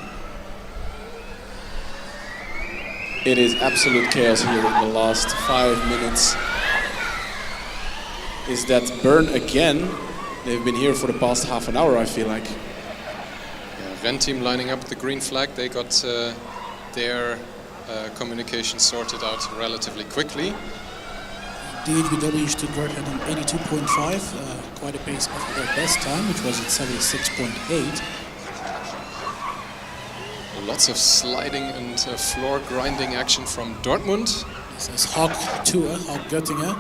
It is absolute chaos here in the last 5 minutes. Is that Bern again? They've been here for the past half an hour, I feel like. Yeah, Ren team lining up the green flag. They got their communication sorted out relatively quickly. DHBW Stuttgart had an 82.5, quite a pace off their best time, which was at 76.8. Lots of sliding and floor grinding action from Dortmund. This is Hawk Göttingen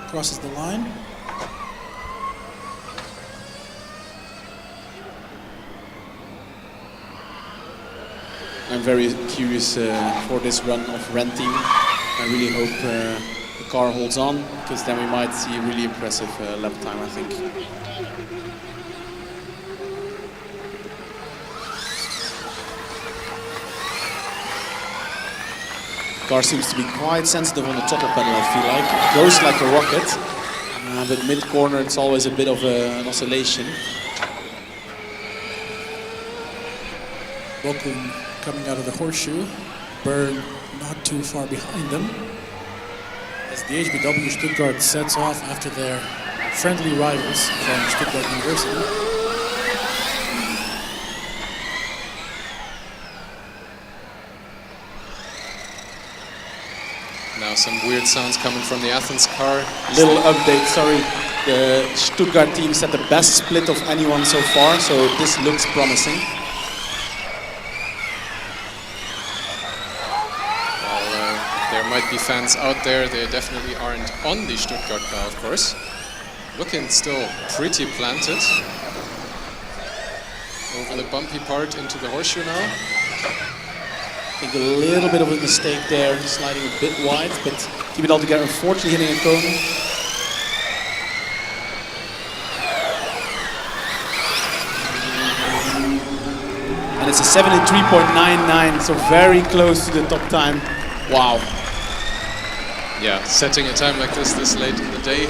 crosses the line. I'm very curious for this run of Ren team. I really hope the car holds on, because then we might see a really impressive lap time, I think. The car seems to be quite sensitive on the throttle pedal, I feel like. It goes like a rocket, but mid-corner it's always a bit of an oscillation. Bochum coming out of the horseshoe. Bern not too far behind them. As the HBW Stuttgart sets off after their friendly rivals from Stuttgart University. Now some weird sounds coming from the Athens car. Little update, sorry. The Stuttgart team set the best split of anyone so far, so this looks promising. Well, there might be fans out there. They definitely aren't on the Stuttgart car, of course. Looking still pretty planted. Over the bumpy part into the horseshoe now. I think a little bit of a mistake there, sliding a bit wide, but keep it all together. Unfortunately hitting a cone. And it's a 73.99, so very close to the top time. Wow. Yeah, setting a time like this late in the day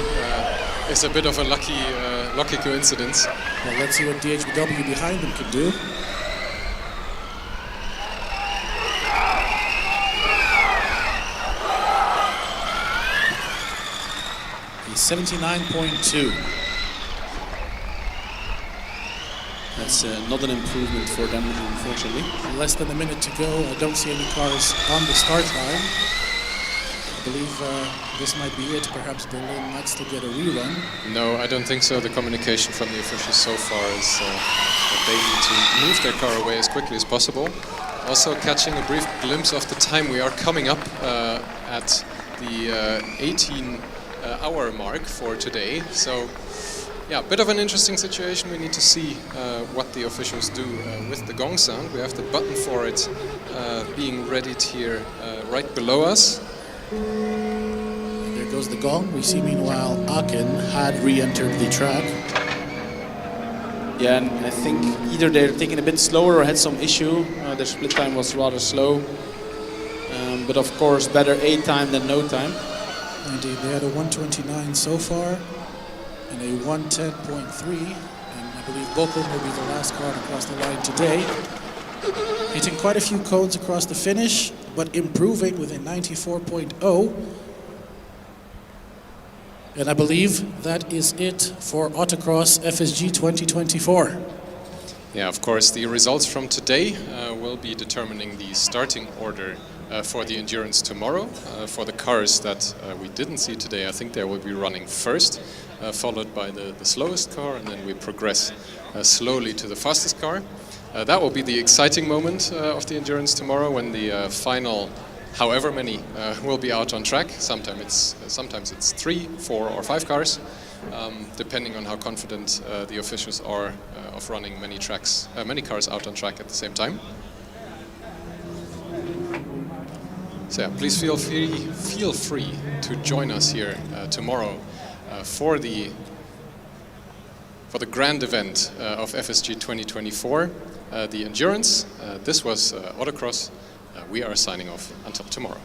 is a bit of a lucky coincidence. Well, let's see what DHBW behind them can do. He's 79.2. That's not an improvement for them, unfortunately. Less than a minute to go. I don't see any cars on the start line. I believe this might be it. Perhaps Berlin might still get a rerun. No, I don't think so. The communication from the officials so far is that they need to move their car away as quickly as possible. Also catching a brief glimpse of the time. We are coming up at the 18-hour mark for today. So, yeah, a bit of an interesting situation. We need to see what the officials do with the gong sound. We have the button for it being readied here right below us. There goes the gong. We see meanwhile Aachen had re-entered the track. Yeah, and I think either they're taking a bit slower or had some issue. Their split time was rather slow. But of course, better a time than no time. Indeed, they had a 1:29 so far and a 1:10.3. And I believe Bochum will be the last car to cross the line today. Hitting quite a few cones across the finish, but improving with a 94.0. And I believe that is it for Autocross FSG 2024. Yeah, of course, the results from today will be determining the starting order for the endurance tomorrow. For the cars that we didn't see today, I think they will be running first, followed by the slowest car, and then we progress slowly to the fastest car. That will be the exciting moment of the endurance tomorrow, when the final, however many, will be out on track. Sometimes it's 3, 4 or 5 cars, depending on how confident the officials are of running many cars out on track at the same time. So yeah, please feel free to join us here tomorrow for the grand event of FSG 2024, the endurance. This was Autocross. We are signing off until tomorrow.